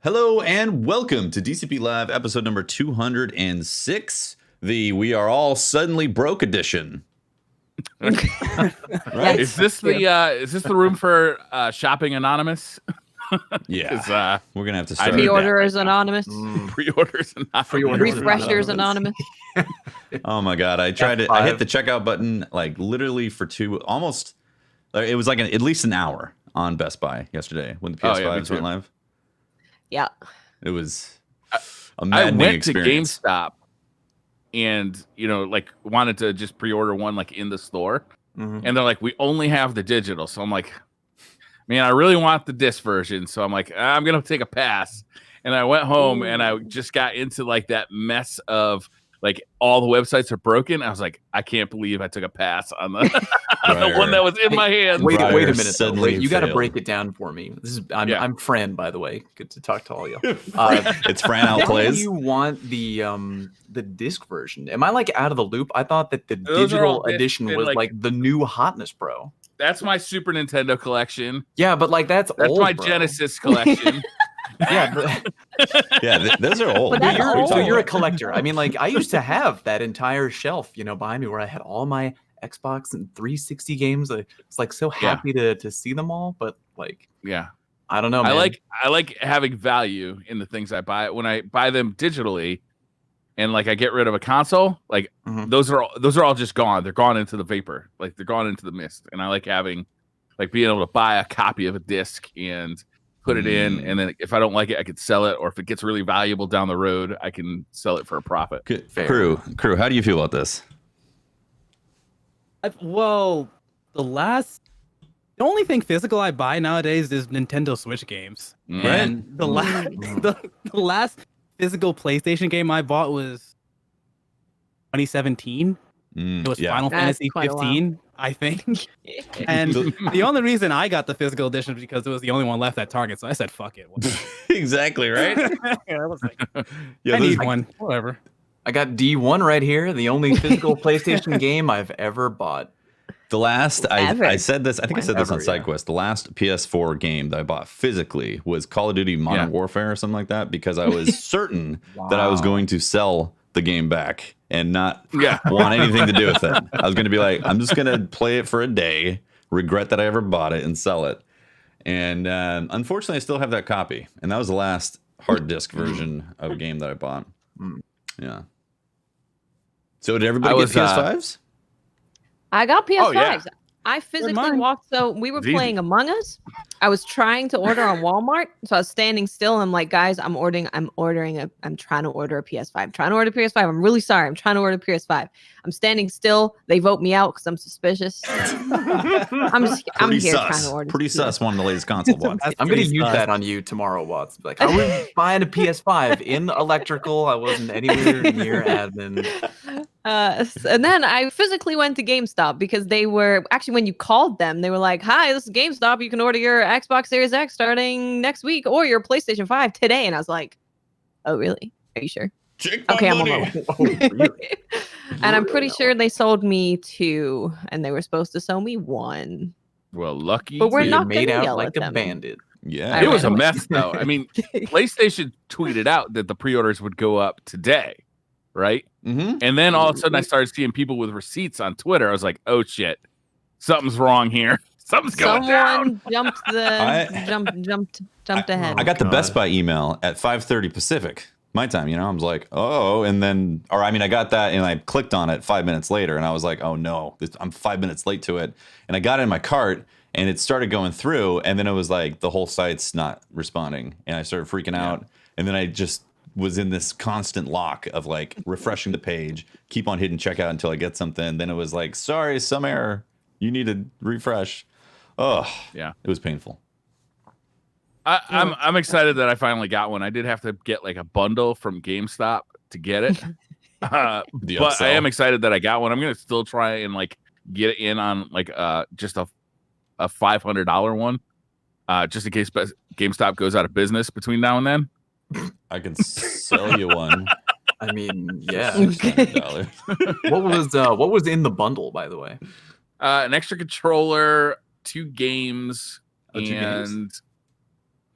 Hello and welcome to DCP Live episode number 206, the We Are All Suddenly Broke edition. Right? Is this the room for shopping anonymous? Yeah, we're gonna have to start. Pre-orders anonymous. Pre-orders anonymous. Refreshers anonymous. Oh my god, I hit the checkout button like literally for it was like at least an hour on Best Buy yesterday when the PS5s went live. Yeah. It was a maddening experience. To GameStop and, wanted to just pre-order one like in the store. Mm-hmm. And they're like, we only have the digital. So I'm like, man, I really want the disc version. So I'm like, I'm going to take a pass. And I went home and I just got into like that mess of like all the websites are broken. I was like, I can't believe I took a pass on the, the one that was in my hand. Wait a minute. Wait, you got to break it down for me. I'm Fran, by the way. Good to talk to all of you. It's Fran outplays. Why do you want the disc version? Am I like out of the loop? I thought that the digital edition was like the new hotness, bro. That's my Super Nintendo collection. Yeah, but like that's old, my bro. Genesis collection. Yeah, those are old. So you're a collector. I mean, like I used to have that entire shelf, behind me where I had all my Xbox and 360 games. I was like so happy to see them all, but like, I don't know, man. I like having value in the things I buy. When I buy them digitally, and like I get rid of a console, like those are all just gone. They're gone into the vapor, like they're gone into the mist. And I like having, like being able to buy a copy of a disc and put it in, and then if I don't like it, I could sell it, or if it gets really valuable down the road, I can sell it for a profit. Crew, how do you feel about this? The only thing physical I buy nowadays is Nintendo Switch games. And the last physical PlayStation game I bought was 2017. It was Final Fantasy 15, I think. And the only reason I got the physical edition was because it was the only one left at Target. So I said, fuck it. Exactly, right? I was like, I need one. Whatever. I got D1 right here. The only physical PlayStation game I've ever bought. The last, I said this, I think I said this on SideQuest. The last PS4 game that I bought physically was Call of Duty Modern Warfare or something like that, because I was certain that I was going to sell the game back and not want anything to do with it. I was going to be like, I'm just going to play it for a day, regret that I ever bought it, and sell it. And unfortunately, I still have that copy. And that was the last hard disk version of a game that I bought. Yeah. So did everybody get PS5s? I got PS5s. Oh, yeah. I physically walked. So we were playing Among Us. I was trying to order on Walmart. So I was standing still. And I'm like, guys, I'm trying to order a PS5. I'm trying to order a PS5. I'm really sorry. I'm trying to order a PS5. I'm standing still. They vote me out because I'm suspicious. I'm here trying to order. Pretty sus one of the latest console ones. I'm going to use that on you tomorrow, Watts. Like, I was buying a PS5 in electrical. I wasn't anywhere near admin. And then I physically went to GameStop because they were actually, when you called them, they were like, hi, this is GameStop. You can order your Xbox Series X starting next week or your PlayStation 5 today. And I was like, oh, really? Are you sure? Okay, I'm on my way. Really? And I'm pretty sure they sold me 2 and they were supposed to sell me 1. Well, lucky. But we're not made gonna out yell like at a them. bandit. Yeah. It was a mess, though. I mean, PlayStation tweeted out that the pre-orders would go up today, right? And then all of a sudden I started seeing people with receipts on Twitter. I was like, oh shit, something's wrong here. Something's going down. Jumped ahead. I got the Best Buy email at 5:30 Pacific, my time. I was like, oh, and then, I got that and I clicked on it 5 minutes later and I was like, oh no, I'm 5 minutes late to it. And I got it in my cart and it started going through and then it was like the whole site's not responding and I started freaking out. And then I just was in this constant lock of like refreshing the page, keep on hitting checkout until I get something. Then it was like, sorry, some error. You need to refresh. Oh, yeah, it was painful. I'm excited that I finally got one. I did have to get like a bundle from GameStop to get it, but I am excited that I got one. I'm gonna still try and like get it in on like just a $500 one, just in case GameStop goes out of business between now and then. I can sell you one. I mean, yeah. What was in the bundle, by the way? An extra controller, 2 games, and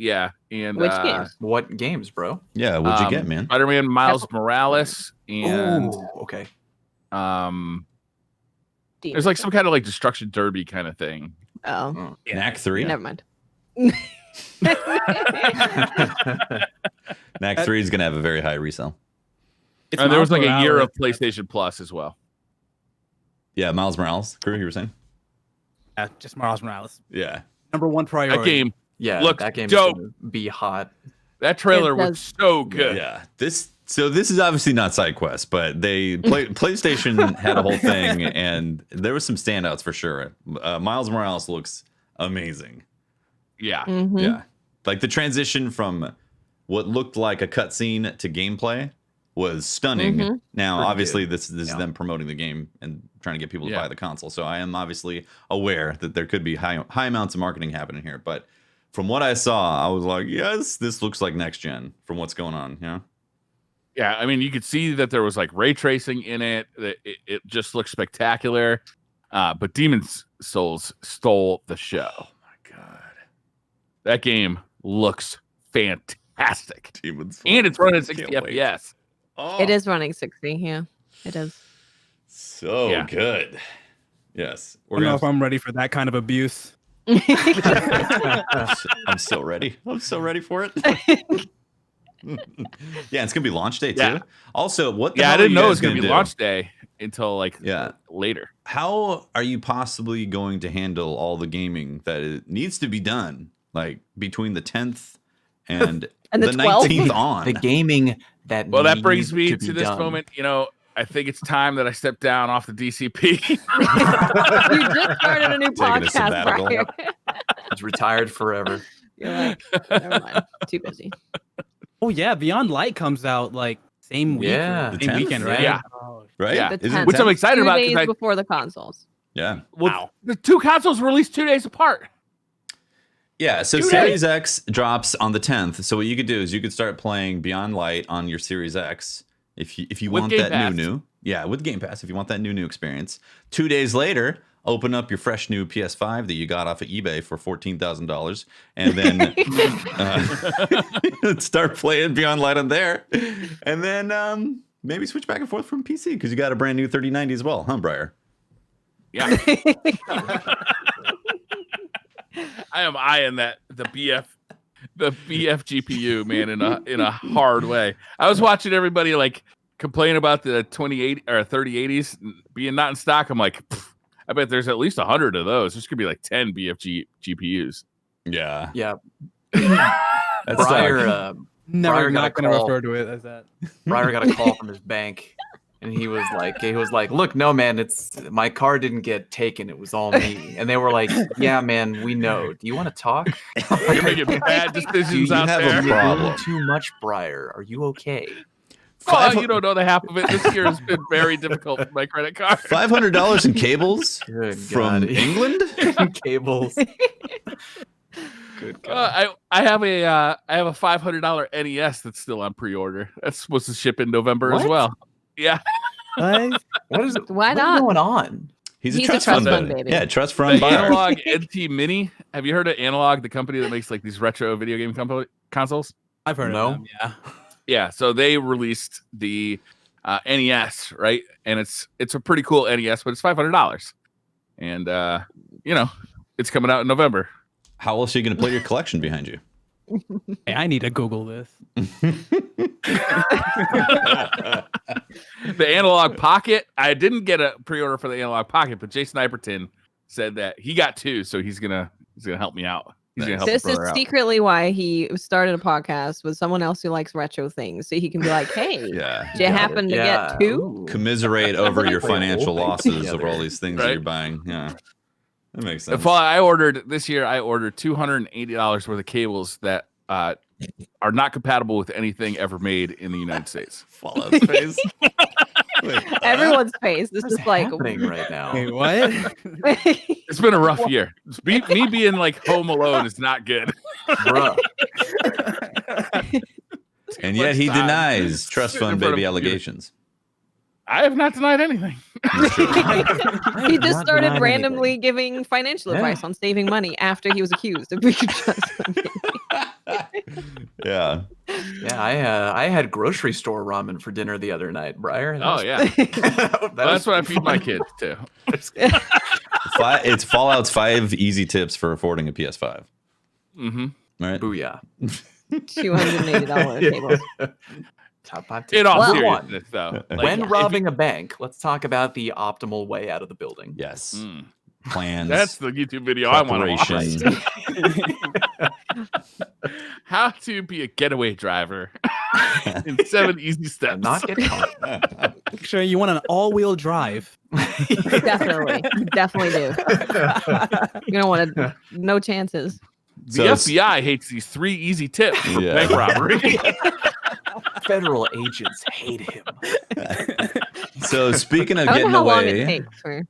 Yeah, and which games? What games, bro? Yeah, what'd you get, man? Spider-Man Miles Morales, and okay. There's like some kind of like Destruction Derby kind of thing. Oh, Knack 3. Never mind. Knack 3 is gonna have a very high resale. And there was like a year of PlayStation Plus as well. Yeah, Miles Morales. Crew, you were saying? Yeah, just Miles Morales. Yeah. #1 priority. That game, look, that game dope. is gonna be hot. That trailer was so good. Yeah. This is obviously not side quest, but PlayStation had a whole thing, and there was some standouts for sure. Miles Morales looks amazing. Yeah. Mm-hmm. Yeah. Like the transition from what looked like a cutscene to gameplay was stunning. Mm-hmm. Now, Pretty obviously, good. this is them promoting the game and trying to get people to Yeah. buy the console. So I am obviously aware that there could be high amounts of marketing happening here. But from what I saw, I was like, yes, this looks like next gen from what's going on. Yeah. Yeah, I mean, you could see that there was like ray tracing in it. It just looked spectacular. But Demon's Souls stole the show. Oh my god, that game looks fantastic. Demon's Souls. And it's running 60 Can't wait. FPS. It is running 60. Yeah, it is. So good. Yes. I don't know if I'm ready for that kind of abuse. I'm so ready. I'm so ready for it. Yeah, it's gonna be launch day too. Yeah. Also, what? I didn't know it was gonna be launch day until like later. How are you possibly going to handle all the gaming that it needs to be done, like between the 10th and And the 19th on? The gaming that that brings me to to this done. moment. You know, I think it's time that I step down off the DCP. You just started a new Taking a podcast, sabbatical. Brian. It's retired forever. You're like, never mind. Too busy. Oh yeah, Beyond Light comes out like same week. Yeah. or The same 10th? weekend, right? Yeah. Oh, Right? Yeah. The Isn't it 10th. Which I'm 10th? excited 2 about days because before the consoles. Yeah. the two consoles released 2 days apart. Yeah, so 2 Series X drops on the 10th. So what you could do is you could start playing Beyond Light on your Series X if you With want Game that Pass. new. Yeah, with Game Pass if you want that new experience. 2 days later, open up your fresh new PS5 that you got off of eBay for $14,000 and then start playing Beyond Light on there. And then maybe switch back and forth from PC because you got a brand new 3090 as well, huh, Briar? Yeah. I am eyeing the BF GPU, man, in a hard way. I was watching everybody like complain about the 2080 or 3080s being not in stock. I'm like, I bet there's at least 100 of those. There's gonna be like 10 BF GPUs. Yeah. Yeah. That's Briar, Never Briar got not a gonna call. refer to it as that. Briar got a call from his bank, and he was like, look, no, man, it's my car didn't get taken. It was all me. And they were like, yeah, man, we know. Do you want to talk? You're making bad decisions you out have a there. problem. You're doing too much, Briar. Are you okay? Oh, you don't know the half of it. This year has been very difficult with my credit card. $500 in cables Good from God. England? Cables. Good God. I have a $500 NES that's still on pre-order. That's supposed to ship in November as What? well. Yeah. What is Why what not? is going on? He's a He's trust a trust fund fund baby. baby. Yeah, trust fund The buyer. Analog NT Mini. Have you heard of Analog, the company that makes like these retro video game consoles? I've heard No. of them. Yeah. Yeah, so they released the NES, right? And it's a pretty cool NES, but it's $500, and it's coming out in November. How else are you going to put your collection behind you? Hey, I need to Google this. The Analog Pocket. I didn't get a pre-order for the Analog Pocket, but Jason Iperton said that he got two, so he's gonna help me out. He's gonna help This his is brother out. secretly why he started a podcast with someone else who likes retro things, so he can be like, "Hey, Yeah. do you happen to get two?" Ooh. Commiserate over your financial losses together. over all these things that Right. you're buying. Yeah. That makes sense. If I ordered this year, I ordered $280 worth of cables that are not compatible with anything ever made in the United States. Fallout's face. Everyone's face. This What's is like, happening right now? Wait, what? It's been a rough year. Me being like home alone is not good. Bruh. And yet he much time denies trust sitting in fund front of baby a computer. allegations. I have not denied anything. he just Not started denying randomly giving financial Yeah. advice on saving money after he was accused of being a trust fund baby. Yeah. Yeah, I had grocery store ramen for dinner the other night, Briar. Yeah. That's what I feed my kids too. It's Fallout's 5 easy tips for affording a PS5. Mm-hmm. Right? Booyah. $280 tables. Top 5 tips. In all Well, seriousness, though. When robbing a bank, let's talk about the optimal way out of the building. Yes. Mm. Plans. That's the YouTube video I want to watch. How to be a getaway driver in 7 easy steps. And not get caught. Make sure you want an all-wheel drive. Definitely do. You don't want to. No chances. The FBI hates these 3 easy tips for bank robbery. Federal agents hate him. So speaking of I getting wonder how long away, it takes for.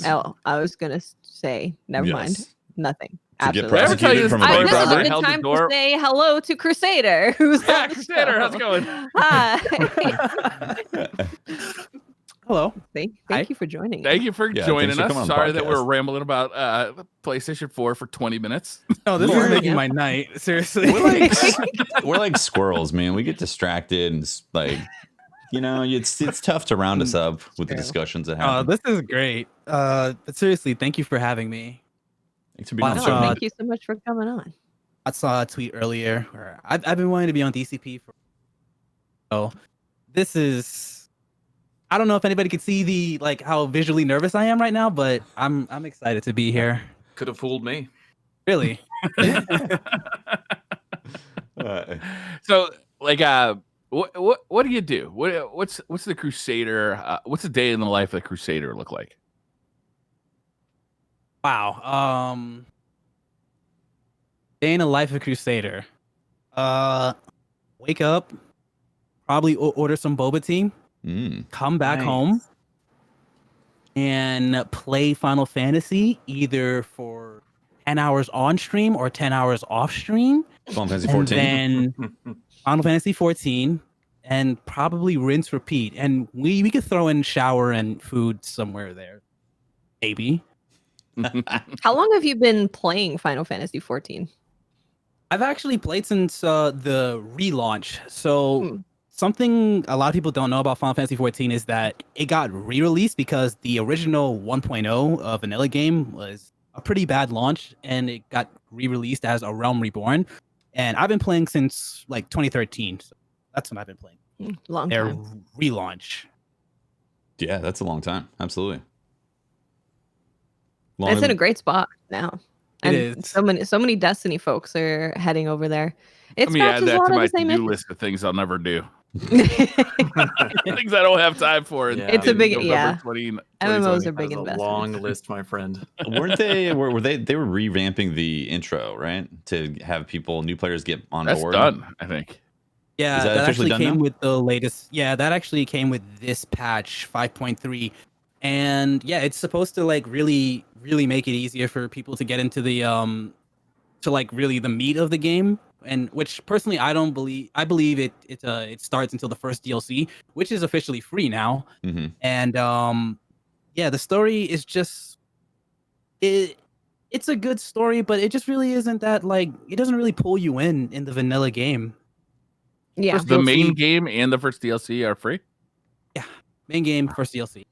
Oh, I was gonna say. Never mind. Nothing. To get Absolutely. prosecuted from a bank This is a robbery. good time to say hello to Crusader. Who's on the Crusader, show. how's it going? Hi. Hello. Thank you for joining. Thank you for joining thanks for coming us. on the Sorry that we're podcast. rambling about PlayStation 4 for 20 minutes. No, this is making my night. Seriously. We're like squirrels, man. We get distracted and it's tough to round us up with the discussions that happen. This is great. But seriously, thank you for having me. Thanks for being on the No, show. thank you so much for coming on. I saw a tweet earlier where I've been wanting to be on DCP for. So this is. I don't know if anybody could see how visually nervous I am right now, but I'm excited to be here. Could have fooled me. Really. So, what do you do? What's the Crusader? What's the day in the life of the Crusader look like? Wow. Day in the life of Crusader. Wake up. Probably order some boba tea. Come back home. And play Final Fantasy either for 10 hours on stream or 10 hours off stream. Final Fantasy 14. And then Final Fantasy 14. And probably rinse, repeat. And we could throw in shower and food somewhere there. Maybe. How long have you been playing Final Fantasy 14? I've actually played since the relaunch. So something a lot of people don't know about Final Fantasy 14 is that it got re-released because the original 1.0 vanilla game was a pretty bad launch, and it got re-released as A Realm Reborn. And I've been playing since 2013. So that's when I've been playing. Long Their time. relaunch. Yeah, that's a long time. Absolutely. It's in a great spot now. It And is. so many Destiny folks are heading over there. It Let me add scratches a that lot to of my the same to-do itches. list of things I'll never do. Things I don't have time for. It's a big November 2020. MMOs are big That's a investments. long list, my friend. Weren't they? Were they? They were revamping the intro, right, to have new players get on That's board. done, I think. Yeah, Is that that officially actually done came now? with the latest. Yeah, that actually came with this patch 5.3, and yeah, it's supposed to really make it easier for people to get into the to really the meat of the game. And which personally I don't believe. I believe it starts until the first DLC, which is officially free now. Mm-hmm. And yeah, the story is just it's a good story, but it just really isn't that it doesn't really pull you in the vanilla game. Yeah. First The DLC main game and the first DLC are free. Main game, first DLC.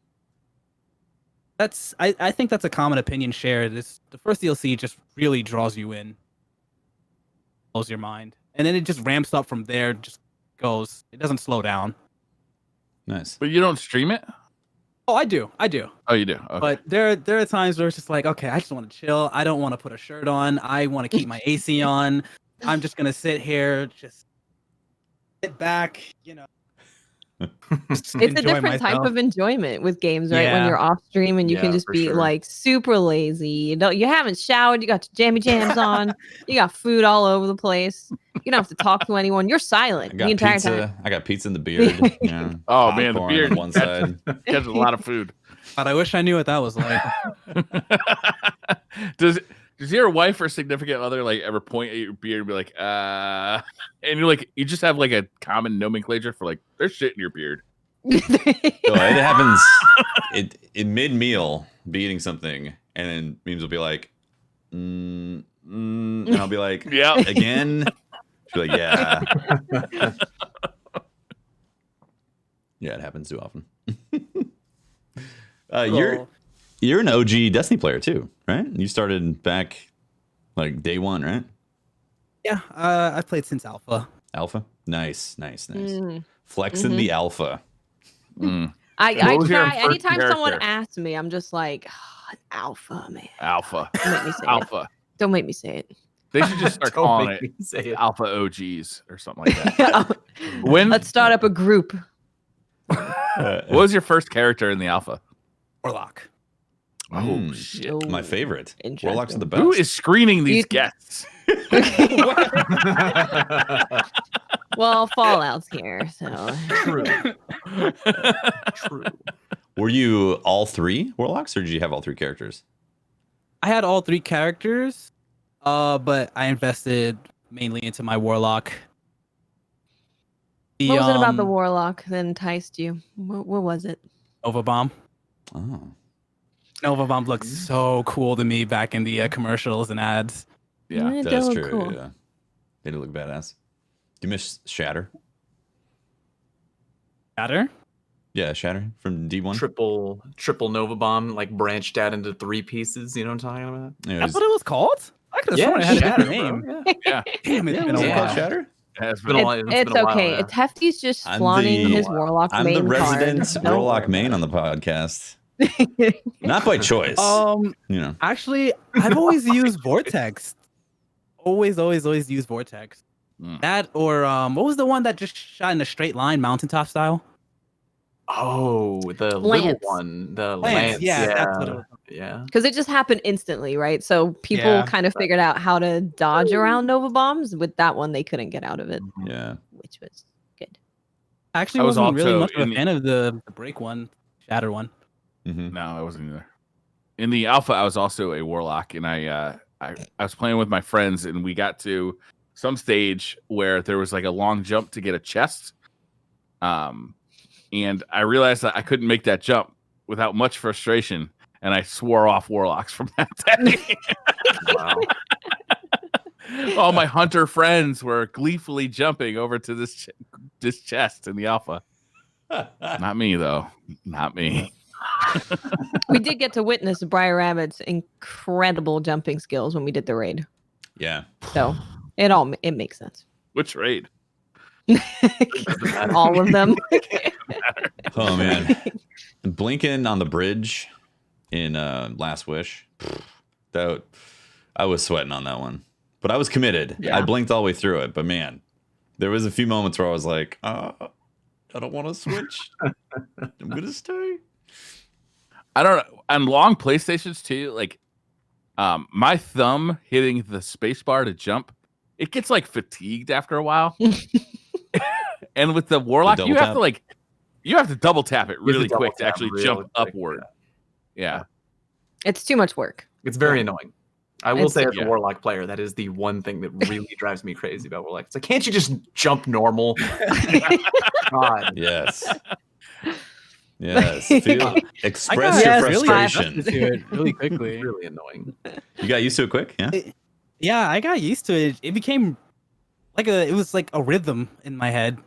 I think that's a common opinion shared. The first DLC just really draws you in, blows your mind, and then it just ramps up from there. Just goes. It doesn't slow down. Nice. But you don't stream it? Oh, I do. Oh, you do? Okay. But there are times where it's just okay, I just want to chill. I don't want to put a shirt on. I want to keep my AC on. I'm just gonna sit here, just sit back. It's a different type of enjoyment with games, right? When Yeah. you're off stream and you can just for be sure. super lazy. You haven't showered, you got your jammy jams on, you got food all over the place. You don't have to talk to anyone. You're silent I the got entire pizza. time. I got pizza in the beard. Oh, man, the popcorn beard on one side. Catches a lot of food. But I wish I knew what that was like. Does your wife or significant other ever point at your beard and be like, and you're you just have a common nomenclature for there's shit in your beard. So it happens in mid-meal, be eating something, and then memes will be like, and I'll be like, Yeah. again, She's like, yeah. Yeah, it happens too often. You're an OG Destiny player too, right? You started back like day one, right? Yeah, I've played since Alpha. Alpha? Nice. Flexing the Alpha. I try anytime someone asks me, I'm just like, Alpha, man. Alpha. Don't make me say Alpha. it. Don't make me say it. They should just start calling it Alpha OGs or something like that. Let's start up a group. What was your first character in the Alpha? Warlock. Oh shit! My favorite. Warlocks are the best. Who is screening these guests? Well, Fallout's here, so True. Were you all three Warlocks, or did you have all three characters? I had all three characters, but I invested mainly into my Warlock. What was it about the Warlock that enticed you? What was it? Nova Bomb. Oh. Nova Bomb looked so cool to me back in the commercials and ads. Yeah, that's true. Cool. Yeah. They did look badass. Do you miss Shatter? Shatter? Yeah, Shatter from D1. Triple Nova Bomb, like branched out into 3 pieces. You know what I'm talking about? That's what it was called? I could have sworn it had a different name. Yeah. Damn, it's been a while. Shatter? It's okay. It's Hefty's just flaunting his Warlock main I'm the resident card. Warlock main on the podcast. Not by choice. Actually, I've always used Vortex. Always used Vortex. That or what was the one that just shot in a straight line, mountaintop style? Oh, the Lance. little one, the Lance. Yeah, that's what it was. Yeah. Because it just happened instantly, right? So people kind of figured out how to dodge around Nova Bombs. With that one, they couldn't get out of it. Yeah, which was good. Actually, I wasn't really much of a fan of the break one, Shatter one. Mm-hmm. No, I wasn't either. In the Alpha, I was also a Warlock, and I was playing with my friends, and we got to some stage where there was like a long jump to get a chest. And I realized that I couldn't make that jump without much frustration, and I swore off Warlocks from that day. Wow. All my hunter friends were gleefully jumping over to this chest in the Alpha. Not me, though. Not me. We did get to witness Briar Rabbit's incredible jumping skills when we did the raid. Yeah. So it makes sense. Which raid? All of them. Oh man, blinking on the bridge in Last Wish. That I was sweating on that one, but I was committed. Yeah. I blinked all the way through it, but man, there was a few moments where I was like, I don't want to switch. I'm gonna stay. I don't know. On long PlayStations too, like my thumb hitting the spacebar to jump, it gets like fatigued after a while. And with the Warlock, you have to double tap it really quick to actually jump upward. Yeah. It's too much work. It's very annoying. I will say, as a Warlock player, that is the one thing that really drives me crazy about Warlock. It's like, can't you just jump normal? God. Yes. Yes. Express your frustration. Really quickly. It's really annoying. You got used to it quick? Yeah. Yeah, I got used to it. It became it was like a rhythm in my head.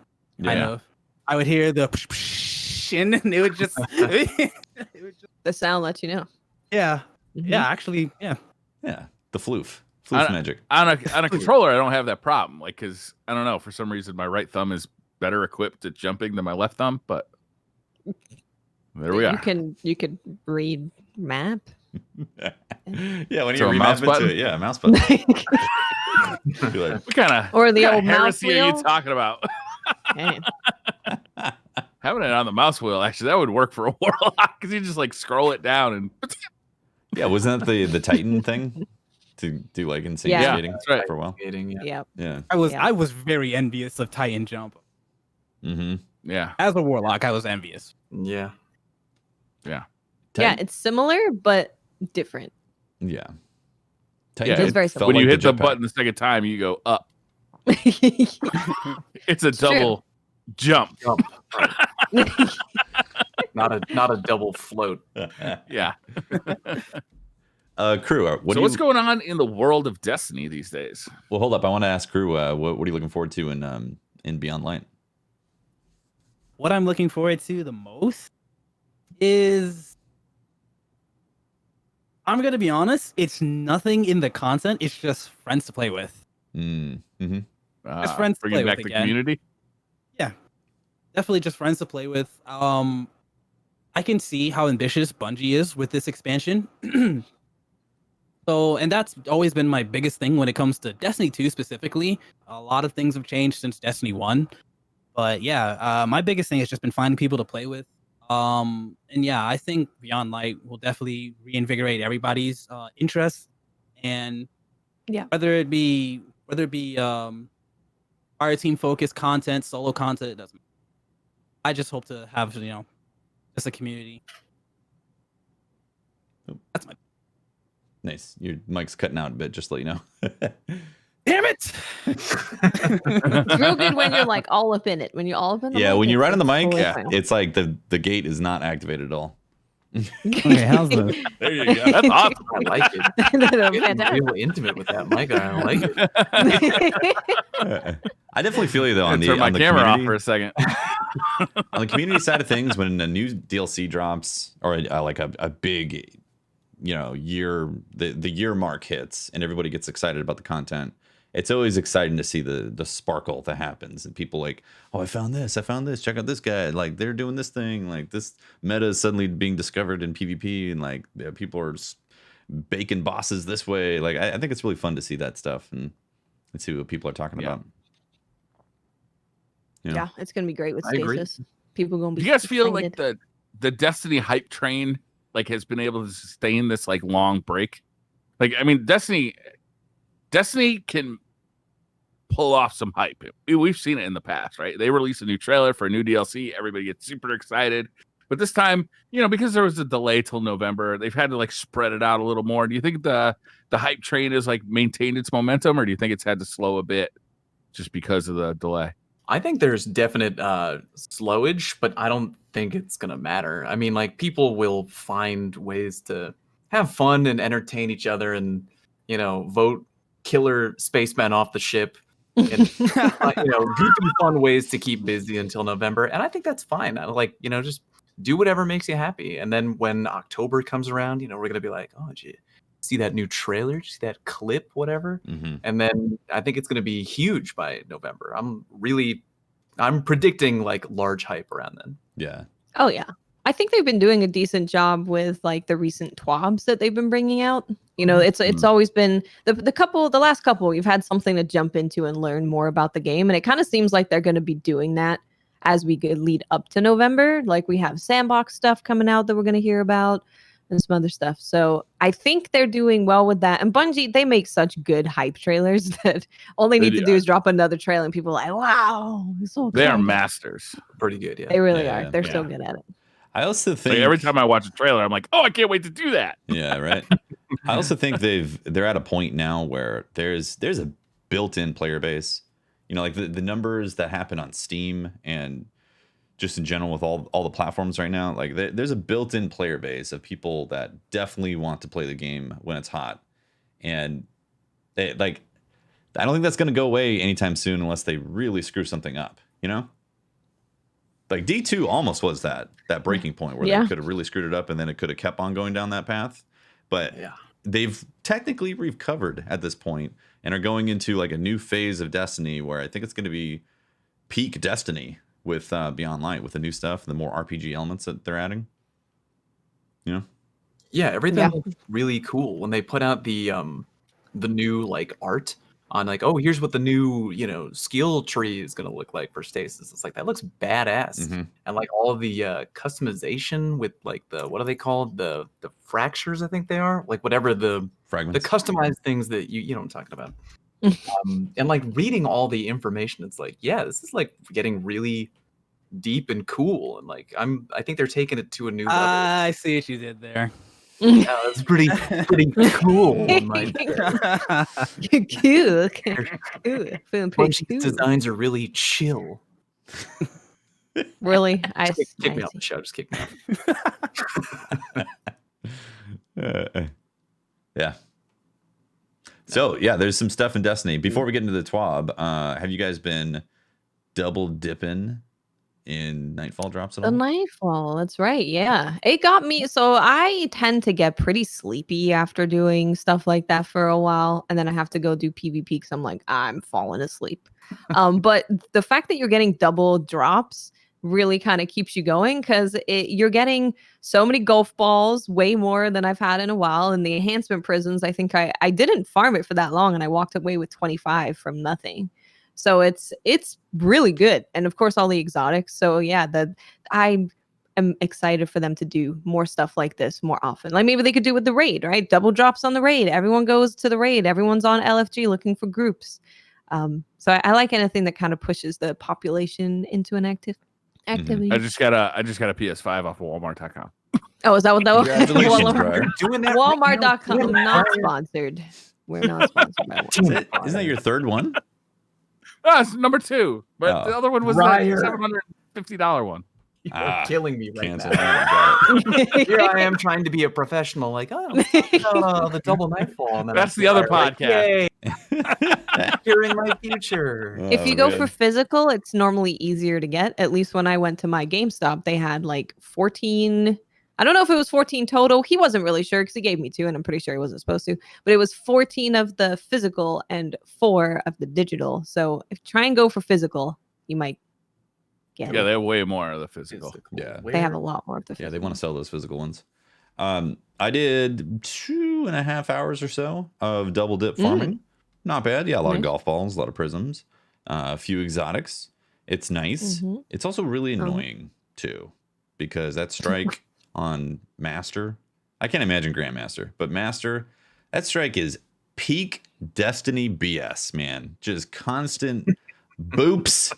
Kind of. I would hear the and it would just the sound lets you know. Yeah. Mm-hmm. Yeah, actually, yeah. Yeah. The floof magic. On a controller, I don't have that problem. Like, because I don't know, for some reason my right thumb is better equipped at jumping than my left thumb, but there we are. You could read map. Yeah, when you remap into it, yeah, mouse button. What kind of old mouse heresy are you talking about? Having it on the mouse wheel, actually, that would work for a Warlock because you just like scroll it down and. Yeah, wasn't that the Titan thing to do like insane skating that's right. for a while? Yeah. I was very envious of Titan jump. Mm-hmm. Yeah. As a Warlock, I was envious. Yeah. Yeah. Yeah, it's similar but different. Yeah. It's very similar. When you hit the button the second time, you go up. It's a double jump. Not a double float. Yeah. Crew, what's going on in the world of Destiny these days? Well, hold up. I want to ask Crew, what are you looking forward to in Beyond Light? What I'm looking forward to the most is, I'm gonna be honest, it's nothing in the content. It's just friends to play with. Mm-hmm. Just friends to play with back the community. Yeah, definitely just friends to play with. I can see how ambitious Bungie is with this expansion. So, and that's always been my biggest thing when it comes to Destiny 2 specifically. A lot of things have changed since Destiny 1. But yeah, my biggest thing has just been finding people to play with. And yeah, I think Beyond Light will definitely reinvigorate everybody's interest. And yeah, whether it be fire team focused content, solo content, it doesn't matter. I just hope to have, just a community. That's my nice. Your mic's cutting out a bit, just to let you know. Damn it! It's real good when you're like all up in it. When you're all up in the mic, when you're right on the mic, totally it's like the gate is not activated at all. Okay, how's this? There you go. That's awesome. I like it. Getting real intimate with that mic. I like it. I definitely feel you though on the turn my camera community. off for a second. On the community side of things, when a new DLC drops or like a big, year, the year mark hits and everybody gets excited about the content, it's always exciting to see the sparkle that happens and people like, oh, I found this, check out this guy, like they're doing this thing, like this meta is suddenly being discovered in PvP, and like people are baking bosses this way. Like I think it's really fun to see that stuff and see what people are talking about. Yeah, it's gonna be great with Stasis. People gonna be. Do you guys feel like the Destiny hype train like has been able to sustain this like long break? Like, I mean, Destiny can pull off some hype. We've seen it in the past, right? They release a new trailer for a new DLC, everybody gets super excited. But this time, because there was a delay till November, they've had to like spread it out a little more. Do you think the hype train has like maintained its momentum, or do you think it's had to slow a bit just because of the delay? I think there's definite slowage, but I don't think it's gonna matter. I mean, like people will find ways to have fun and entertain each other, and vote killer spacemen off the ship, and goofy fun ways to keep busy until November. And I think that's fine. I like just do whatever makes you happy. And then when October comes around, we're gonna be like, oh, did you see that new trailer? Did you see that clip? Whatever. Mm-hmm. And then I think it's going to be huge by November. I'm predicting like large hype around then. Yeah. Oh yeah. I think they've been doing a decent job with like the recent TWABs that they've been bringing out. It's always been the last couple, you've had something to jump into and learn more about the game. And it kind of seems like they're going to be doing that as we lead up to November. Like we have sandbox stuff coming out that we're going to hear about, and some other stuff. So I think they're doing well with that. And Bungie, they make such good hype trailers that all they need to do is drop another trailer and people are like, wow, so they are masters. Pretty good, yeah. They really are. They're so good at it. I also think like every time I watch a trailer, I'm like, oh, I can't wait to do that. Yeah, right. I also think they're at a point now where there's a built-in player base. Like the numbers that happen on Steam and just in general with all the platforms right now, like there's a built-in player base of people that definitely want to play the game when it's hot. And I don't think that's going to go away anytime soon unless they really screw something up, Like D2 almost was that breaking point where they could have really screwed it up and then it could have kept on going down that path. But they've technically recovered at this point and are going into like a new phase of Destiny where I think it's going to be peak Destiny with Beyond Light, with the new stuff, the more RPG elements that they're adding. Yeah, everything looks really cool. When they put out the new like art on like, oh, here's what the new skill tree is gonna look like for Stasis. It's like that looks badass. Mm-hmm. And like all of the customization with like what are they called? The fractures, I think they are. Like whatever the fragments, the customized things that you know what I'm talking about. And like reading all the information, it's like, this is like getting really deep and cool. And like I think they're taking it to a new level. I see what you did there. Yeah, it's pretty cool. Cool. Designs are really chill. Really? Kick me off the show. Just kick me off. Yeah. So yeah, there's some stuff in Destiny. Before we get into the TWAB, have you guys been double dipping in Nightfall drops at all? The Nightfall, that's right. Yeah. It got me. So I tend to get pretty sleepy after doing stuff like that for a while. And then I have to go do PvP because I'm like, I'm falling asleep. But the fact that you're getting double drops really kind of keeps you going because you're getting so many golf balls, way more than I've had in a while. And the enhancement prisons, I think I didn't farm it for that long and I walked away with 25 from nothing. So it's really good. And of course, all the exotics. So yeah, I am excited for them to do more stuff like this more often. Like maybe they could do with the raid, right? Double drops on the raid. Everyone goes to the raid. Everyone's on LFG looking for groups. So I like anything that kind of pushes the population into an activity. I just got a PS5 off of Walmart.com. Oh, is that what that was? Doing that Walmart.com, not sponsored. We're not sponsored by Walmart. Isn't that your third one? It's number 2, but the other one was the $750 one. You're killing me right cancel. now. Here I am trying to be a professional, like, the double Nightfall. And then that's the other podcast. Like, hearing my future. If you go for physical, it's normally easier to get. At least when I went to my GameStop, they had like 14. I don't know if it was 14 total. He wasn't really sure because he gave me 2 and I'm pretty sure he wasn't supposed to. But it was 14 of the physical and 4 of the digital. So if try and go for physical, you might get they have way more of the physical. Yeah. They have a lot more of the physical. Yeah, they want to sell those physical ones. I did 2.5 hours or so of double dip farming. Not bad. Yeah, a lot of golf balls, a lot of prisms, a few exotics. It's nice. It's also really annoying too, because that strike on Master, I can't imagine Grandmaster, but Master, that strike is peak Destiny BS, man. Just constant boops,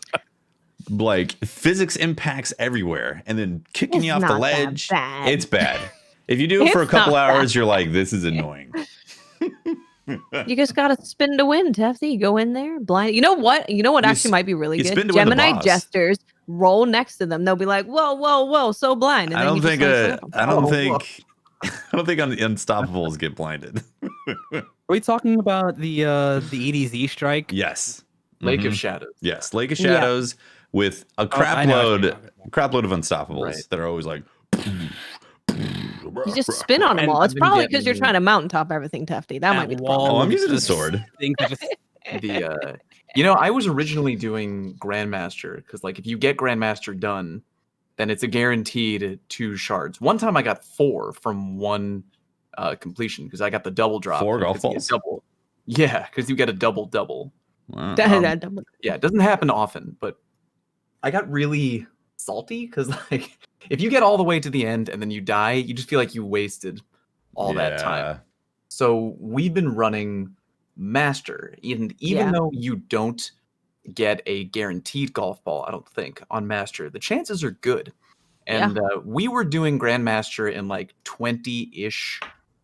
like physics impacts everywhere, and then kicking you off the ledge. It's bad. If you do it for a couple hours, you're like, this is annoying. You just gotta spin to win, Tefty. You go in there blind. You know what? Actually might be really good. Gemini jesters roll next to them. They'll be like, whoa, so blind. And I don't think Unstoppables get blinded. Are we talking about the EDZ strike? Yes. Lake of Shadows. Yes, Lake of Shadows with a crap load of Unstoppables that are always like. You just spin on them all. It's probably because you're trying to mountaintop everything, Tefty. That might be the problem. Oh, I'm using the sword. I was originally doing Grandmaster because, like, if you get Grandmaster done, then it's a guaranteed 2 shards. One time I got 4 from one completion because I got the double drop. 4 golf balls? Yeah, because you get a double. Wow. Yeah, it doesn't happen often, but I got really salty because, like, if you get all the way to the end and then you die, you just feel like you wasted all that time. So we've been running Master, and even though you don't get a guaranteed golf ball, I don't think, on Master, the chances are good. And we were doing Grandmaster in like 20-ish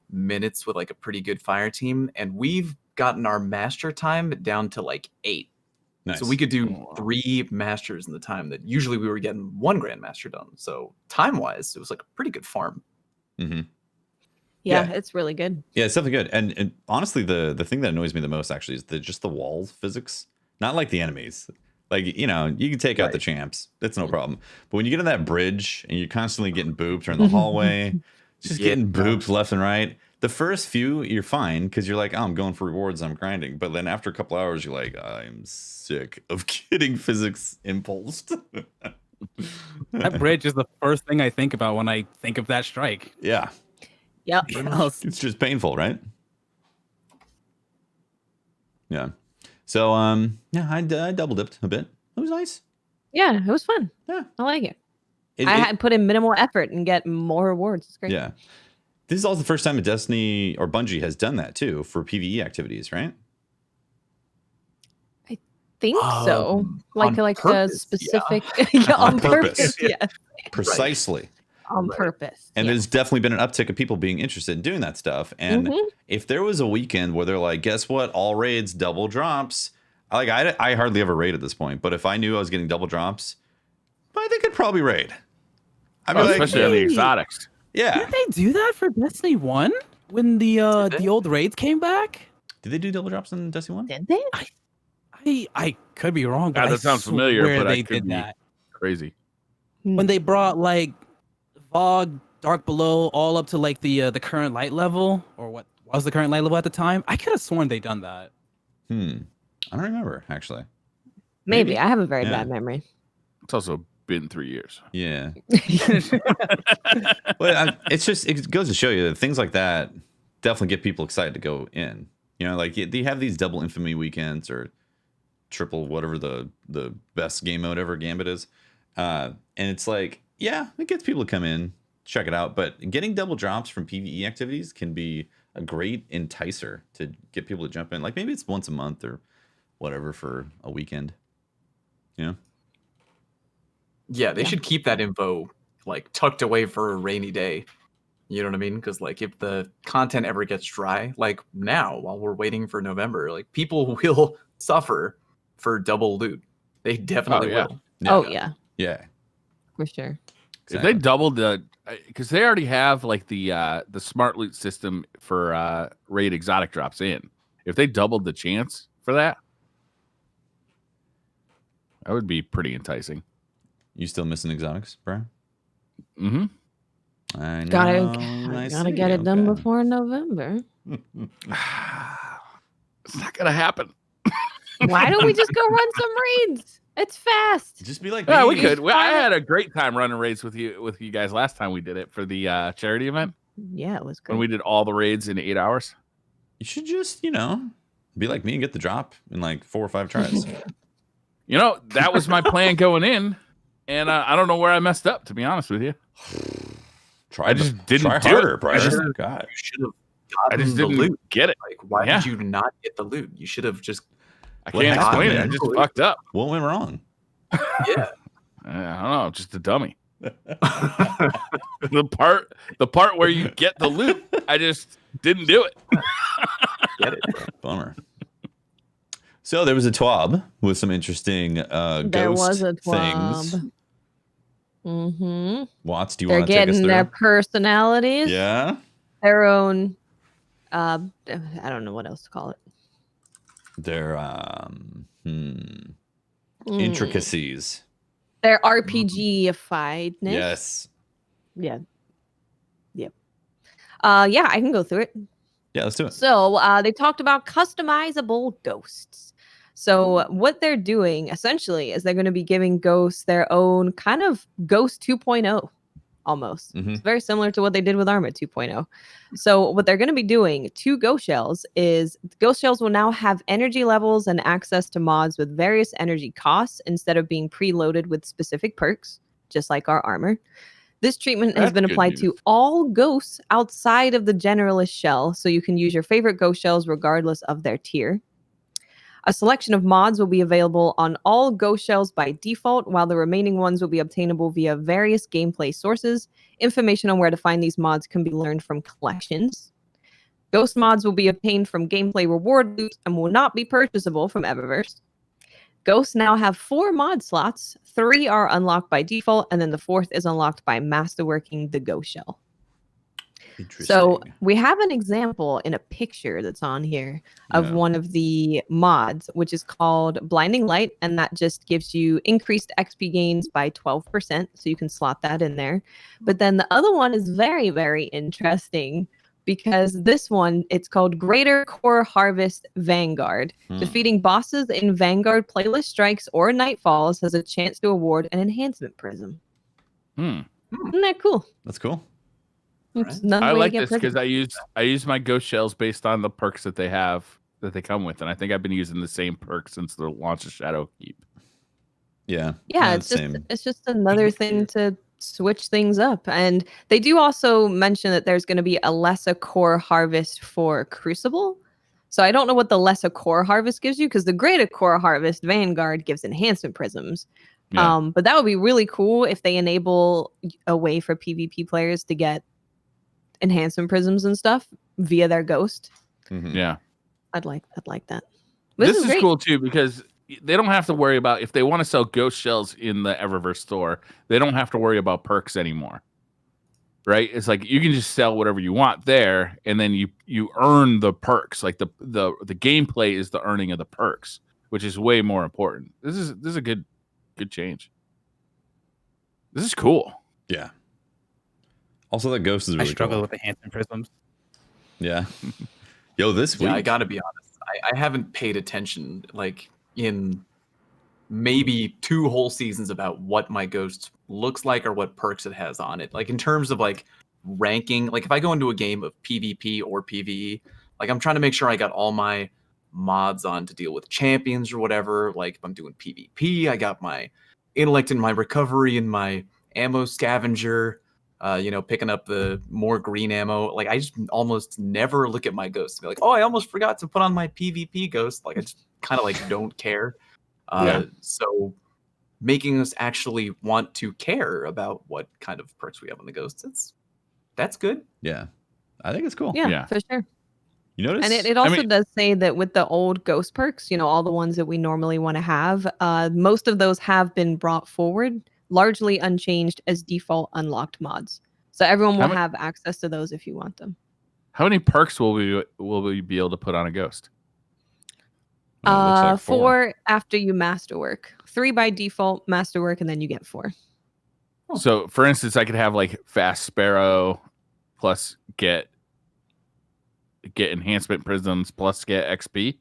minutes with like a pretty good fire team, and we've gotten our Master time down to like 8. Nice. So we could do 3 Masters in the time that usually we were getting 1 Grandmaster done. So time-wise, it was like a pretty good farm. Yeah, it's really good. Yeah, it's definitely good. And honestly, the thing that annoys me the most actually is just the wall physics. Not like the enemies. Like, you can take out the champs. That's no problem. But when you get on that bridge and you're constantly getting booped or in the hallway, just getting booped left and right. The first few, you're fine because you're like, oh, I'm going for rewards, I'm grinding. But then after a couple hours, you're like, I'm sick of getting physics impulsed. That bridge is the first thing I think about when I think of that strike. Yeah. Yep. It's just painful, right? Yeah. So, I double dipped a bit. It was nice. Yeah, it was fun. Yeah. I like it. I had put in minimal effort and get more rewards. It's great. Yeah. This is also the first time a Destiny or Bungie has done that too for PvE activities, right? I think so. Like purpose, a specific on purpose. Yeah. Precisely. On purpose. And there's definitely been an uptick of people being interested in doing that stuff. And if there was a weekend where they're like, guess what? All raids double drops. I hardly ever raid at this point, but if I knew I was getting double drops, I think I'd probably raid. Especially on the exotics. Yeah. Did they do that for Destiny 1? when the old raids came back. Did they do double drops in Destiny 1? Did they? I could be wrong, but that sounds familiar. But they did that. Crazy. When they brought like Fog, Dark Below, all up to like the current light level, or what was the current light level at the time. I could have sworn they done that. I don't remember actually. Maybe. I have a very bad memory. It's also been 3 years. Yeah. Well, it goes to show you that things like that definitely get people excited to go in. You know, like they have these double infamy weekends or triple whatever the best game mode ever Gambit is, and it's like, yeah, it gets people to come in, check it out. But getting double drops from PvE activities can be a great enticer to get people to jump in. Like maybe it's once a month or whatever for a weekend. You know? Yeah, they should keep that info like tucked away for a rainy day. You know what I mean? Because like if the content ever gets dry, like now while we're waiting for November, like people will suffer for double loot. They definitely will. Yeah, for sure. Exactly. If they doubled because they already have like the smart loot system for raid exotic drops in. If they doubled the chance for that would be pretty enticing. You still missing exotics, Brian? Mm-hmm. I know. Gotta get it done before November. It's not gonna happen. Why don't we just go run some raids? It's fast. Just be like, yeah, we could. I had a great time running raids with you guys last time we did it for the charity event. Yeah, it was great. When we did all the raids in 8 hours. You should just, be like me and get the drop in like 4 or 5 tries. That was my plan going in, and I don't know where I messed up, to be honest with you. I just didn't try do harder, it. Brian. God, you should have gotten I just the didn't loot. get it. Like, why did you not get the loot? You should have just. I can't explain it. I just fucked up. What went wrong? Yeah, I don't know. Just a dummy. the part where you get the loot, I just didn't do it. Get it, bummer. So there was a TWAB with some interesting ghost things. Mm-hmm. Watts, do you want to take us through? They're getting their personalities. Yeah. Their own. I don't know what else to call it. Their intricacies. Their RPG-ifiedness. Yes. Yeah. Yep. Yeah, I can go through it. Yeah, let's do it. So they talked about customizable ghosts. So what they're doing essentially is they're going to be giving ghosts their own kind of Ghost 2.0 almost. Mm-hmm. It's very similar to what they did with Armor 2.0. So what they're going to be doing to ghost shells is ghost shells will now have energy levels and access to mods with various energy costs instead of being preloaded with specific perks, just like our armor. This treatment has been applied to all ghosts outside of the generalist shell, so you can use your favorite ghost shells regardless of their tier. A selection of mods will be available on all ghost shells by default, while the remaining ones will be obtainable via various gameplay sources. Information on where to find these mods can be learned from collections. Ghost mods will be obtained from gameplay reward loot and will not be purchasable from Eververse. Ghosts now have 4 mod slots. 3 are unlocked by default, and then the 4th is unlocked by masterworking the ghost shell. So we have an example in a picture that's on here of one of the mods, which is called Blinding Light, and that just gives you increased XP gains by 12%, so you can slot that in there. But then the other one is very, very interesting because this one, it's called Greater Core Harvest Vanguard. Defeating bosses in Vanguard playlist strikes or Nightfalls has a chance to award an enhancement prism. Isn't that cool? That's cool. I like this because I use my ghost shells based on the perks that they have that they come with, and I think I've been using the same perk since the launch of Shadowkeep. Yeah, it's just another thing to switch things up, and they do also mention that there's going to be a lesser core harvest for Crucible. So I don't know what the lesser core harvest gives you, because the greater core harvest Vanguard gives enhancement prisms. Yeah. But that would be really cool if they enable a way for PvP players to get enhancement prisms and stuff via their ghost. Yeah, I'd like that. This is cool too, because they don't have to worry about, if they want to sell ghost shells in the Eververse store, they don't have to worry about perks anymore. right? It's like you can just sell whatever you want there, and then you earn the perks. Like the gameplay is the earning of the perks, which is way more important. This is a good change. This is cool. Yeah. Also, that ghost is really I struggle cool. with the Hanson prisms. Yeah. Yo, this week. Yeah, I gotta be honest. I haven't paid attention like in maybe 2 whole seasons about what my ghost looks like or what perks it has on it. Like in terms of like ranking, like if I go into a game of PvP or PvE, like I'm trying to make sure I got all my mods on to deal with champions or whatever. Like if I'm doing PvP, I got my intellect and my recovery and my ammo scavenger. Picking up the more green ammo. Like I just almost never look at my ghost and be like, oh, I almost forgot to put on my PvP ghost. Like I just kind of like don't care. So making us actually want to care about what kind of perks we have on the ghosts, that's good. Yeah, I think it's cool. Yeah, for sure. You notice, and it also does say that with the old ghost perks, all the ones that we normally want to have, most of those have been brought forward, largely unchanged as default unlocked mods. So everyone will have access to those if you want them. How many perks will we be able to put on a ghost? Like 4 after you masterwork. 3 by default masterwork, and then you get 4. So, for instance, I could have like Fast Sparrow plus get enhancement prisms plus get XP.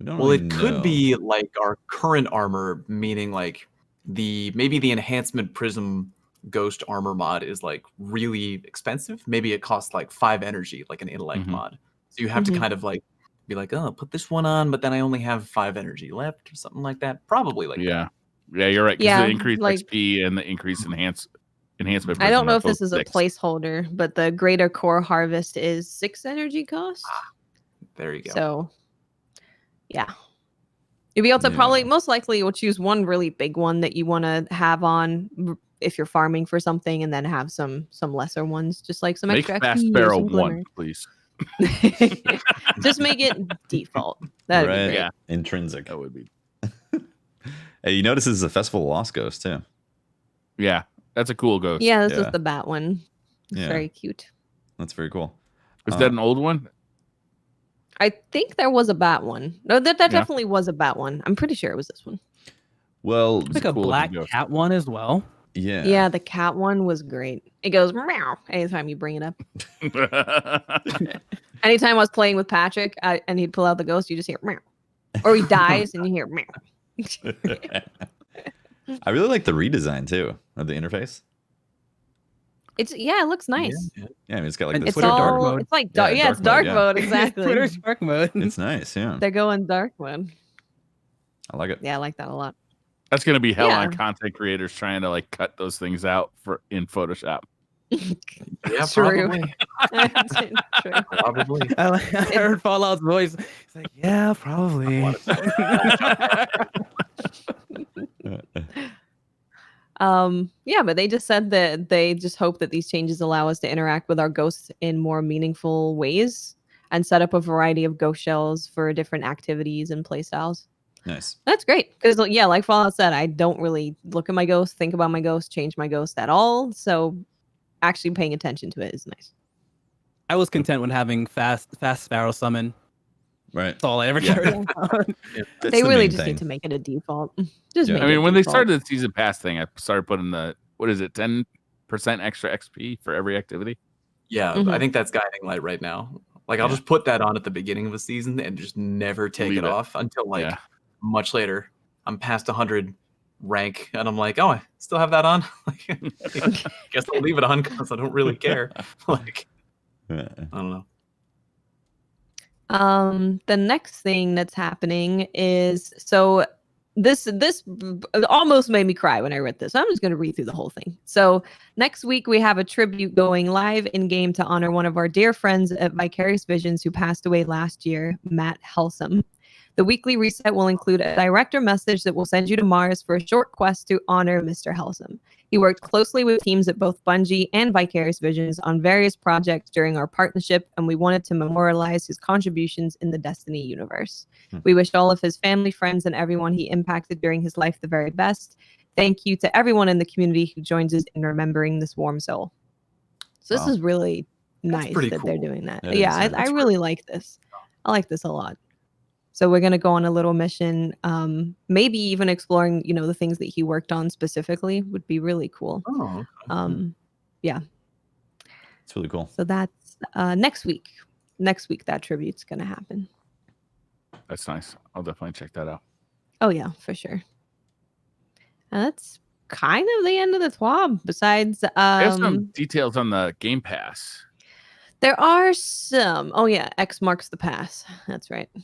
Well, it could be like our current armor, meaning like maybe the enhancement prism ghost armor mod is like really expensive. Maybe it costs like 5 energy, like an intellect mod. So you have to kind of like be like, oh, put this one on, but then I only have 5 energy left or something like that. Probably like that. Yeah, you're right. Because the increased XP and the increased enhancement. I don't know if this is a placeholder, but the greater core harvest is 6 energy cost. There you go. So yeah. You'll be able to probably, most likely, you'll choose one really big one that you want to have on if you're farming for something, and then have some lesser ones, just like some extra XP. Fast Sparrow 1, please. Just make it default. That'd be great. Yeah, intrinsic. That would be. Hey, you notice this is a Festival of Lost ghost too. Yeah, that's a cool ghost. Yeah, this was the bat one. It's very cute. That's very cool. Is that an old one? I think there was a bat one. No, that definitely was a bat one. I'm pretty sure it was this one. Well, it's like a black cat one as well. Yeah. Yeah, the cat one was great. It goes meow anytime you bring it up. Anytime I was playing with Patrick and he'd pull out the ghost, you just hear meow. Or he dies and you hear meow. I really like the redesign too of the interface. It looks nice. Yeah, I mean, it's got like this Twitter dark mode. It's like dark. Yeah, it's dark mode. Exactly. Twitter's dark mode. It's nice. Yeah, they're going dark mode. I like it. Yeah, I like that a lot. That's gonna be hell on content creators trying to like cut those things out in Photoshop. Yeah, true. Probably. True. Probably. I heard Fallout's voice. It's like, yeah, probably. But they just said that they just hope that these changes allow us to interact with our ghosts in more meaningful ways and set up a variety of ghost shells for different activities and playstyles. Nice. That's great. Because, like Fallout said, I don't really look at my ghost, think about my ghost, change my ghost at all. So actually paying attention to it is nice. I was content when having fast Sparrow summon. Right. That's all I ever cared about. They really just need to make it a default. Just make it when default. They started the season pass thing, I started putting 10% extra XP for every activity? Yeah, I think that's guiding light right now. Like I'll just put that on at the beginning of a season and just never take it off until much later. I'm past 100 rank and I'm like, oh, I still have that on. Like, guess I'll leave it on because I don't really care. Like, I don't know. The next thing that's happening is this almost made me cry when I read this. I'm just going to read through the whole thing. So next week we have a tribute going live in game to honor one of our dear friends at Vicarious Visions who passed away last year, Matt Helsum. The weekly reset will include a director message that will send you to Mars for a short quest to honor Mr. Helsum. He worked closely with teams at both Bungie and Vicarious Visions on various projects during our partnership, and we wanted to memorialize his contributions in the Destiny universe. We wish all of his family, friends, and everyone he impacted during his life the very best. Thank you to everyone in the community who joins us in remembering this warm soul. So this is really nice that they're doing that. I really like this. I like this a lot. So we're gonna go on a little mission, maybe even exploring, the things that he worked on specifically would be really cool. Yeah, it's really cool. So that's next week. Next week that tribute's gonna happen. That's nice. I'll definitely check that out. Oh yeah, for sure. And that's kind of the end of the TWAB. Besides, there's some details on the Game Pass. There are some. Oh yeah, X marks the pass. That's right. Do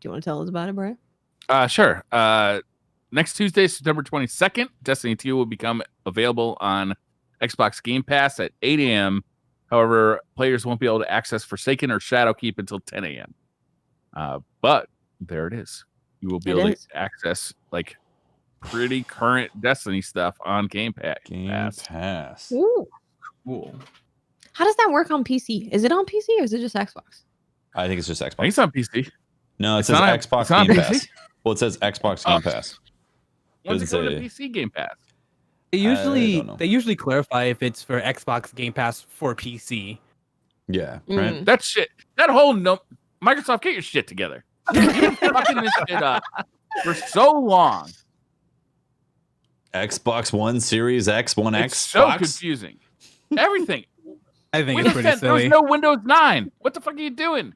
you want to tell us about it, Brian? Sure. Next Tuesday, September 22nd, Destiny 2 will become available on Xbox Game Pass at 8 a.m. However, players won't be able to access Forsaken or Shadowkeep until 10 a.m. But there it is. You will be able to access like pretty current Destiny stuff on Game Pass. Game Pass. Ooh. Cool. How does that work on PC? Is it on PC or is it just Xbox? I think it's just Xbox. I think it's on PC. No, it says Xbox Game Pass. Well, it says Xbox Game Pass. When's it go to PC Game Pass? They usually clarify if it's for Xbox Game Pass for PC. Yeah, right. That shit. That whole Microsoft, get your shit together. You've been fucking this shit up for so long. Xbox One, Series X, One X. It's so confusing. Everything. I think it's pretty silly. There's no Windows 9. What the fuck are you doing?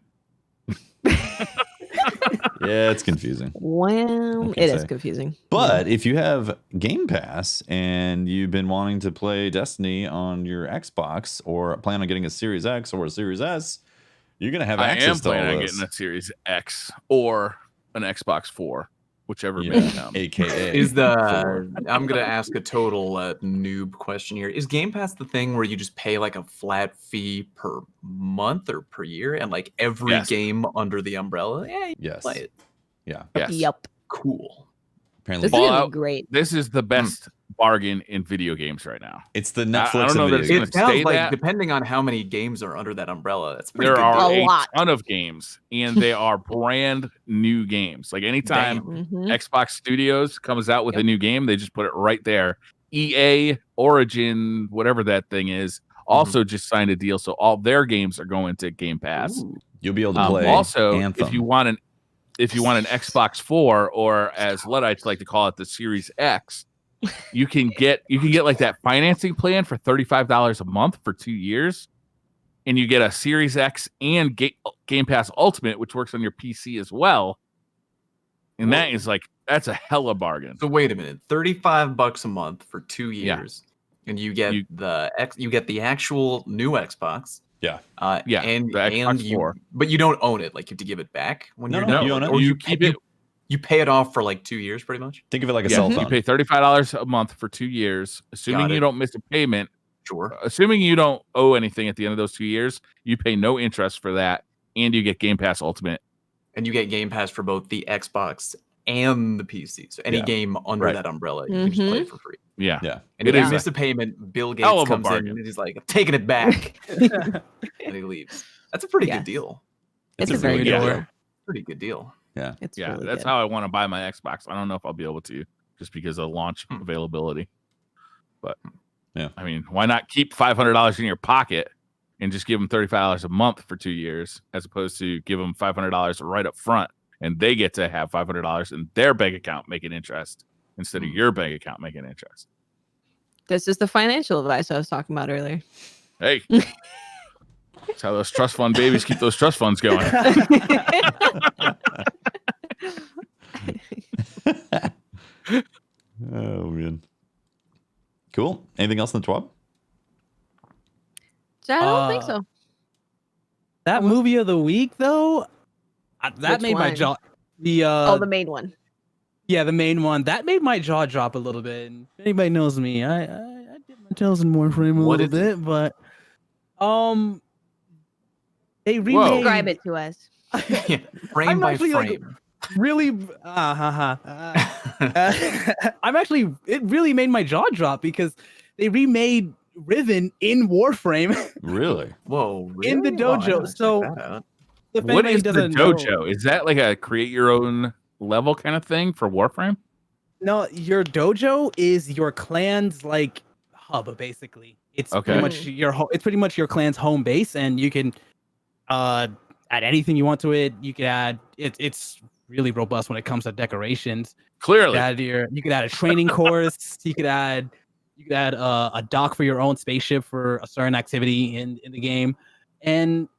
Yeah, it's confusing. Well, it is confusing. But if you have Game Pass and you've been wanting to play Destiny on your Xbox or plan on getting a Series X or a Series S, you're going to have access to all I am planning on this. getting a Series X or an Xbox 4, whichever may come. AKA. I'm going to ask a total noob question here. Is Game Pass the thing where you just pay like a flat fee per month or per year and like every game under the umbrella? Yeah, you play it. Yeah. Yes. Yep. Cool. Apparently, this is great. This is the best bargain in video games right now. It's the Netflix I don't know of that video it's games. gonna stay like that. depending on how many games are under that umbrella, that's pretty There good are deal. a ton of games, and they are brand new games. Like anytime Xbox Studios comes out with a new game, they just put it right there. EA, Origin, whatever that thing is, also just signed a deal, so all their games are going to Game Pass. Ooh. You'll be able to play. Also, Anthem. if you want an Xbox 4, or as Luddites like to call it, the Series X, you can get like that financing plan for $35 a month for 2 years, and you get a Series X and Game Pass Ultimate, which works on your PC as well. And that's a hella bargain. So wait a minute, $35 a month for 2 years, and you get the actual new Xbox. Yeah. And the Xbox 4. But you don't own it. Like you have to give it back when you're done. You own it. Or you keep it. You pay it off for like 2 years, pretty much. Think of it like a cell phone. You pay $35 a month for 2 years, assuming you don't miss a payment. Sure. Assuming you don't owe anything at the end of those 2 years, you pay no interest for that, and you get Game Pass Ultimate. And you get Game Pass for both the Xbox and the PC. So any game under that umbrella, you can just play for free. Yeah. And if you miss a payment, Bill Gates comes in and he's like, I'm taking it back. And he leaves. That's a pretty good deal. It's a very good deal. Pretty good deal. Yeah. It's that's good. how I want to buy my Xbox. I don't know if I'll be able to, just because of launch availability. But I mean, why not keep $500 in your pocket and just give them $35 a month for 2 years, as opposed to give them $500 right up front, and they get to have $500 in their bank account making interest instead of your bank account making interest. This is the financial advice I was talking about earlier. Hey, that's how those trust fund babies keep those trust funds going. Oh man. Cool. Anything else in the TWAB? I don't think so. That movie of the week, though, that made my jaw. The main one. Yeah, the main one. That made my jaw drop a little bit. And if anybody knows me, I dip my toes in Warframe a little bit, but they remade. Describe it to us. Frame by frame. Really, I'm actually. It really made my jaw drop because they remade Riven in Warframe. Really? Whoa! Really? In the dojo. So, what is the dojo? Is that like a create your own level kind of thing for Warframe? No, your dojo is your clan's like hub, basically. It's pretty much your clan's home base, and you can add anything you want to it. You can add it's really robust when it comes to decorations. Clearly, you could add a training course. You could add a dock for your own spaceship for a certain activity in the game, and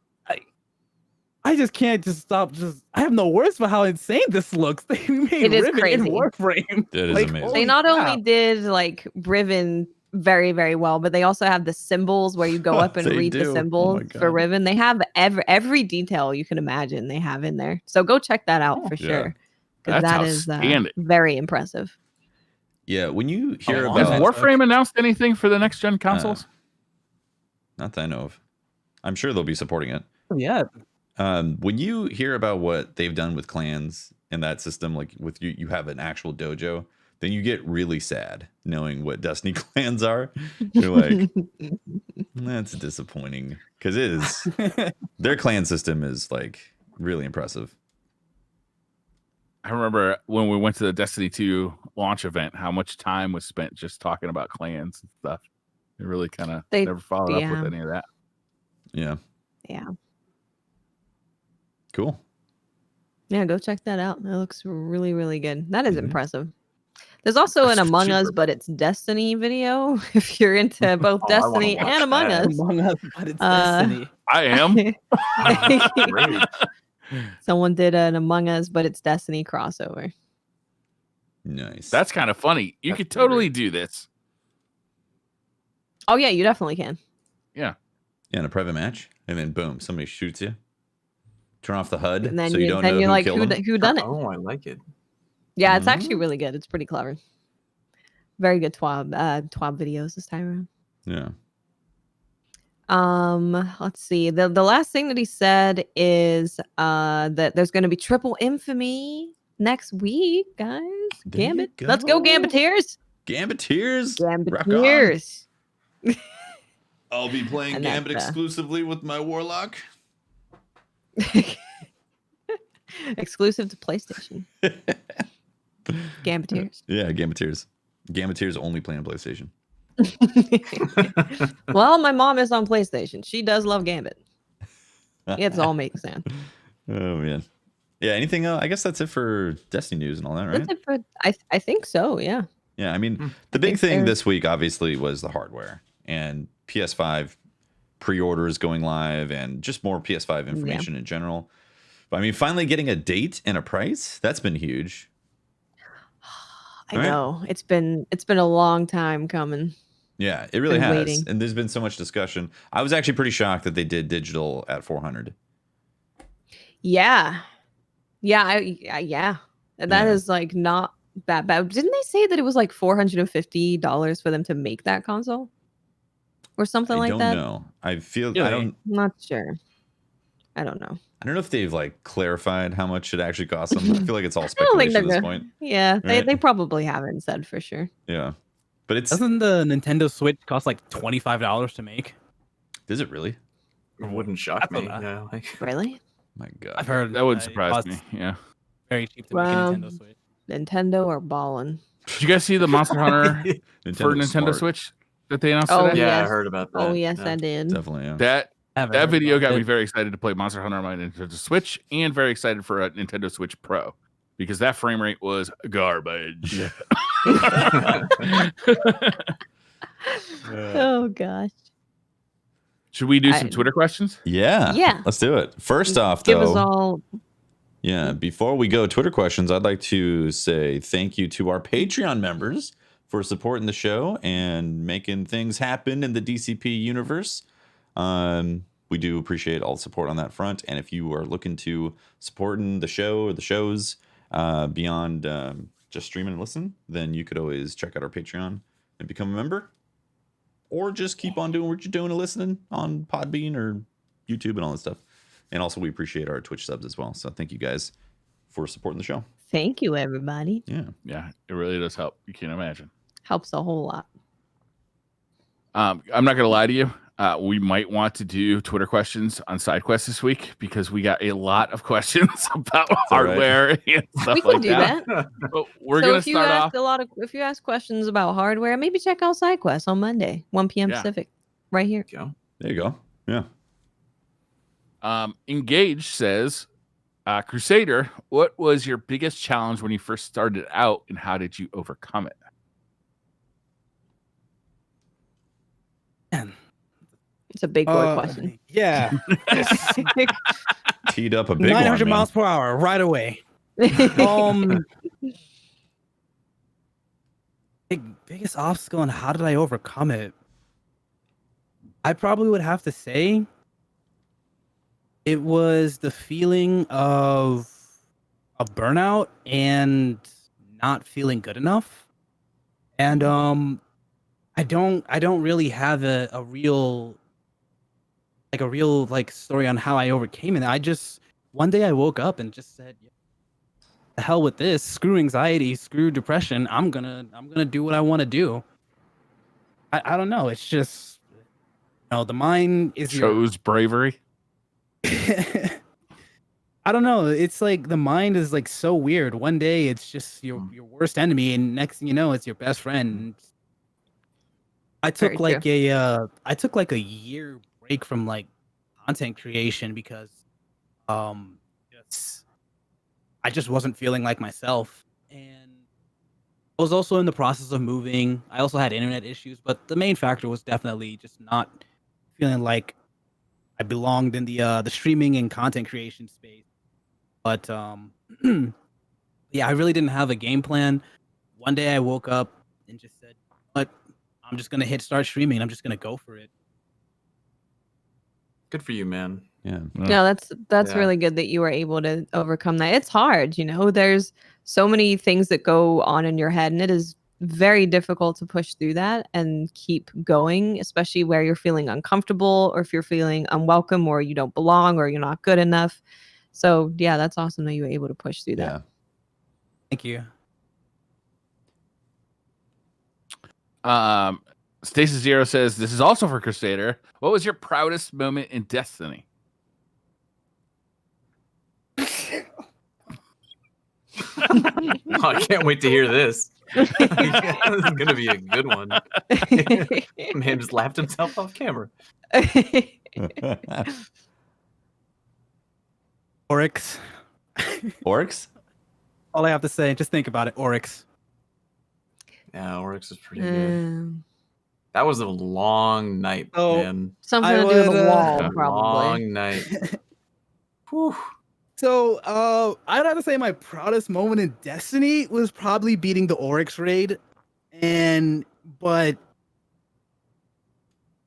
I just can't stop. I have no words for how insane this looks. They made Riven in Warframe. That is amazing. They not only did like Riven very, very well, but they also have the symbols where you go up and read the symbols for Riven. They have every detail you can imagine they have in there. So go check that out for sure. Because that is very impressive. Yeah, when you hear has Warframe announced anything for the next gen consoles? Not that I know of. I'm sure they'll be supporting it. Yeah. When you hear about what they've done with clans in that system, like with you have an actual dojo, then you get really sad knowing what Destiny clans are. You're like, that's disappointing because it is. Their clan system is like really impressive. I remember when we went to the Destiny 2 launch event, how much time was spent just talking about clans and stuff. They really kind of never followed up with any of that. Yeah. Yeah. Cool. Yeah, go check that out. That looks really, really good. That is impressive. There's also an Among Us, but it's Destiny video. If you're into both Destiny and Among Us. Among Us, but it's Destiny. I am. Someone did an Among Us, but it's Destiny crossover. Nice. That's kind of funny. You could totally do this. Oh yeah, you definitely can. Yeah. Yeah, in a private match, and then boom, somebody shoots you. Turn off the HUD, and then so you don't know you're like, killed them. who done it? Oh, I like it. Yeah, it's actually really good. It's pretty clever. Very good TWAB videos this time around. Yeah. Let's see. The last thing that he said is that there's going to be triple infamy next week, guys. Gambit. Let's go, Gambiteers. Gambiteers. Gambiteers. I'll be playing And Gambit exclusively with my Warlock. Exclusive to PlayStation. Gambiteers. Yeah, Gambiteers. Gambiteers only play on PlayStation. Well, my mom is on PlayStation. She does love Gambit. It's all makes sense. Oh man. Yeah, anything else? I guess that's it for Destiny news and all that, right? That's it for I think so, yeah. Yeah, I mean, the big thing this week obviously was the hardware and PS5 pre-orders going live and just more PS5 information in general. But I mean, finally getting a date and a price, that's been huge. I know. It's been a long time coming. Yeah, it really has. Waiting. And there's been so much discussion. I was actually pretty shocked that they did digital at $400. Yeah. Yeah, that is like not that bad. Didn't they say that it was like $450 for them to make that console? Or something like that? I don't know. I feel I'm not sure. I don't know. I don't know if they've like clarified how much it actually costs them. I feel like it's all speculation at this point. Yeah, right? they probably haven't said for sure. Yeah. But doesn't the Nintendo Switch cost like $25 to make? Does it really? It wouldn't shock me. Yeah, Really? My God. I've heard that would surprise me. Yeah. Very cheap to make a Nintendo Switch. Nintendo or ballin'. Did you guys see the Monster Hunter for Nintendo Switch that they announced today? Yeah, I heard about that. Oh yes, I did. Definitely, yeah. That video got me very excited to play Monster Hunter on my Nintendo Switch and very excited for a Nintendo Switch Pro because that frame rate was garbage. Yeah. Oh gosh. Should we do some Twitter questions? Yeah. Yeah. Let's do it. First off, though. Give us all. Yeah. Before we go Twitter questions, I'd like to say thank you to our Patreon members for supporting the show and making things happen in the DCP universe. We do appreciate all the support on that front. And if you are looking to supporting the show or the shows beyond just streaming and listening, then you could always check out our Patreon and become a member. Or just keep on doing what you're doing and listening on Podbean or YouTube and all that stuff. And also, we appreciate our Twitch subs as well. So thank you guys for supporting the show. Thank you, everybody. Yeah. Yeah, it really does help. You can't imagine. Helps a whole lot. I'm not going to lie to you. We might want to do Twitter questions on SideQuest this week because we got a lot of questions about hardware and stuff we can like do that. But we're going to start off. If you ask questions about hardware, maybe check out SideQuest on Monday, 1 p.m. Pacific. right here. There you go. Yeah. Engage says, Crusader, what was your biggest challenge when you first started out, and how did you overcome it? Man. It's a big boy question. Yeah. Teed up a big 900 one, miles per hour right away. Biggest obstacle and how did I overcome it? I probably would have to say it was the feeling of a burnout and not feeling good enough. And I don't really have a real story on how I overcame it. I just one day I woke up and just said, the hell with this, screw anxiety, screw depression. I'm gonna do what I want to do. I don't know. It's just, the mind is chose bravery. I don't know. It's like the mind is like so weird. One day it's just your worst enemy, and next thing you know, it's your best friend. I took like a year break from like content creation because I just wasn't feeling like myself, and I was also in the process of moving. I also had internet issues, but the main factor was definitely just not feeling like I belonged in the streaming and content creation space. But yeah, I really didn't have a game plan. One day I woke up and just said, "But I'm just gonna start streaming. I'm just gonna go for it." Good for you, man. Yeah. No, that's really good that you were able to overcome that. It's hard, there's so many things that go on in your head, and it is very difficult to push through that and keep going, especially where you're feeling uncomfortable or if you're feeling unwelcome or you don't belong or you're not good enough. So yeah, that's awesome that you were able to push through that. Yeah. Thank you. Stacy Zero says, this is also for Crusader. What was your proudest moment in Destiny? I can't wait to hear this. This is gonna be a good one. Man just laughed himself off camera. Oryx. Oryx? All I have to say, just think about it, Oryx. Yeah, Oryx is pretty good. That was a long night, man. Something to do with the wall, a probably. Long night. Whew. So, I'd have to say my proudest moment in Destiny was probably beating the Oryx raid, but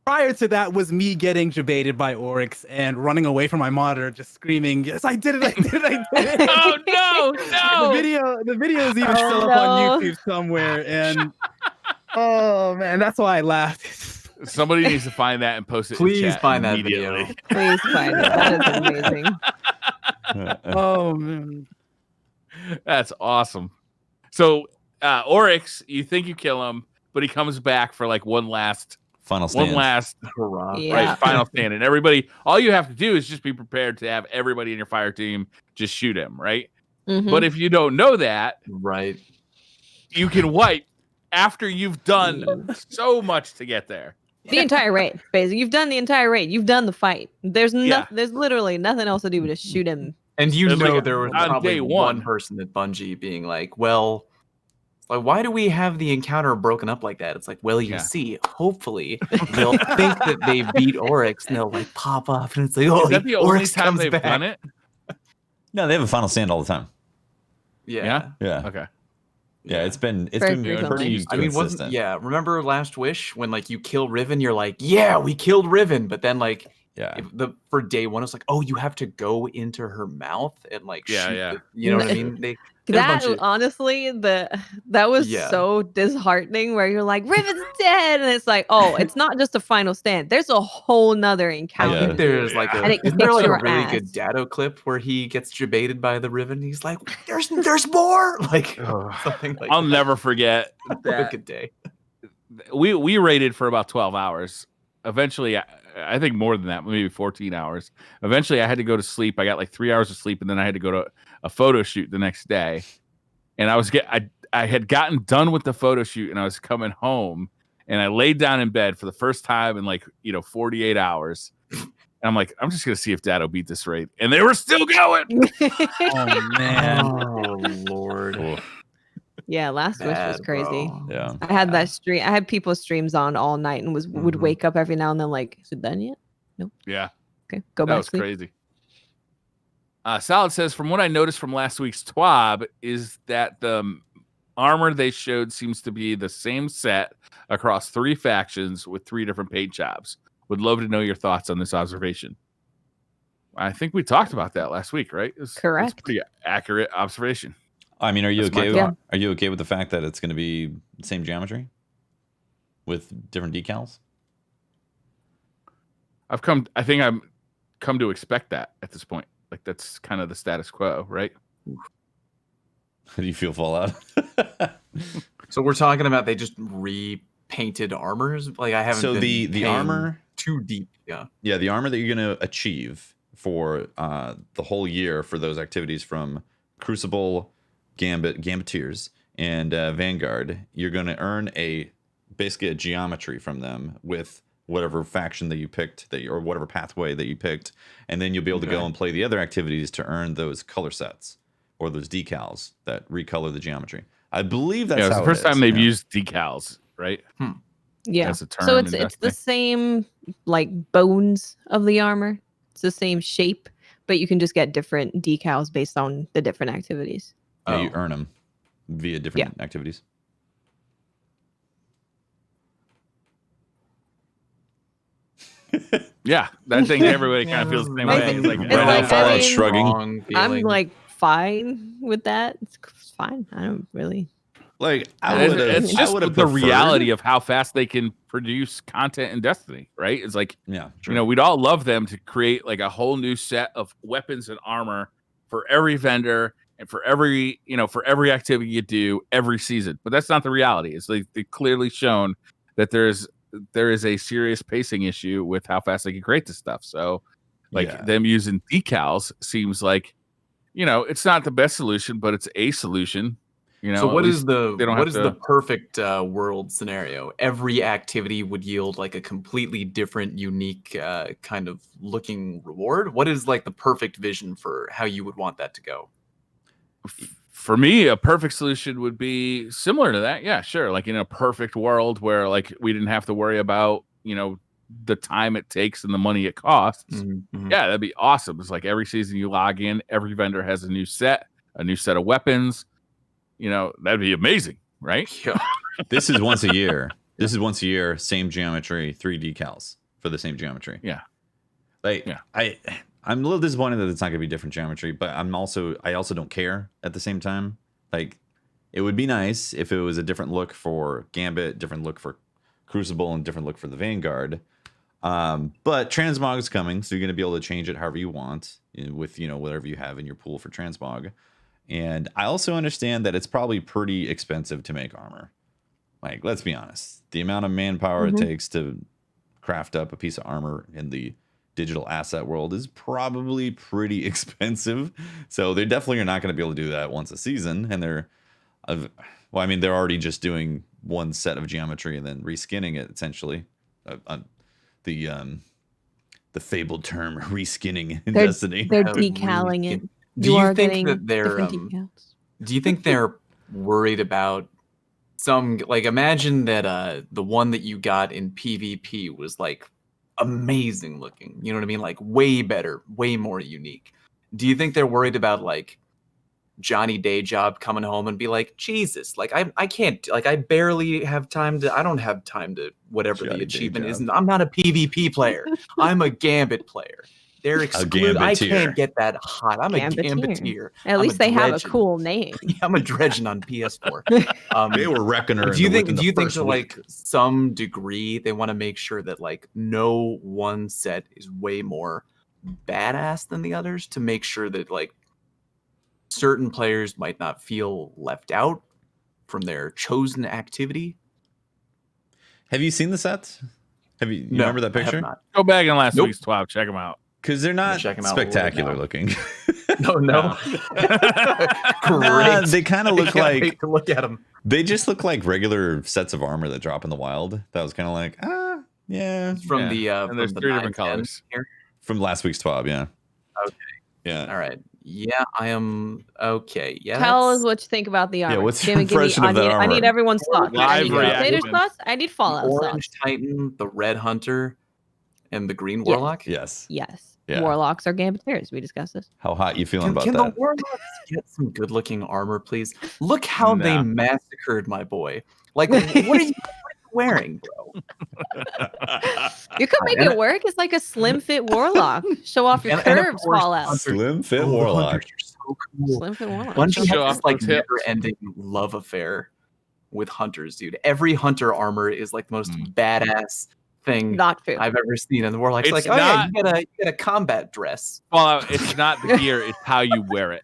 prior to that was me getting debated by Oryx and running away from my monitor, just screaming, "Yes, I did it! I did it! I did it!" Oh no! The video is even still up on YouTube somewhere, and oh man, that's why I laughed. Somebody needs to find that and post it. Please in chat find that immediately. video. Please find it. That is amazing. Oh man, that's awesome. So Oryx, you think you kill him, but he comes back for like one last hurrah, right? Final stand, and everybody. All you have to do is just be prepared to have everybody in your fire team just shoot him, right? Mm-hmm. But if you don't know that, right, you can wipe after you've done so much to get there. The entire raid, basically. You've done the entire raid. You've done the fight. There's there's literally nothing else to do but just shoot him. And There's there was probably one person at Bungie being like, well, why do we have the encounter broken up like that? It's like, well, you see, hopefully they'll think that they beat Oryx and they'll like pop up and it's like, oh, is that the only time they've back. done it? No, they have a final stand all the time. Yeah. Okay. Yeah, it's been Frequently. pretty consistent. Remember Last Wish when like you kill Riven, you're like, yeah, we killed Riven, but then like for day one it's like, oh, you have to go into her mouth and like shoot you know what I mean? Honestly, that was so disheartening where you're like, Riven's dead, and it's like, oh, it's not just a final stand. There's a whole nother encounter. I think there's like a really good Datto clip where he gets debated by the Riven. He's like, there's more, like something like I'll never forget that. Good day. We raided for about 12 hours. Eventually, I think more than that, maybe 14 hours. Eventually, I had to go to sleep. I got like 3 hours of sleep, and then I had to go to a photo shoot the next day. And I had gotten done with the photo shoot, and I was coming home, and I laid down in bed for the first time in like 48 hours. And I'm like, I'm just gonna see if Datto beat this raid, and they were still going. Oh man! Oh Lord! Cool. Yeah, Last Wish was crazy. Bro. Yeah, I had that stream. I had people's streams on all night and would wake up every now and then like, is it done yet? Nope. Yeah. Okay, go That back. was crazy. Solid says, from what I noticed from last week's TWAB is that the armor they showed seems to be the same set across 3 factions with 3 different paint jobs. Would love to know your thoughts on this observation. I think we talked about that last week, right? Correct. It's pretty accurate observation. I mean, are you That's my okay? thought. Are you okay with the fact that it's going to be the same geometry with different decals? I think I've come to expect that at this point. Like that's kind of the status quo, right? How do you feel, Fallout? So we're talking about they just repainted armors. Like I haven't. So been the armor too deep. Yeah. Yeah, the armor that you're going to achieve for the whole year for those activities from Crucible, Gambiteers, and Vanguard, you're going to earn basically a geometry from them with whatever faction that you picked or whatever pathway that you picked, and then you'll be able to go and play the other activities to earn those color sets or those decals that recolor the geometry. I believe that's it's how the first it is. time they've used decals, right? Yeah. As a term So in it's the Destiny. same like bones of the armor. It's the same shape, but you can just get different decals based on the different activities. Yeah, you earn them via different activities. Yeah, I think everybody kind of feels the same way. It's like, It's like, I mean, shrugging. I'm like fine with that. It's fine. I don't really. Like it's just the preferred. reality of how fast they can produce content in Destiny, right? It's like, we'd all love them to create like a whole new set of weapons and armor for every vendor and for every activity you do every season. But that's not the reality. It's like they've clearly shown that there is a serious pacing issue with how fast they can create this stuff. So like them using decals seems like, it's not the best solution, but it's a solution. So what is the perfect world scenario? Every activity would yield like a completely different, unique kind of looking reward. What is like the perfect vision for how you would want that to go? For me, a perfect solution would be similar to that. Yeah, sure. Like in a perfect world where like we didn't have to worry about, the time it takes and the money it costs. Mm-hmm. Yeah, that'd be awesome. It's like every season you log in, every vendor has a new set of weapons. That'd be amazing, right? Yeah. This is once a year. Same geometry, 3 decals for the same geometry. Yeah. I'm a little disappointed that it's not going to be different geometry, but I also don't care at the same time. Like, it would be nice if it was a different look for Gambit, different look for Crucible, and different look for the Vanguard. But Transmog is coming, so you're going to be able to change it however you want with whatever you have in your pool for Transmog. And I also understand that it's probably pretty expensive to make armor. Like, let's be honest, the amount of manpower it takes to craft up a piece of armor in the digital asset world is probably pretty expensive. So they definitely are not going to be able to do that once a season. And they're already just doing one set of geometry and then reskinning it essentially. The fabled term reskinning in Destiny. They're decaling it. Do you think that they're do you think they're worried about some, like, imagine that the one that you got in PvP was like amazing looking, you know what I mean, like way better, way more unique. Do you think they're worried about like Johnny Dayjob coming home and be like, Jesus, like I can't, like I barely have time to, I don't have time to whatever Johnny the achievement is. I'm not a PvP player. I'm a Gambit player. They're excluded. I can't get that hot. I'm a Gambiteer. At least they have a cool name. Yeah, I'm a Dredgen on PS4. They were Reckoner. Do you think to like some degree they want to make sure that like no one set is way more badass than the others, to make sure that like certain players might not feel left out from their chosen activity? Have you seen the sets? You remember that picture? Go back in last week's 12, check them out. Because they're not spectacular looking. No. They kind of look like. Wait to look at them. They just look like regular sets of armor that drop in the wild. That was kind of like, yeah. From the and there's 3 different colors here. From last week's TWAB, yeah. Okay. Yeah. All right. Yeah, I am okay. Yeah. Tell us what you think about the armor. Yeah, what's your impression of that armor? I need everyone's thoughts. I need reaction. Crusader's thoughts. I need Fallout Orange thoughts. Titan, the Red Hunter, and the Green Warlock. Yes. Yes. Yeah. Warlocks are Gambiteers. We discussed this. How hot you feeling about Can that? the Warlocks get some good-looking armor, please? Look how they massacred my boy. Like, what are you wearing, bro? You could make it work. It's like a slim fit Warlock. Show off your curves, Fallout. Slim fit Warlock. So cool. Slim fit Warlock. Bungie Show has off this like those hips. never-ending love affair with hunters, dude. Every hunter armor is like the most badass thing Not true. I've ever seen. And the Warlock's It's like, oh yeah, you get a combat dress. Fallout, it's not the gear, it's how you wear it.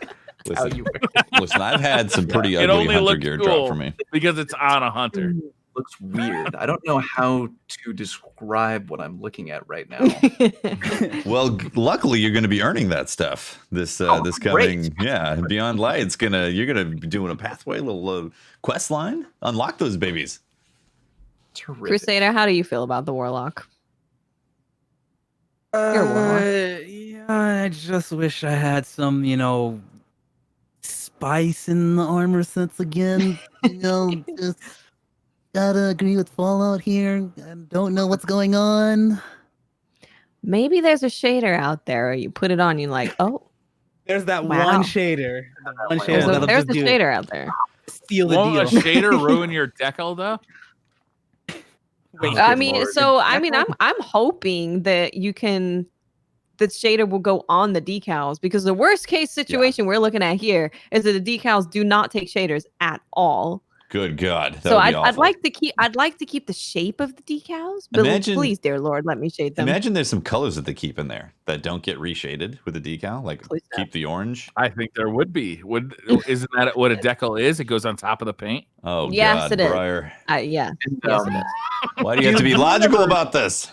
How Listen, you wear it. listen, I've had some pretty It ugly only hunter looks gear cool. drop for me. Because it's on a hunter. Looks weird. I don't know how to describe what I'm looking at right now. Well, luckily you're going to be earning that stuff this this coming great. Beyond Light's you're gonna be doing a pathway little quest line. Unlock those babies. Terrific. Crusader, how do you feel about the Warlock? You're a Warlock. Yeah, I just wish I had some, spice in the armor sense again. Just gotta agree with Fallout here. I don't know what's going on. Maybe there's a shader out there. You put it on, you're like, oh, There's that Wow. one shader. The one shader there's a, that'll there's just a do shader out there. steal the Won't a deal. shader ruin your decal though? Wait, I Good mean, Lord. so I mean, I'm hoping that the shader will go on the decals, because the worst case situation we're looking at here is that the decals do not take shaders at all. Good God. That So would be I'd awful. like to keep the shape of the decals, but Imagine- please, dear Lord, let me shade them. Imagine there's some colors that they keep in there that don't get reshaded with the decal. Like Please don't. keep the orange. I think there would be. Isn't that what a decal is? It goes on top of the paint. Oh Yes, God, it is. Briar. Yeah. And, Yes, it is. Why do you have to be logical about this?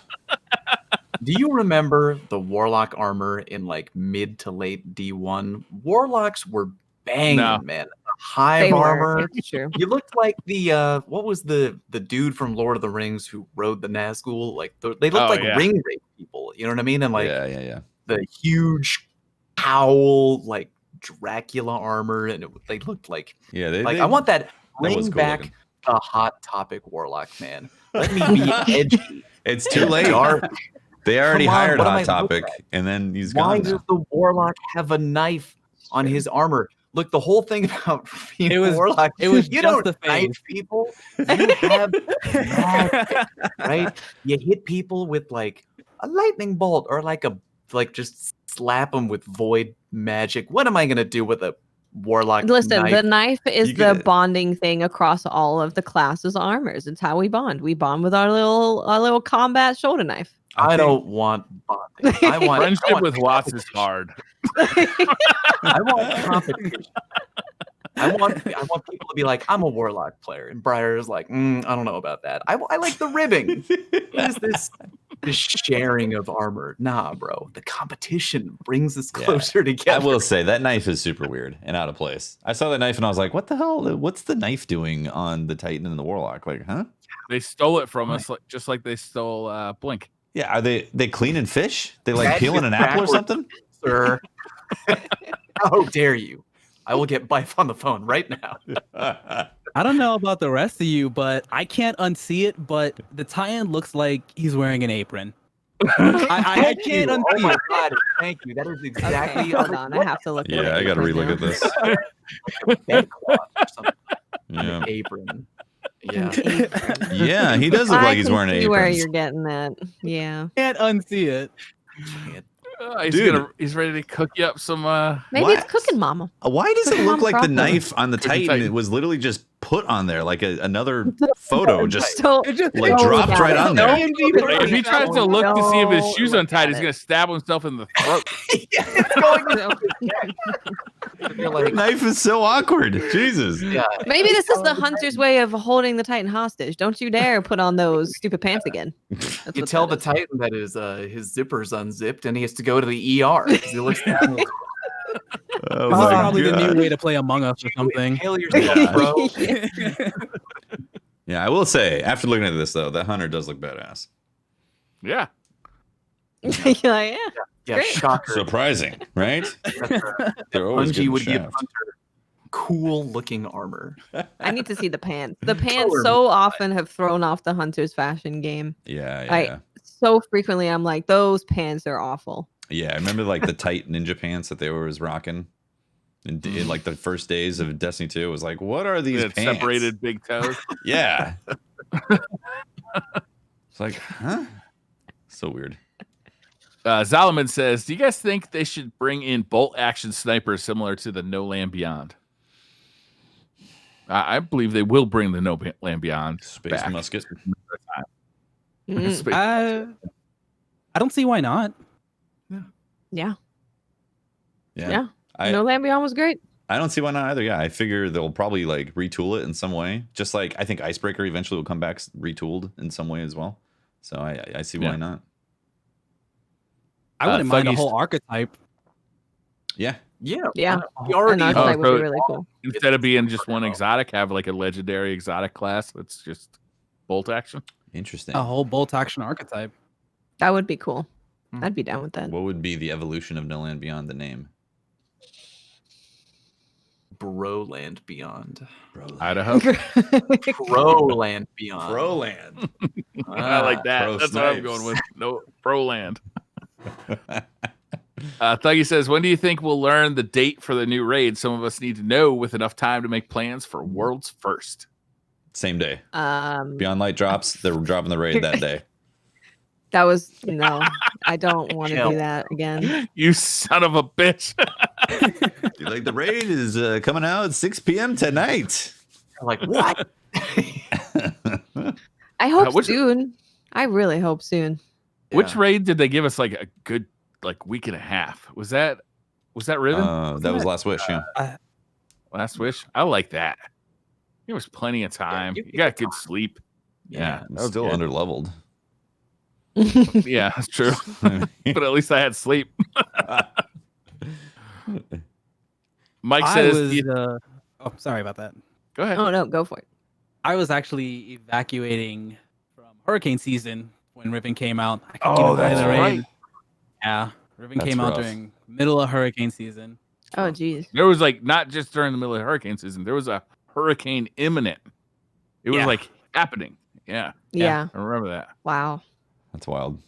do you remember the Warlock armor in like mid to late D1? Warlocks were banging, No. man. Hive They were. armor. It's true. You looked like the what was the dude from Lord of the Rings who rode the Nazgul? Like they looked Oh, like yeah. ring rape people. You know what I mean? And like yeah. the huge cowl, like Dracula armor, and they looked like Yeah, I want that. was Bring cool back looking. a hot topic Warlock, man. Let me be edgy. It's too late. Dark. They already Come on, hired what am Hot I Topic, looking and then he's Why gone does now. the Warlock have a knife on his armor? Look, the whole thing about being It was- Warlock, it was you just don't the knife face. people. You have magic, right? You hit people with like a lightning bolt or just slap them with void magic. What am I gonna do with a Warlock Listen, knife? the knife is You the could- bonding thing across all of the classes' armors. It's how we bond. We bond with our little combat shoulder knife. I think- don't want bonding. I want Friendship with Watts is hard. I want competition. I want people to be like, I'm a Warlock player, and Briar is like, I don't know about that. I like the ribbing. What is this sharing of armor? Nah, bro. The competition brings us Yeah. closer I together. will say that knife is super weird and out of place. I saw that knife and I was like, "What the hell? What's the knife doing on the Titan and the Warlock?" Like, huh? They stole it from us, just like they stole Blink. Yeah, are they cleaning fish? They like That's peeling an apple or backwards. something? Sir. How dare you? I will get Bife on the phone right now. I don't know about the rest of you, but I can't unsee it. But the Titan looks like he's wearing an apron. I Thank can't you. unsee Oh my it. God, thank you. That is exactly. Okay, hold on. I have to look. at Yeah, I it got to right relook now. at this. Bedcloth or something. Yeah, Apron. Yeah. yeah, he does look I like he's can wearing an see where apron. you're getting that. Yeah. Can't unsee it. Dude. He's ready to cook you up some. Maybe What? it's cooking mama. Why does it look Mom like the problem. knife on the Cooking Titan? It Titan. was literally just put on there, like another photo, just So It just like Oh, dropped yeah. right on there. If he tries to look to see if his No, shoes look untied, at he's gonna stab himself in the throat. You're The like, knife is so awkward. Jesus. yeah. maybe this is the hunter's way of holding the Titan hostage. Don't you dare put on those stupid pants again. That's You what tell that the is. Titan that his zipper's unzipped and he has to go to the ER because he looks. Oh This is my probably the God. new way to play Among Us or something. Hail yourself, bro. Yeah, I will say, after looking at this though, that hunter does look badass. Yeah. Yeah. Yeah, Great. shocker. Surprising, right? They're always Bungie getting would give shaft. Hunter cool looking armor. I need to see the pants. The pants Color so often have thrown off the hunter's fashion game. Yeah. So frequently I'm like, those pants are awful. Yeah, I remember like the tight ninja pants that they were rocking in like the first days of Destiny 2. It was like, what are these pants? Separated big toes. Yeah. It's like, huh? So weird. Zalman says, do you guys think they should bring in bolt action snipers similar to the No Land Beyond? I believe they will bring the No Land Beyond Space back. musket. Mm. I don't see why not. Yeah. Yeah. No Land Beyond was great. I don't see why not either. Yeah, I figure they'll probably like retool it in some way. Just like I think Icebreaker eventually will come back retooled in some way as well. So I see why not. I wouldn't mind a Thuggies- whole archetype. Yeah. Yeah. We already An archetype would so- be really cool. Instead of being just one exotic, have like a legendary exotic class that's just bolt action. Interesting. A whole bolt action archetype. That would be cool. I'd be down with that. What would be the evolution of No Land Beyond the name? Broland Beyond. Idaho. Proland Beyond. Proland. I like that. Pro That's what I'm snipes. going with. No, pro land. Thuggy says, when do you think we'll learn the date for the new raid? Some of us need to know with enough time to make plans for World's First. Same day. Um, Beyond Light drops. They're dropping the raid that day. that was no. I don't want to Chill. do that again. You son of a bitch. You're like the raid is coming out at 6 p.m. tonight. Like, what? I hope which- soon. I really hope soon. Which raid did they give us like a good like week and a half? Was that Riven? That was Last Wish, yeah. Last Wish? I like that. There was plenty of time. you You got good sleep. Yeah, I'm that was still good. under-leveled. Yeah, that's true. But at least I had sleep. Mike says, oh, sorry about that. go ahead. Oh no, go for it. I was actually evacuating from hurricane season when Riven came out. I couldn't get Oh, into that's the raid. right. Yeah, Riven That's came out rough. during middle of hurricane season. Oh geez. There was like not just during the middle of hurricane season. There was a hurricane imminent. It was Yeah. like happening. Yeah, Yeah. I remember that. Wow. That's wild.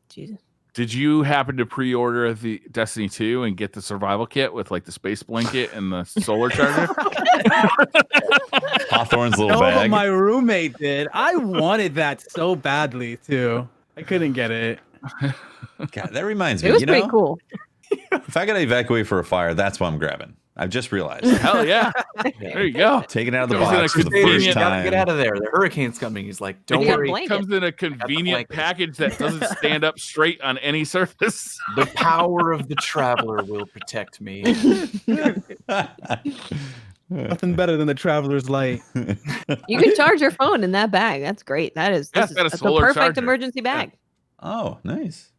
Jesus. Did you happen to pre-order the Destiny 2 and get the survival kit with like the space blanket and the solar charger? Hawthorne's little No, but bag. my roommate did. I wanted that so badly too. I couldn't get it. God, that reminds me. It was you pretty know, cool. if I gotta evacuate for a fire, that's what I'm grabbing. I've just realized. Hell yeah! There you go. Taking it out of the Comes in a box for the convenient- first Gotta time. get out of there. The hurricane's coming. He's like, don't You got a worry. blanket. Comes in a convenient blanket. package that doesn't stand up straight on any surface. The power of the traveler will protect me. Nothing better than the Traveler's Light. You can charge your phone in that bag. That's great. That is Yeah, this it's got a is the solar perfect charger. emergency bag. Oh, nice.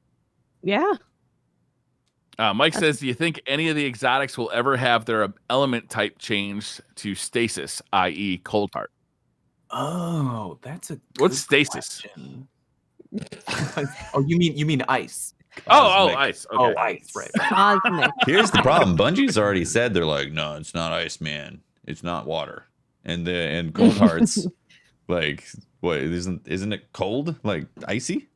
Yeah. Mike says, do you think any of the exotics will ever have their element type changed to stasis, i.e. cold heart? Oh, that's a What's good stasis? question. Oh, you mean ice? Oh, Cosmic. ice. Okay. Oh, ice, right. Cosmic. Here's the problem. Bungie's already said they're like, no, it's not ice, man. It's not water. And Cold Hearts, like, what isn't it cold? Like icy?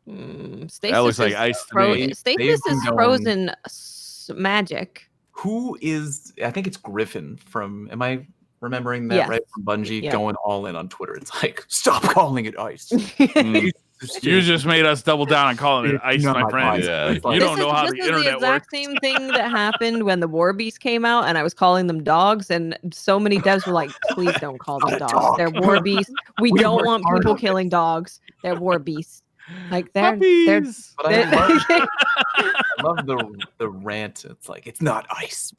Stasis That looks like is ice to frozen. me. Stasis They've been is going- frozen magic. Who is? I think it's Griffin from. Am I remembering that Yes. right? From Bungie Yeah. going all in on Twitter. It's like, stop calling it ice. Mm. You just made us double down on calling it It's ice, not my friend. ice. Yeah. It's like- You don't know how this the is internet the exact works. same thing that happened when the War Beasts came out, and I was calling them dogs, and so many devs were like, "Please don't call them Not a dogs. dog. They're War Beasts. We We don't worked want hard people on it." killing dogs. They're War Beasts. Like they're Puppies. But I love the rant. It's like, it's not ice.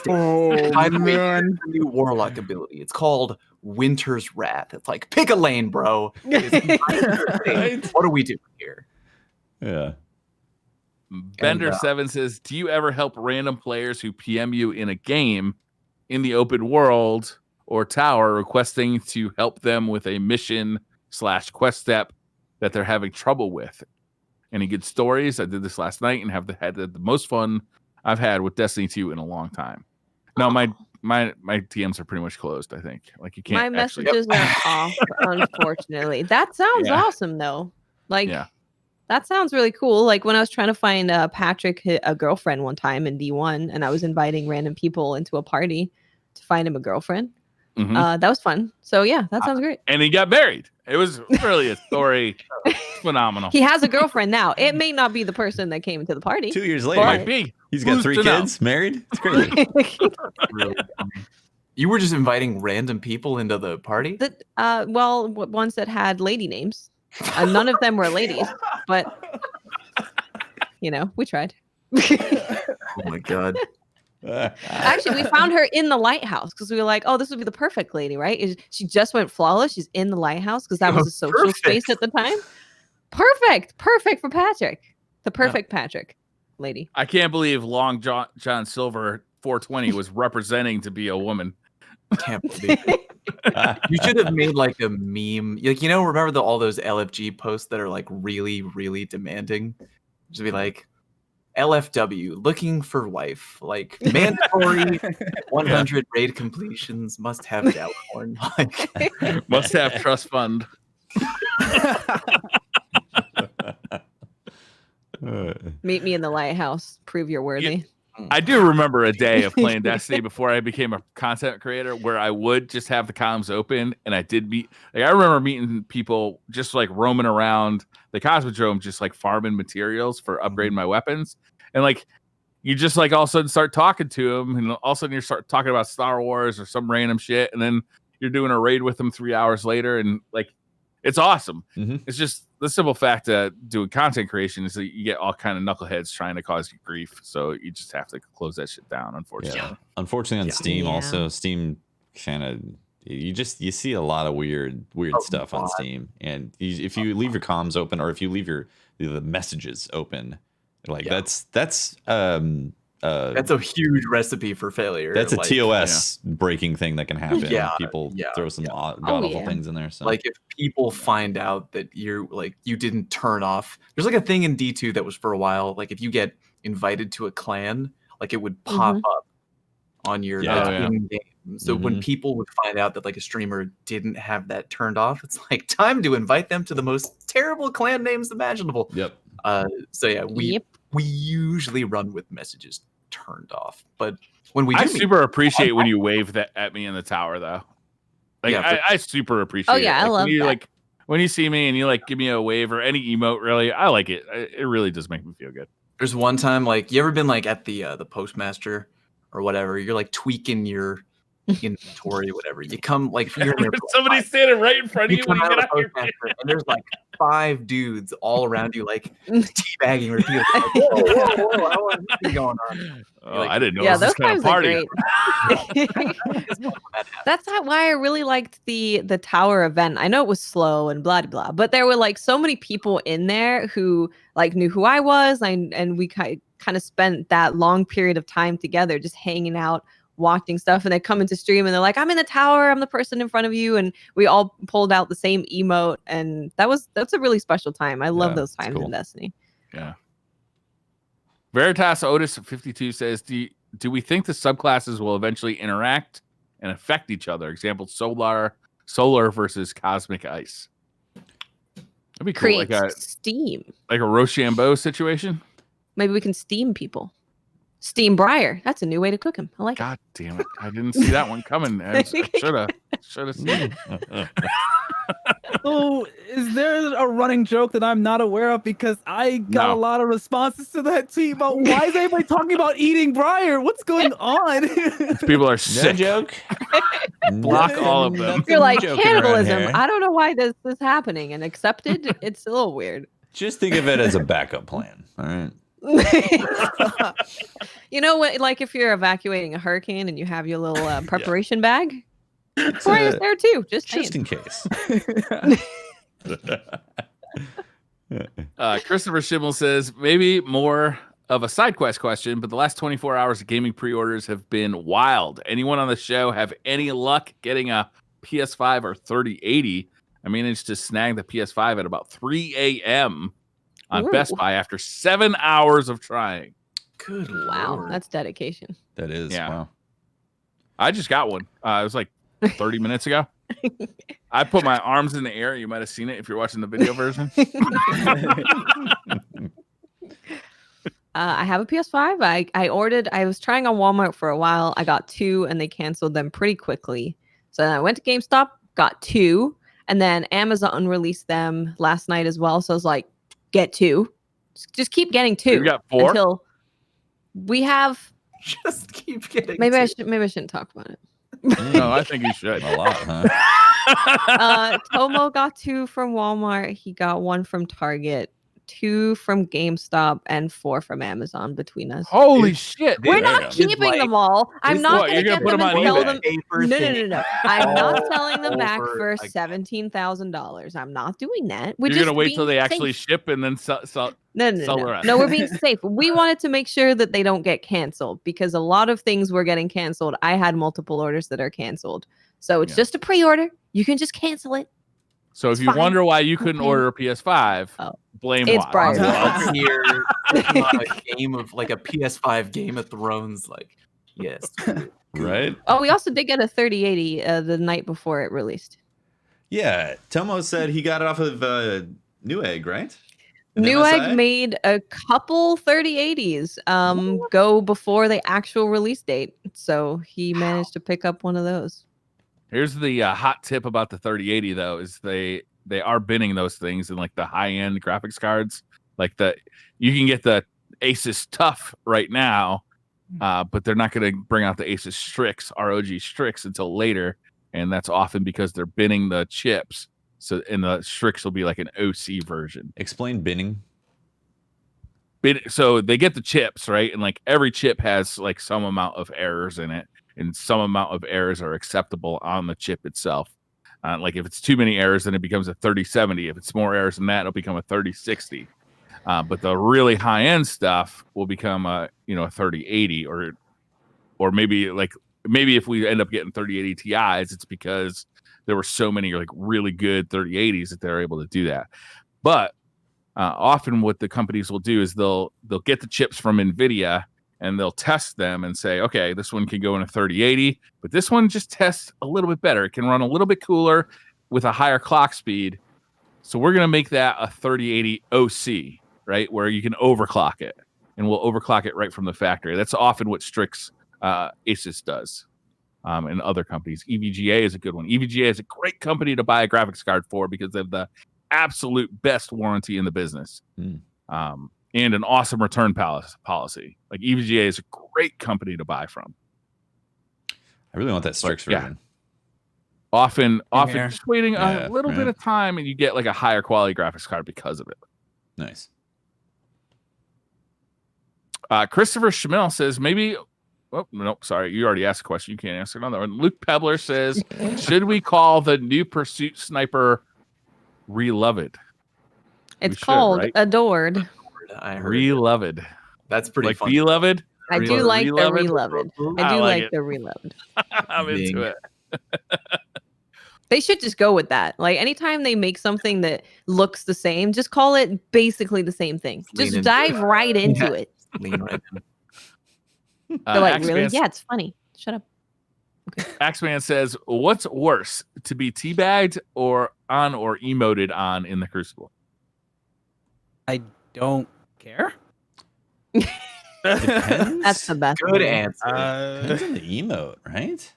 Oh By the way, man. here's the new Warlock ability. It's called Winter's Wrath. It's like, pick a lane, bro. It's- what are we doing here? Yeah. Bender7 says, do you ever help random players who PM you in a game in the open world or tower requesting to help them with a mission/quest step that they're having trouble with? Any good stories? I did this last night and had the most fun I've had with Destiny 2 in a long time. No, my DMs are pretty much closed, I think. Like you can't. My messages are off, unfortunately. That sounds awesome though. Like that sounds really cool. Like when I was trying to find Patrick a girlfriend one time in D1, and I was inviting random people into a party to find him a girlfriend. That was fun. So yeah, that sounds great. And he got married. It was really a story. Phenomenal. He has a girlfriend now. It may not be the person that came to the party. 2 years later, might be. He's got 3 kids, married. It's crazy. Really funny. You were just inviting random people into the party? Well, ones that had lady names. None of them were ladies, but we tried. Oh my god. Actually, we found her in the lighthouse because we were like, oh, this would be the perfect lady, right? She just went flawless. She's in the lighthouse because that was a social space at the time. Perfect for Patrick. The perfect Patrick lady. I can't believe Long John Silver 420 was representing to be a woman. Can't believe it. You should have made like a meme. Like, remember all those LFG posts that are like really, really demanding? Just be like, LFW, looking for wife. Like, mandatory 100 raid completions, must have Gallahorn. Like, must have trust fund. Meet me in the lighthouse. Prove you're worthy. I do remember a day of playing Destiny before I became a content creator where I would just have the comms open, and I did meet. Like, I remember meeting people just like roaming around the Cosmodrome, just like farming materials for upgrading my weapons, and like you just like all of a sudden start talking to them, and all of a sudden you start talking about Star Wars or some random shit, and then you're doing a raid with them 3 hours later, and like it's awesome. It's just the simple fact that doing content creation is that you get all kind of knuckleheads trying to cause you grief. So you just have to close that shit down, unfortunately. Yeah. Unfortunately on Steam also, Steam kind of, you see a lot of weird stuff on Steam. And if you leave your comms open, or if you leave the messages open, like that's a huge recipe for failure. That's a TOS breaking thing that can happen. People throw some god awful things in there. So like if people find out that you didn't turn off, there's like a thing in D2 that was for a while. Like if you get invited to a clan, like it would pop up on your in game. So when people would find out that like a streamer didn't have that turned off, it's like time to invite them to the most terrible clan names imaginable. So yeah, we usually run with messages turned off, but when we do I super appreciate when you wave that at me in the tower though. Like I super appreciate it. I love that. Like when you see me and you like give me a wave or any emote, really, I like it. It really does make me feel good. There's one time, like, you ever been like at the postmaster or whatever, you're like tweaking your inventory, whatever. You come like if you're in there, somebody's standing right in front of you when you get out here, and there's like 5 dudes all around you, like teabagging repeatedly. Like, whoa, I want to see going on. Oh, like, I didn't know this was kind of party. That's why I really liked the tower event. I know it was slow and blah blah, but there were like so many people in there who like knew who I was, and we kind of spent that long period of time together, just hanging out, watching stuff, and they come into stream and they're like, I'm in the tower, I'm the person in front of you, and we all pulled out the same emote, and that's a really special time. I love those times in Destiny. Yeah. Veritas Otis 52 says, do we think the subclasses will eventually interact and affect each other? Example, solar versus cosmic ice. That'd be cool. Create steam. Like a Rochambeau situation? Maybe we can steam people. Steam Briar. That's a new way to cook him. I like God damn it. I didn't see that one coming. I should have seen it. So, is there a running joke that I'm not aware of? Because I got a lot of responses to that tweet about why is everybody talking about eating Briar? What's going on? People are sick. No joke. Block all of them. You're like, cannibalism. I don't know why this is happening, and accepted. It's a little weird. Just think of it as a backup plan. All right. You know what? Like if you're evacuating a hurricane and you have your little preparation bag, Briar's there too. Just in case. Christopher Schimmel says, maybe more of a side quest question, but the last 24 hours of gaming pre-orders have been wild. Anyone on the show have any luck getting a PS5 or 3080? I managed to snag the PS5 at about 3 a.m. on Best Buy after 7 hours of trying. Good Lord. That's dedication. That is. Yeah. Wow. I just got one. It was like 30 minutes ago. I put my arms in the air. You might have seen it if you're watching the video version. I have a PS5. I ordered. I was trying on Walmart for a while. I got 2, and they canceled them pretty quickly. So then I went to GameStop, got 2, and then Amazon released them last night as well. So I was like, get 2. Just keep getting 2. You got 4 until we have. Just keep getting. Maybe 2. Maybe I shouldn't talk about it. No, I think you should. A lot, huh? Tomo got 2 from Walmart. He got 1 from Target, 2 from GameStop, and 4 from Amazon between us. Holy shit! We're not keeping them all. I'm not going to get them and sell them. No. I'm not selling them back for $17,000. I'm not doing that. You're going to wait till they actually ship and then sell. No, we're being safe. We wanted to make sure that they don't get canceled because a lot of things were getting canceled. I had multiple orders that are canceled. So it's just a pre-order. You can just cancel it. So if you wonder why you couldn't order a PS5, blame it's Brian. Here, a game of like a PS5 Game of Thrones, like yes, right. Oh, we also did get a 3080 the night before it released. Yeah, Tomo said he got it off of Newegg, right? Newegg made a couple 3080s go before the actual release date, so he managed to pick up one of those. Here's the hot tip about the 3080 though: is they are binning those things in like the high end graphics cards. Like you can get the Asus TUF right now, but they're not going to bring out the Asus Strix ROG Strix until later, and that's often because they're binning the chips. So, and the Strix will be like an OC version. Explain binning. So they get the chips, right? And like every chip has like some amount of errors in it, and some amount of errors are acceptable on the chip itself. Like if it's too many errors, then it becomes a 3070. If it's more errors than that, it'll become a 3060. But the really high end stuff will become a 3080 or maybe if we end up getting 3080 Ti's, it's because there were so many like really good 3080s that they're able to do that. But often what the companies will do is they'll get the chips from NVIDIA and they'll test them and say, okay, this one can go in a 3080, but this one just tests a little bit better. It can run a little bit cooler with a higher clock speed. So we're going to make that a 3080 OC, right? Where you can overclock it, and we'll overclock it right from the factory. That's often what Strix Asus does. And other companies. EVGA is a good one. EVGA is a great company to buy a graphics card for because they have the absolute best warranty in the business. And an awesome return policy. Like EVGA is a great company to buy from. I really want that Strix version. Often just waiting a little bit of time and you get like a higher quality graphics card because of it. Nice. Christopher Schmill says maybe. Oh, nope, sorry. You already asked a question. You can't answer another one. Luke Pebbler says, should we call the new Pursuit Sniper Reloved? It's called Adored. I heard Reloved. That's pretty like fun. Beloved? I do like the Reloved. I do like the Reloved. I'm into it. They should just go with that. Like anytime they make something that looks the same, just call it basically the same thing. Just dive right into it. Lean right in. They're like, really? Yeah, it's funny. Shut up. Okay. Axeman says, what's worse, to be teabagged or emoted on in the Crucible? I don't care. That's the best. Good answer. Depends on the emote, right?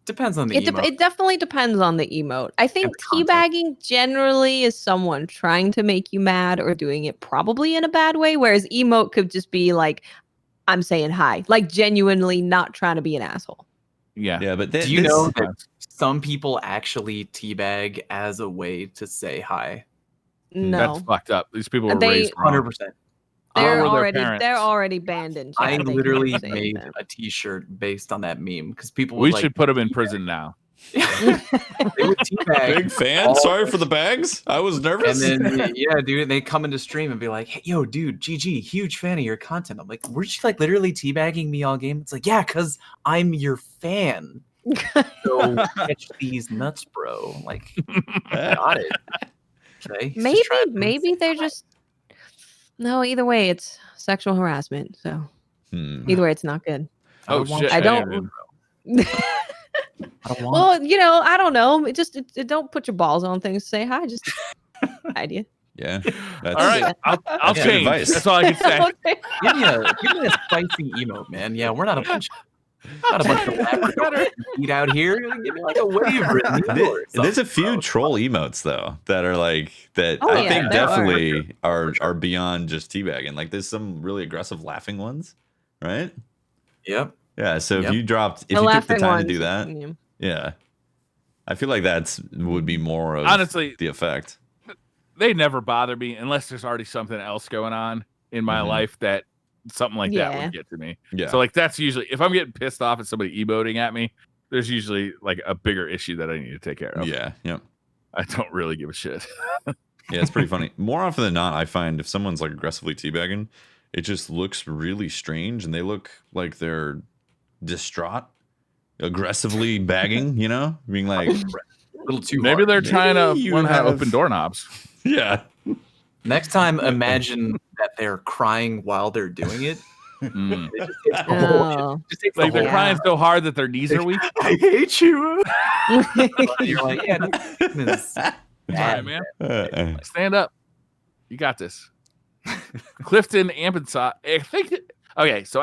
Depends on the emote. It definitely depends on the emote. I think teabagging generally is someone trying to make you mad or doing it probably in a bad way, whereas emote could just be like, I'm saying hi, like genuinely not trying to be an asshole. Yeah. But do you know that some people actually teabag as a way to say hi? No. That's fucked up. These people are raised 100%. They're already banned in chat. I literally made a t-shirt based on that meme because people we should put them in prison now. They would teabag. Big fan. Sorry for the bags. I was nervous. And then yeah, dude, they come into stream and be like, "Hey, yo, dude, GG, huge fan of your content." I'm like, "Were you like literally teabagging me all game?" It's like, "Yeah, cause I'm your fan." So catch these nuts, bro. Like, got it. Okay. Maybe they're just no. Either way, it's sexual harassment. So either way, it's not good. Oh shit! I don't. Well, I don't know. It don't put your balls on things. Say hi, just idea. Yeah. All right, I'll change. Advice. That's all I can say. Give me a spicy emote, man. Yeah, we're not a bunch of Labrador eat out here. Give me like a wave. There's a few troll emotes though that are like that. I think definitely are beyond just teabagging. Like there's some really aggressive laughing ones, right? Yep. Yeah. So if you took the time to do that, yeah, I feel like would be more of honestly the effect. They never bother me unless there's already something else going on in my life that something like that would get to me. Yeah. So like that's usually if I'm getting pissed off at somebody emoting at me, there's usually like a bigger issue that I need to take care of. Yeah. Yep. I don't really give a shit. Yeah, it's pretty funny. More often than not, I find if someone's like aggressively teabagging, it just looks really strange and they look like they're distraught, aggressively bagging, being like a little too maybe hard. they're trying to learn how to open doorknobs. Yeah. Next time, imagine that they're crying while they're doing it. It just takes like they're crying so hard that their knees are weak. I hate you. You're like, yeah, this all right, man. Stand up. You got this. Clifton Ampenside. I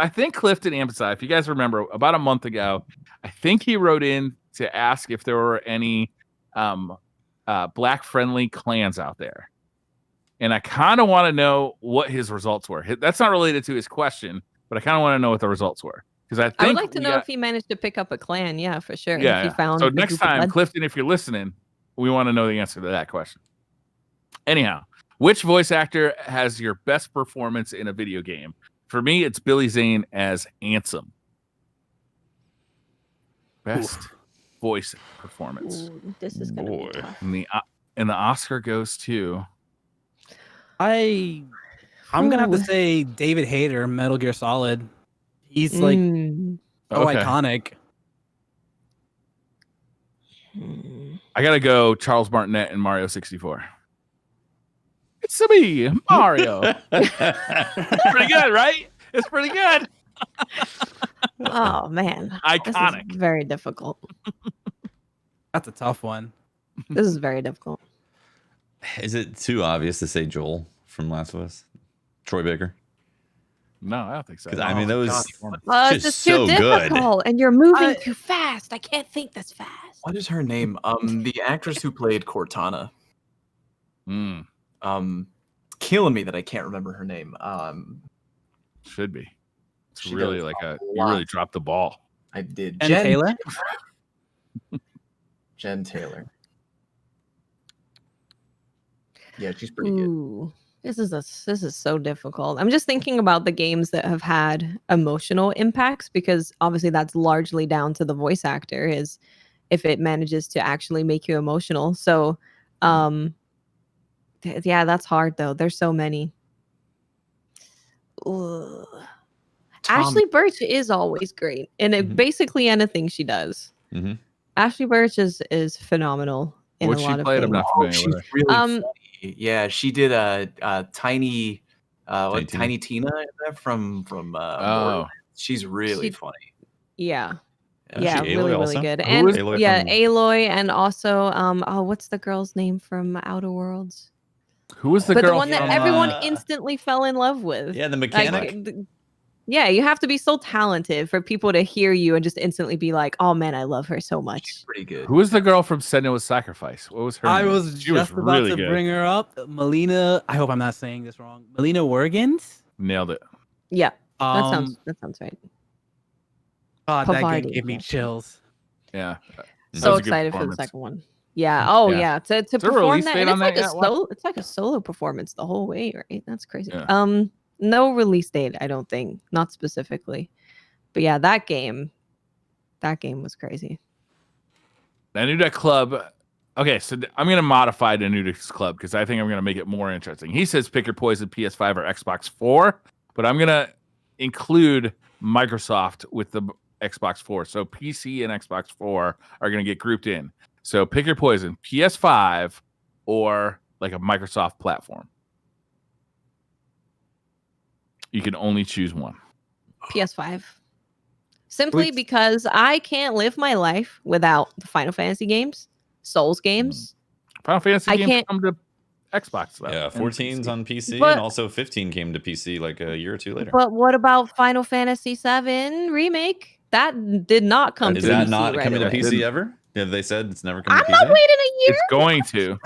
think Clifton Ampenside, if you guys remember, about a month ago, I think he wrote in to ask if there were any black friendly clans out there. And I kind of want to know what his results were. That's not related to his question, but I kind of want to know what the results were. Because I would like to know if he managed to pick up a clan. Yeah, for sure. Yeah. If he found so next time, Clifton, if you're listening, we want to know the answer to that question. Anyhow, which voice actor has your best performance in a video game? For me, it's Billy Zane as Ansem. Best voice performance. Ooh, this is gonna be tough. And the Oscar goes to. I'm gonna have to say David Hayter, Metal Gear Solid. He's like iconic. I gotta go Charles Martinet and Mario 64. It's me, Mario. Pretty good, right? It's pretty good. Oh man, iconic. This is very difficult. That's a tough one. This is very difficult. Is it too obvious to say Joel from Last of Us? Troy Baker? No, I don't think so. Because I mean, that was it's just too difficult, and you're moving too fast. I can't think this fast. What is her name? The actress who played Cortana. Killing me that I can't remember her name. Should be. It's really like you really dropped the ball. I did. Jen Taylor. Jen Taylor. Yeah, she's pretty good. This is so difficult. I'm just thinking about the games that have had emotional impacts because obviously that's largely down to the voice actor is if it manages to actually make you emotional. So, yeah, that's hard though. There's so many. Ashley Birch is always great, and basically anything she does. Ashley Birch is phenomenal in a lot of things. I'm not familiar with. Really funny. Yeah, she did a Tiny Tina from she's really funny. Yeah, really really good. And Aloy, and also what's the girl's name from Outer Worlds? Who was the girl? The one that everyone instantly fell in love with. Yeah, the mechanic. Yeah, you have to be so talented for people to hear you and just instantly be like, "Oh man, I love her so much." She's pretty good. Who was the girl from Senua's Sacrifice? What was her name? I was just about to bring her up. Melina. I hope I'm not saying this wrong. Melina Wergens. Nailed it. Yeah, that sounds right. God, that game gave me chills. Yeah. So excited for the second one. Yeah. Oh yeah. To perform that, and it's like a solo performance the whole way, right? That's crazy. Yeah. No release date, I don't think, not specifically, but yeah, that game was crazy. The New Deck Club. Okay, so I'm going to modify the New Deck Club because I think I'm going to make it more interesting. He says pick your poison, PS5 or Xbox 4, but I'm going to include Microsoft with the Xbox 4. So PC and Xbox 4 are going to get grouped in. So pick your poison, PS5 or like a Microsoft platform. You can only choose one. PS5. Simply because I can't live my life without the Final Fantasy games, Souls games. Final Fantasy games come to Xbox, though. Yeah, 14's on PC, and also 15 came to PC like a year or two later. But what about Final Fantasy VII Remake? That did not come to PC. Is that not coming to PC ever? Have they said it's never coming to PC? I'm not waiting a year. It's going to.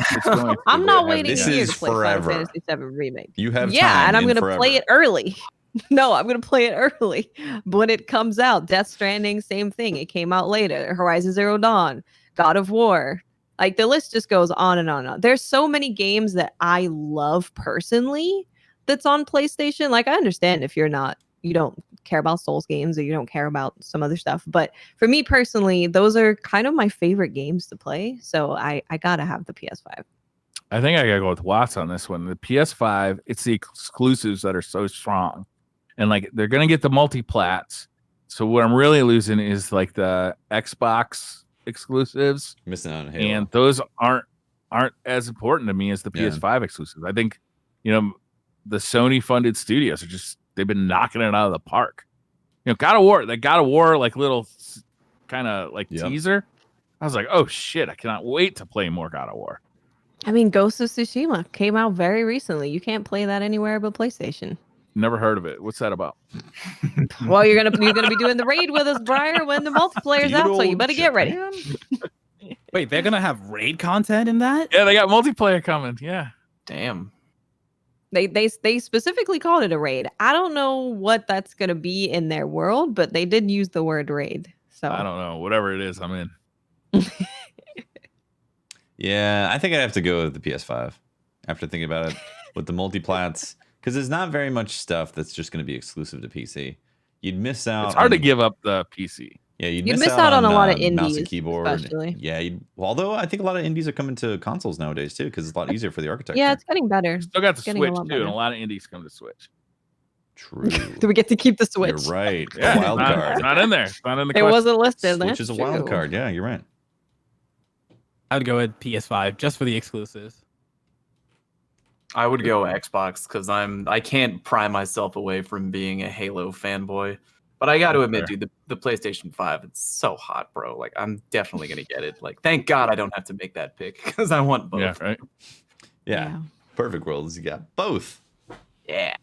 I'm not waiting a year to play forever. Final Fantasy VII Remake. You have time. Yeah, and I'm going to play it early. No, I'm going to play it early when it comes out. Death Stranding, same thing. It came out later. Horizon Zero Dawn, God of War. Like the list just goes on and on and on. There's so many games that I love personally that's on PlayStation. Like I understand if you don't care about Souls games or you don't care about some other stuff. But for me personally, those are kind of my favorite games to play. So I got to have the PS5. I think I got to go with Watts on this one. The PS5, it's the exclusives that are so strong. And like they're going to get the multi-plats. So what I'm really losing is like the Xbox exclusives. Missing out on Halo. And those aren't as important to me as the PS5 exclusives. I think, the Sony funded studios are they've been knocking it out of the park. God of War, like little kind of like teaser. I was like, oh shit, I cannot wait to play more God of War. I mean, Ghost of Tsushima came out very recently. You can't play that anywhere but PlayStation. Never heard of it. What's that about? Well, you're gonna be doing the raid with us, Briar, when the multiplayer's out, so you better get ready. Wait, they're gonna have raid content in that? Yeah, they got multiplayer coming. Yeah. Damn. They specifically called it a raid. I don't know what that's gonna be in their world, but they did use the word raid. So I don't know. Whatever it is, I'm in. Yeah, I think I'd have to go with the PS5 after thinking about it with the multiplats. Because there's not very much stuff that's just going to be exclusive to PC. You'd miss out. It's hard to give up the PC. Yeah, you'd miss out on a lot of indies, mouse and keyboard. Especially. Yeah, although I think a lot of indies are coming to consoles nowadays too, because it's a lot easier for the architecture. Yeah, it's getting better. Still got the Switch too, and a lot of indies come to Switch. True. Do we get to keep the Switch? You're right. Yeah, wild card. Not in there. It's not in the. It wasn't listed. Switch is a wild card. Yeah, you're right. I would go with PS5 just for the exclusives. I would go Xbox because I can't pry myself away from being a Halo fanboy. But I got to admit, dude, the PlayStation 5, it's so hot, bro. Like, I'm definitely going to get it. Like, thank God I don't have to make that pick because I want both. Yeah, right? Yeah. Perfect worlds. You got both. Yeah.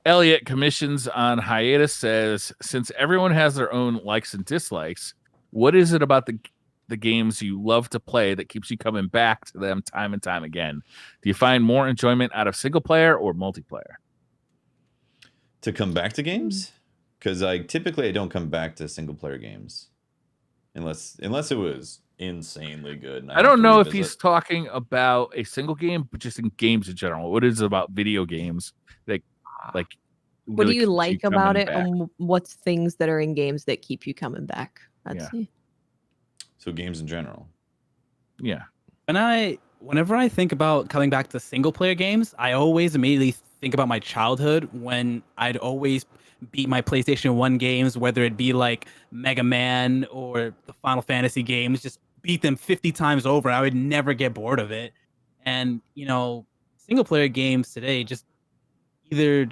Elliot Commissions on hiatus says, since everyone has their own likes and dislikes, what is it about the games you love to play that keeps you coming back to them time and time again? Do you find more enjoyment out of single player or multiplayer? To come back to games? Because I don't come back to single player games unless it was insanely good. And I don't know if he's talking about a single game, but just in games in general. What is it about video games that what do you like about it, and what's things that are in games that keep you coming back? So games in general. Yeah. Whenever I think about coming back to single player games, I always immediately think about my childhood when I'd always beat my PlayStation 1 games, whether it be like Mega Man or the Final Fantasy games, just beat them 50 times over. I would never get bored of it. And, single player games today just either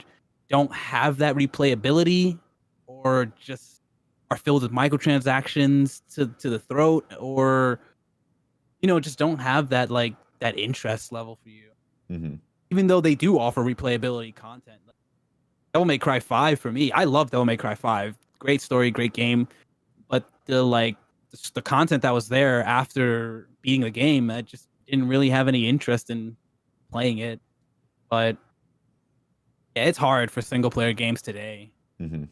don't have that replayability or just are filled with microtransactions to the throat, or just don't have that that interest level for you. Mm-hmm. Even though they do offer replayability content. Devil May Cry 5 for me, I love Devil May Cry 5. Great story, great game, but the content that was there after beating the game, I just didn't really have any interest in playing it. But yeah, it's hard for single player games today. Mm-hmm.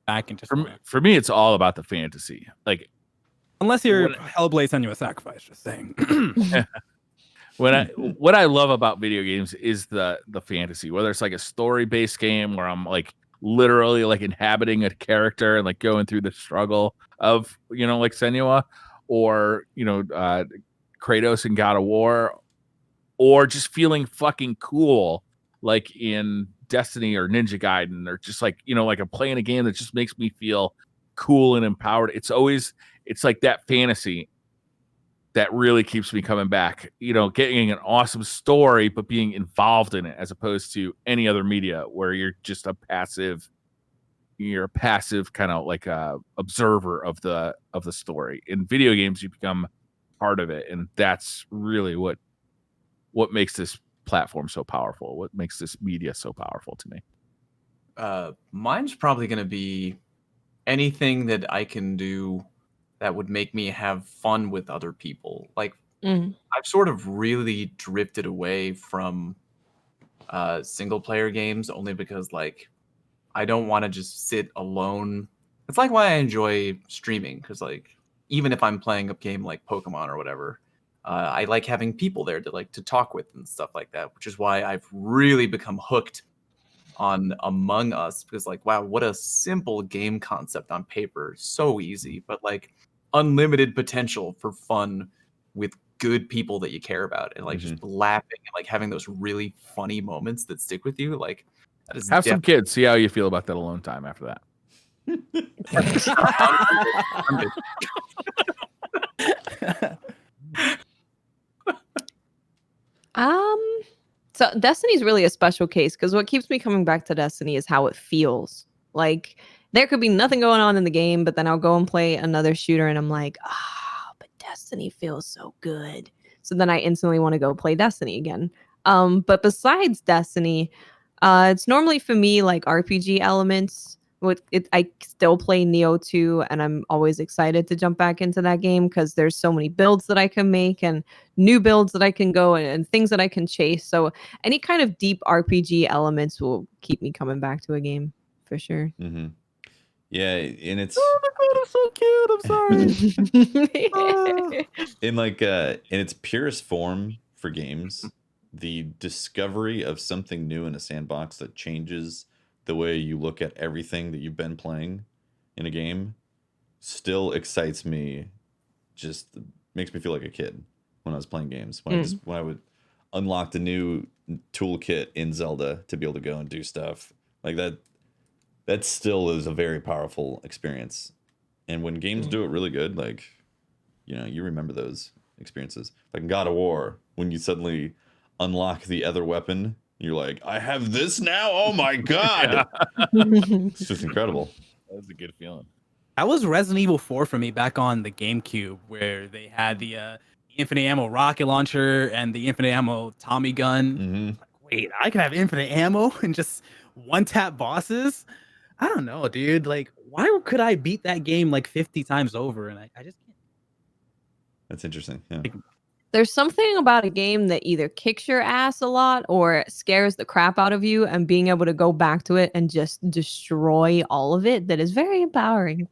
I can just for me, it's all about the fantasy. Like, unless you're Hellblade Senua's Sacrifice, just saying. What I love about video games is the fantasy, whether it's like a story based game where I'm like literally like inhabiting a character and like going through the struggle of, you know, like Senua, or, you know, Kratos in God of War, or just feeling fucking cool like in Destiny or Ninja Gaiden, or just like, you know, like I'm playing a game that just makes me feel cool and empowered. It's like that fantasy that really keeps me coming back, you know, getting an awesome story, but being involved in it, as opposed to any other media where you're just a passive kind of like a observer of the story. In video games, you become part of it. And that's really what makes this platform so powerful, what makes this media so powerful to me. Mine's probably going to be anything that I can do that would make me have fun with other people. Like, I've sort of really drifted away from single player games, only because like I don't want to just sit alone. It's like why I enjoy streaming, because like even if I'm playing a game like Pokemon or whatever, I like having people there to talk with and stuff like that, which is why I've really become hooked on Among Us, because like, wow, what a simple game concept on paper, so easy, but like unlimited potential for fun with good people that you care about, and like just laughing and like having those really funny moments that stick with you. Like, that is have some kids, see how you feel about that alone time after that. So Destiny's really a special case, because what keeps me coming back to Destiny is how it feels. Like, there could be nothing going on in the game, but then I'll go and play another shooter and I'm like, but Destiny feels so good. So then I instantly want to go play Destiny again. But besides Destiny, it's normally for me like RPG elements. I still play Neo 2, and I'm always excited to jump back into that game because there's so many builds that I can make and new builds that I can go and things that I can chase. So any kind of deep RPG elements will keep me coming back to a game for sure. Yeah, and it's so cute. I'm sorry. in its purest form for games, the discovery of something new in a sandbox that changes the way you look at everything that you've been playing in a game still excites me. Just makes me feel like a kid when I was playing games. When I would unlock the new toolkit in Zelda to be able to go and do stuff like that. That still is a very powerful experience. And when games do it really good, like, you know, you remember those experiences. Like in God of War, when you suddenly unlock the other weapon, you're like, I have this now? Oh my God. It's just incredible. That was a good feeling. That was Resident Evil 4 for me back on the GameCube, where they had the infinite ammo rocket launcher and the infinite ammo Tommy gun. Like, wait, I can have infinite ammo and just one-tap bosses? I don't know, dude. Like, why could I beat that game like 50 times over? And I just can't. That's interesting. Yeah. There's something about a game that either kicks your ass a lot or scares the crap out of you, and being able to go back to it and just destroy all of it, that is very empowering.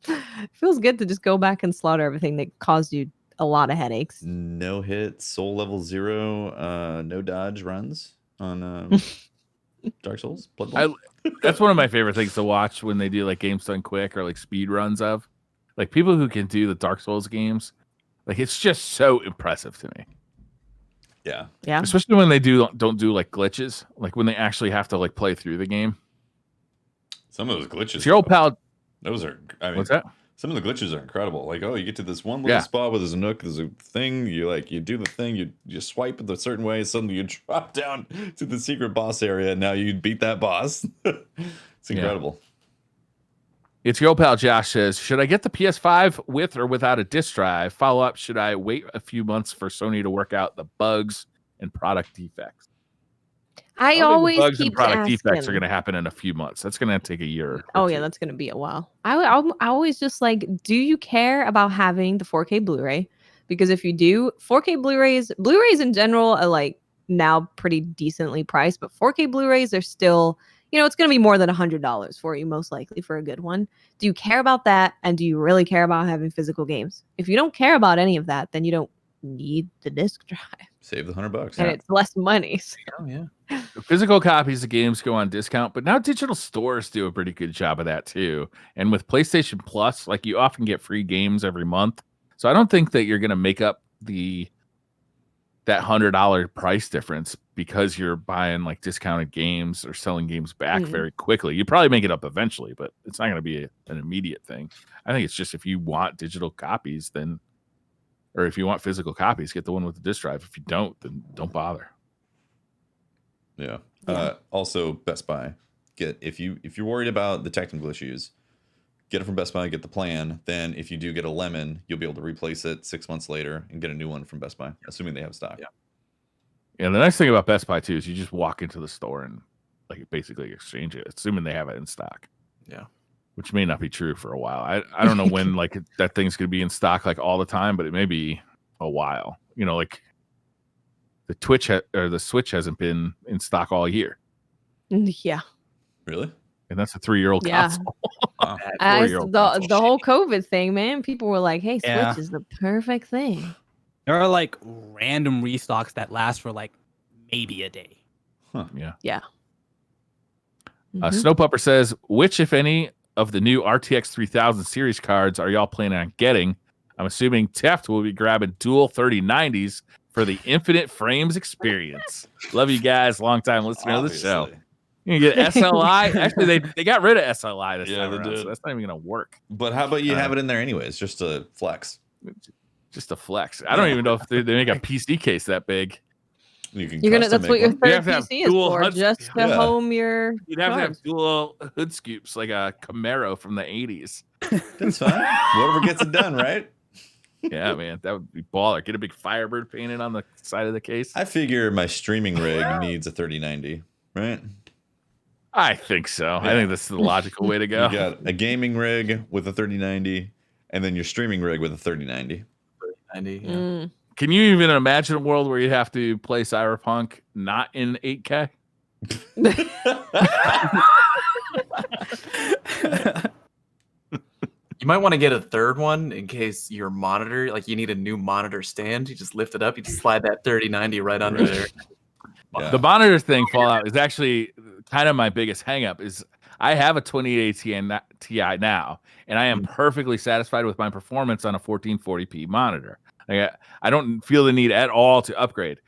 It feels good to just go back and slaughter everything that caused you a lot of headaches. No hit, soul level 0, no dodge runs on Dark Souls, Bloodborne. That's one of my favorite things to watch when they do like games done quick or like speed runs of, like, people who can do the Dark Souls games. Like, it's just so impressive to me. Yeah. Especially when they don't do like glitches, like when they actually have to like play through the game. Some of those glitches. It's your old pal. Those are. I mean, what's that? Some of the glitches are incredible. Like, oh, you get to this one little spot where there's a nook, there's a thing. You do the thing, you swipe it a certain way, suddenly you drop down to the secret boss area, and now you beat that boss. It's incredible. Yeah. It's your old pal Josh says, should I get the PS5 with or without a disc drive? Follow up, should I wait a few months for Sony to work out the bugs and product defects? I always bugs keep and product asking. defects are going to happen in a few months. That's going to take a year. Oh yeah, that's going to be a while. I always just like, do you care about having the 4K Blu-ray? Because if you do, 4K Blu-rays in general are like now pretty decently priced, but 4K Blu-rays are still, you know, it's going to be more than $100 for you, most likely, for a good one. Do you care about that? And do you really care about having physical games? If you don't care about any of that, then you don't need the disc drive. Save the $100, and it's less money. So. Oh yeah. Physical copies of games go on discount, but now digital stores do a pretty good job of that too. And with PlayStation Plus, like you often get free games every month. So I don't think that you're going to make up that $100 price difference because you're buying like discounted games or selling games back very quickly. You probably make it up eventually, but it's not going to be an immediate thing. I think it's just if you want digital copies, then, or if you want physical copies, get the one with the disc drive. If you don't, then don't bother. Yeah. Also, Best Buy. If you're worried about the technical issues, get it from Best Buy. Get the plan. Then, if you do get a lemon, you'll be able to replace it 6 months later and get a new one from Best Buy, assuming they have stock. Yeah. And the nice thing about Best Buy too is you just walk into the store and like basically exchange it, assuming they have it in stock. Yeah. Which may not be true for a while. I don't know when like that thing's gonna be in stock like all the time, but it may be a while. You know, like the Switch hasn't been in stock all year. Yeah. Really? And that's a 3-year-old console. Wow. The whole COVID thing, man. People were like, "Hey, Switch is the perfect thing." There are like random restocks that last for like maybe a day. Huh. Yeah. Yeah. Snowpupper says, which, if any, of the new RTX 3000 series cards are y'all planning on getting? I'm assuming Teft will be grabbing dual 3090s for the infinite frames experience. Love you guys. Long time listener of the show. You can get SLI. Actually, they got rid of SLI this time around, so that's not even going to work. But how about you have it in there anyways, just to flex? Just a flex. I don't even know if they make a PC case that big. That's what your third PC is for, just to home your. You'd have to have dual hood scoops like a Camaro from the 80s. That's fine. Whatever gets it done, right? Yeah, man, that would be baller. Get a big Firebird painted on the side of the case. I figure my streaming rig needs a 3090, right? I think so. Yeah. I think that's the logical way to go. You got a gaming rig with a 3090, and then your streaming rig with a 3090. 3090, yeah. Can you even imagine a world where you have to play Cyberpunk not in 8K? You might want to get a third one in case your monitor, like you need a new monitor stand. You just lift it up, you just slide that 3090 right under there. Yeah. The monitor thing, Fallout, is actually kind of my biggest hang-up. Is I have a 2080 Ti now, and I am perfectly satisfied with my performance on a 1440p monitor. Like, I don't feel the need at all to upgrade,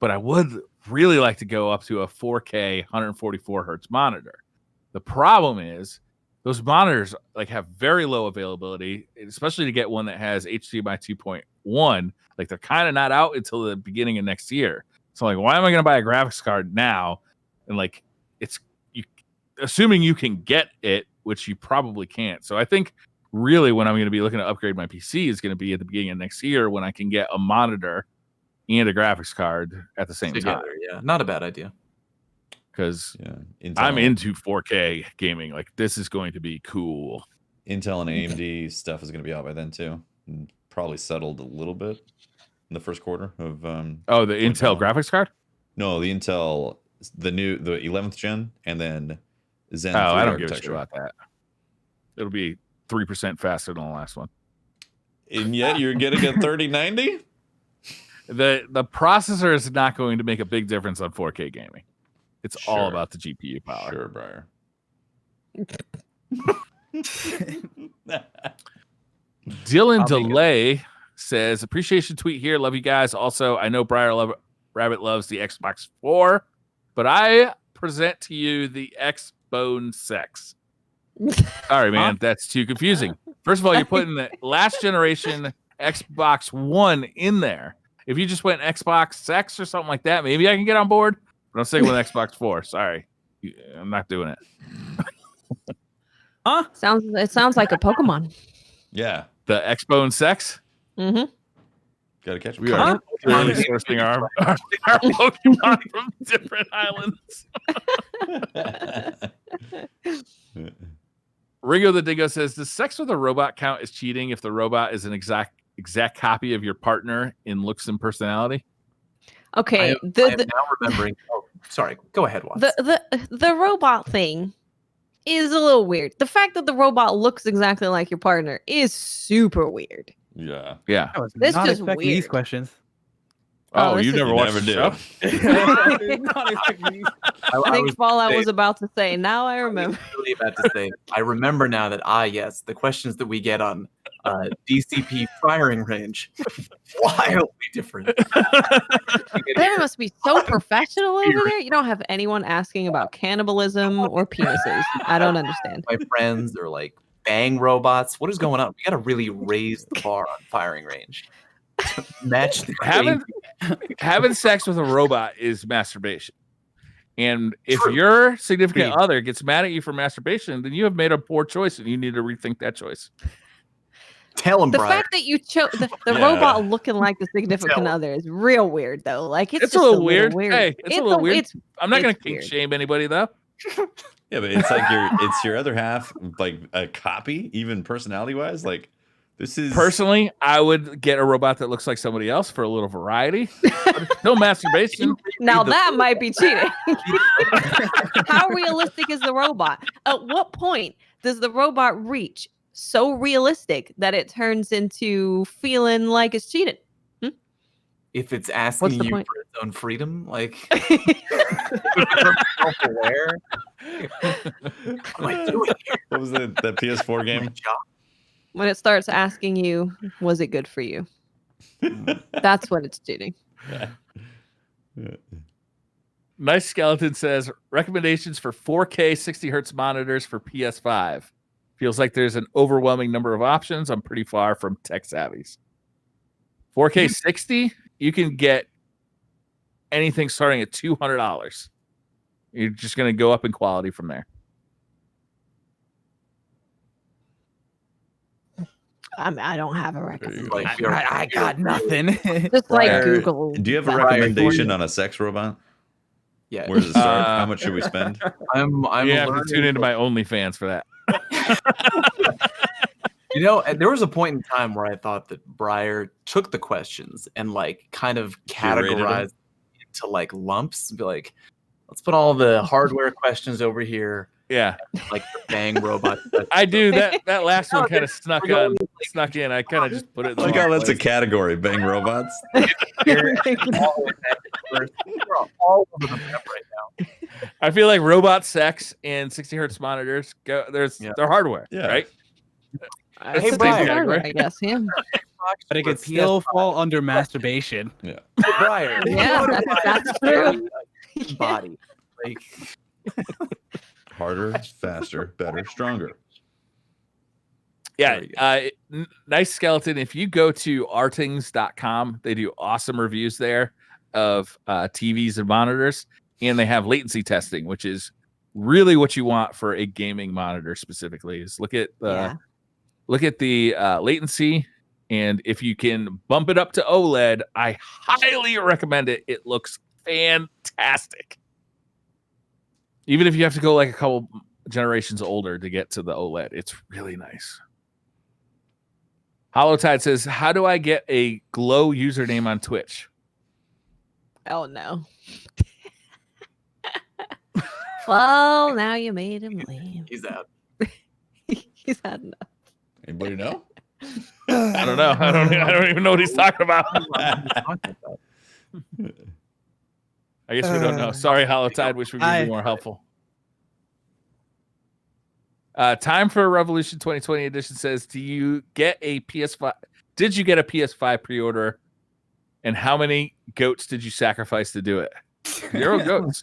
but I would really like to go up to a 4K 144 hertz monitor. The problem is those monitors like have very low availability, especially to get one that has HDMI 2.1. Like they're kind of not out until the beginning of next year. So like, why am I going to buy a graphics card now? And like, assuming you can get it, which you probably can't. So I think really when I'm going to be looking to upgrade my PC is going to be at the beginning of next year when I can get a monitor and a graphics card at the same time. Yeah, not a bad idea. Because I'm into 4K gaming. Like this is going to be cool. Intel and AMD stuff is going to be out by then too. And probably settled a little bit in the first quarter of. The Intel graphics card? No, the Intel, the 11th gen, and then Zen. Oh, I don't give a shit about that. It'll be 3% faster than the last one. And yet you're getting a 3090? The processor is not going to make a big difference on 4K gaming. It's all about the GPU power. Sure, Briar. Dylan Delay says, appreciation tweet here. Love you guys. Also, I know Briar Rabbit loves the Xbox 4, but I present to you the X-Bone Sex. Sorry, man. That's too confusing. First of all, you're putting the last generation Xbox One in there. If you just went Xbox Sex or something like that, maybe I can get on board. But I'm sticking with Xbox 4. Sorry. I'm not doing it. It sounds like a Pokemon. Yeah. The X-Bone Sex? Mm-hmm. Gotta catch We are sourcing our Pokemon from different islands. Ringo the Dingo says, does sex with a robot count as cheating if the robot is an exact copy of your partner in looks and personality? Okay. I'm now remembering. Oh, sorry. Go ahead, Watts. The robot thing is a little weird. The fact that the robot looks exactly like your partner is super weird. Yeah. Yeah. I was This not just expecting weird. these questions. Oh, you never watched the show? I think Fallout was about to say. Now I remember. Really about to say. I remember now that yes, the questions that we get on DCP firing range wildly different. That must be so professional over there. You don't have anyone asking about cannibalism or penises. I don't understand. My friends are like bang robots. What is going on? We got to really raise the bar on firing range. Match the having sex with a robot is masturbation. And if your significant other gets mad at you for masturbation, then you have made a poor choice and you need to rethink that choice. Tell him, the Brian. fact that you chose the robot looking like the significant other is real weird, though. Like it's a just little weird. Hey, it's a little weird. I'm not going to kink shame anybody though. Yeah, but it's like it's your other half, like a copy, even personality wise. Like this is personally, I would get a robot that looks like somebody else for a little variety. No masturbation. Now that might be cheating. How realistic is the robot? At what point does the robot reach so realistic that it turns into feeling like it's cheated? If it's asking you for its own freedom, like self-aware. What am I doing here? What was that PS4 game? When it starts asking you, was it good for you? That's what it's cheating. Nice Skeleton says, recommendations for 4K 60 hertz monitors for PS5. Feels like there's an overwhelming number of options. I'm pretty far from tech savvies. 4K 60, you can get anything starting at $200. You're just going to go up in quality from there. I don't have a recommendation. I got nothing. Just like Google. Do you have a recommendation on a sex robot? Yeah. Where does it start? How much should we spend? You have to tune into my OnlyFans for that. You know, there was a point in time where I thought that Briar took the questions and like kind of categorized into like lumps. Be like, let's put all the hardware questions over here. Yeah, like the bang robot. I do that. That last one kind of snuck in. I kind of just put it. Like, oh, that's a category. Bang robots. All over the map right now. I feel like robot sex and 60 hertz monitors they're hardware, right? Hey, Brian, I guess, yeah. But it could still fall under masturbation. Yeah. Briar. Yeah, that's true. Body. Like harder, faster, better, stronger. Yeah. Nice Skeleton. If you go to artings.com, they do awesome reviews there of TVs and monitors, and they have latency testing, which is really what you want for a gaming monitor specifically. Is look at the latency, and if you can bump it up to OLED, I highly recommend it. It looks fantastic. Even if you have to go like a couple generations older to get to the OLED, it's really nice. HollowTide says, how do I get a Glow username on Twitch? Oh, no. Well, now you made him leave. He's out. He's had enough. Anybody know? I don't know. I don't even know what he's talking about. I guess we don't know. Sorry, HollowTide. Wish we could be more helpful. Time for Revolution 2020 edition says, do you get a PS5? Did you get a PS5 pre-order? And how many goats did you sacrifice to do it? 0 goats.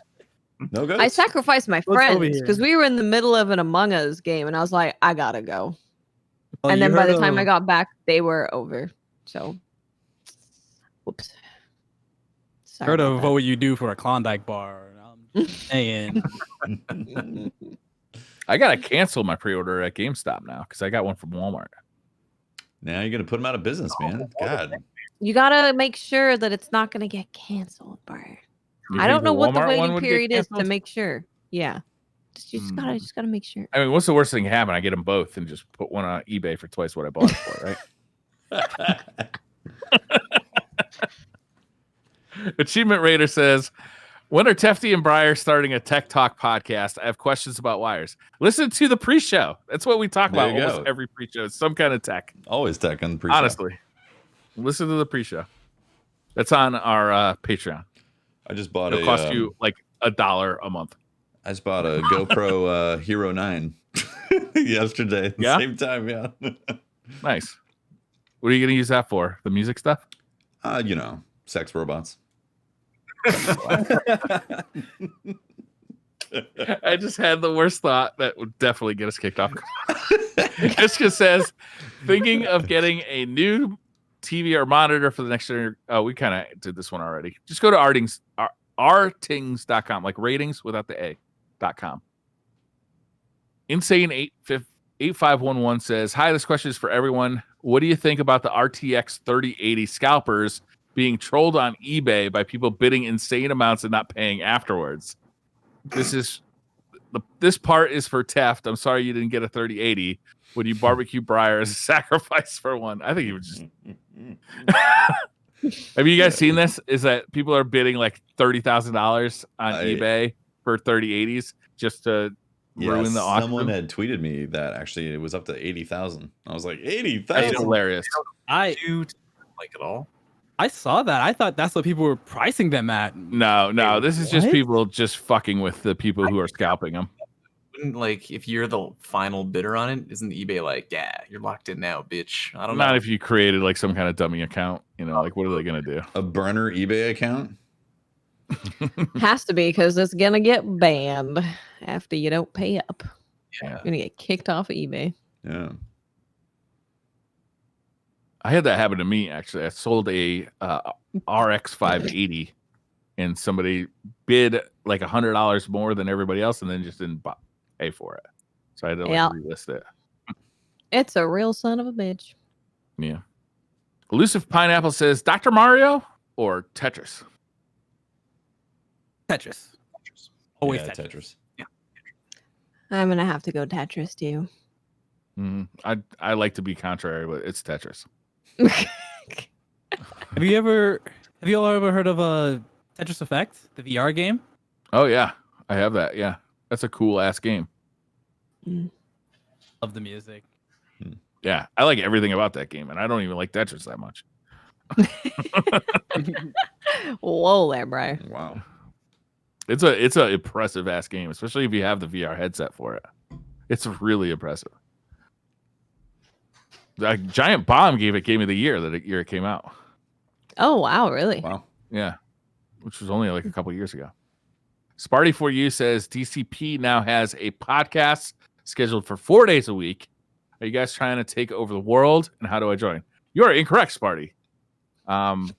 No goats? I sacrificed my friends because we were in the middle of an Among Us game, and I was like, I gotta go. Oh, and then by the time I got back, they were over. So, whoops. Sorry heard of what would you do for a Klondike bar? I'm saying. I gotta cancel my pre-order at GameStop now because I got one from Walmart. Now you're gonna put them out of business, man. God. You gotta make sure that it's not gonna get canceled, Bart. I don't know what the waiting period is to make sure. Yeah, you just gotta make sure. I mean, what's the worst thing to happen? I get them both and just put one on eBay for twice what I bought it for, right? Achievement Raider says, when are Tefty and Briar starting a Tech Talk podcast? I have questions about wires. Listen to the pre-show. That's what we talk about almost every pre-show. It's some kind of tech. Always tech on the pre-show. Honestly. Listen to the pre-show. That's on our Patreon. I just bought It'll cost you like $1 a month. I just bought a GoPro Hero 9 yesterday at the same time. Yeah. Nice. What are you going to use that for? The music stuff? Sex robots. I just had the worst thought that would definitely get us kicked off. Jessica says, thinking of getting a new TV or monitor for the next year. Oh, we kind of did this one already. Just go to rtings.com, like ratings without the A.com. Insane 8511 says, hi, this question is for everyone. What do you think about the RTX 3080 scalpers being trolled on eBay by people bidding insane amounts and not paying afterwards? This part is for Taft. I'm sorry you didn't get a 3080. Would you barbecue Briar as a sacrifice for one? I think he would just. Have you guys seen this? Is that people are bidding like $30,000 on eBay for 3080s just to ruin the auction? Someone had tweeted me that actually it was up to 80,000. I was like, 80,000. That's hilarious. Like it all. I saw that. I thought that's what people were pricing them at. No. This is just people just fucking with the people who are scalping them. Like, if you're the final bidder on it, isn't eBay like, yeah, you're locked in now, bitch? I don't know. Not if you created like some kind of dummy account. Like what are they gonna do? A burner eBay account? Has to be, because it's gonna get banned after you don't pay up. Yeah. You're gonna get kicked off of eBay. Yeah. I had that happen to me, actually. I sold a RX 580 and somebody bid like $100 more than everybody else and then just didn't pay for it. So I had to relist it. It's a real son of a bitch. Yeah. Elusive Pineapple says, Dr. Mario or Tetris? Tetris. Always Tetris. Yeah. I'm going to have to go Tetris too. I like to be contrary, but it's Tetris. Have you all ever heard of Tetris Effect, the VR game? Oh yeah, I have that. Yeah, that's a cool ass game. Love the music. Yeah, I like everything about that game, and I don't even like Tetris that much. Whoa there, Brian. Wow. It's a impressive ass game, especially if you have the VR headset for it. It's really impressive. Giant Bomb gave it Game of the Year that year it came out. Oh wow, really? Wow. Yeah, which was only like a couple years ago. Sparty for You says DCP now has a podcast scheduled for 4 days a week. Are you guys trying to take over the world? And how do I join? You are incorrect, Sparty. Some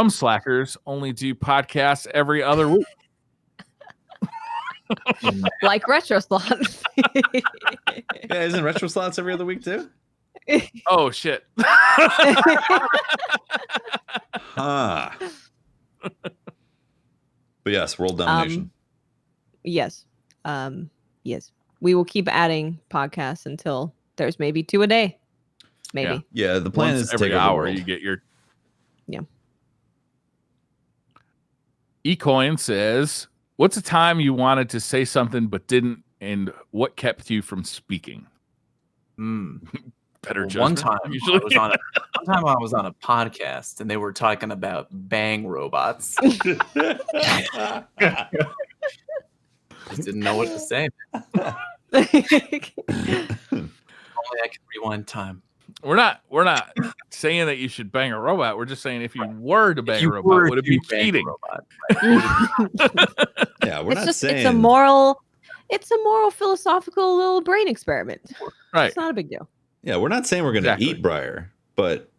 slackers only do podcasts every other week. Like Retro Slots. Yeah, isn't Retro Slots every other week too? Oh shit. Huh. But yes, world domination. Yes. Yes. We will keep adding podcasts until there's maybe 2 a day. Maybe. Yeah, the plan is to every take over hour the world. you get your. Yeah. Ecoin says, what's a time you wanted to say something but didn't, and what kept you from speaking? Better one judgment, time usually. I was on a podcast and they were talking about bang robots. Just didn't know what to say. Only I could rewind time. We're not saying that you should bang a robot. We're just saying if you were to bang a robot, would it be cheating? Yeah, we're not saying it's a moral philosophical little brain experiment. Right. It's not a big deal. Yeah, we're not saying we're going to eat Briar, but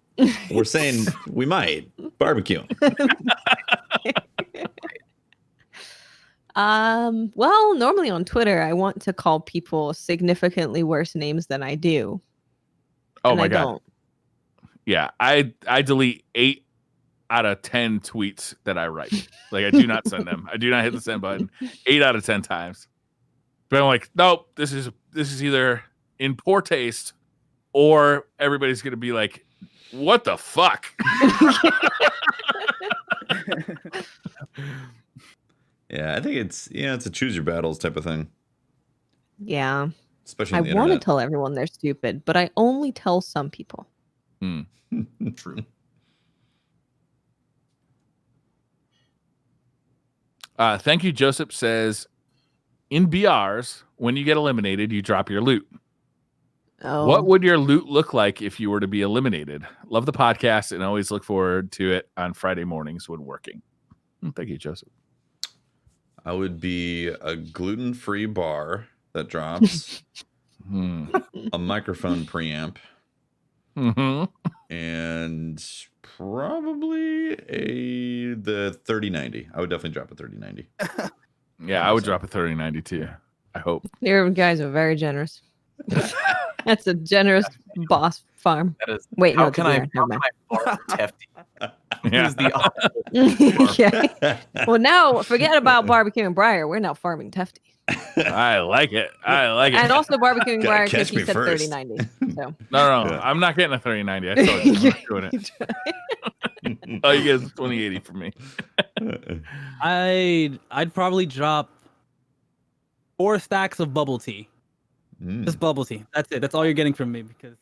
we're saying we might barbecue him. Well, normally on Twitter, I want to call people significantly worse names than I do. Oh my God. Don't. Yeah, I delete 8 out of 10 tweets that I write. Like I do not send them. I do not hit the send button 8 out of 10 times. But I'm like, nope, this is either in poor taste or everybody's going to be like, what the fuck? Yeah, I think it's a choose your battles type of thing. Yeah. Especially I want to tell everyone they're stupid, but I only tell some people. True. Thank you, Joseph says, in BRs, when you get eliminated, you drop your loot. Oh. What would your loot look like if you were to be eliminated? Love the podcast and always look forward to it on Friday mornings when working. Thank you, Joseph. I would be a gluten-free bar that drops, a microphone preamp, and probably the 3090. I would definitely drop a 3090. Yeah, I would drop a 3090 too. I hope. You guys are very generous. That's a generous boss farm. That is, wait, how no, can I farm Tefty? Yeah. Well, now forget about Barbecue and Briar. We're now farming Tefty. I like it. I like it. And also Barbecue and Briar catch me said first. 3090. So. No, I'm not getting a 3090. I told you, I'm not doing it. Oh, you get a 2080 for me. I'd probably drop 4 stacks of bubble tea. Just bubble tea. That's it. That's all you're getting from me because I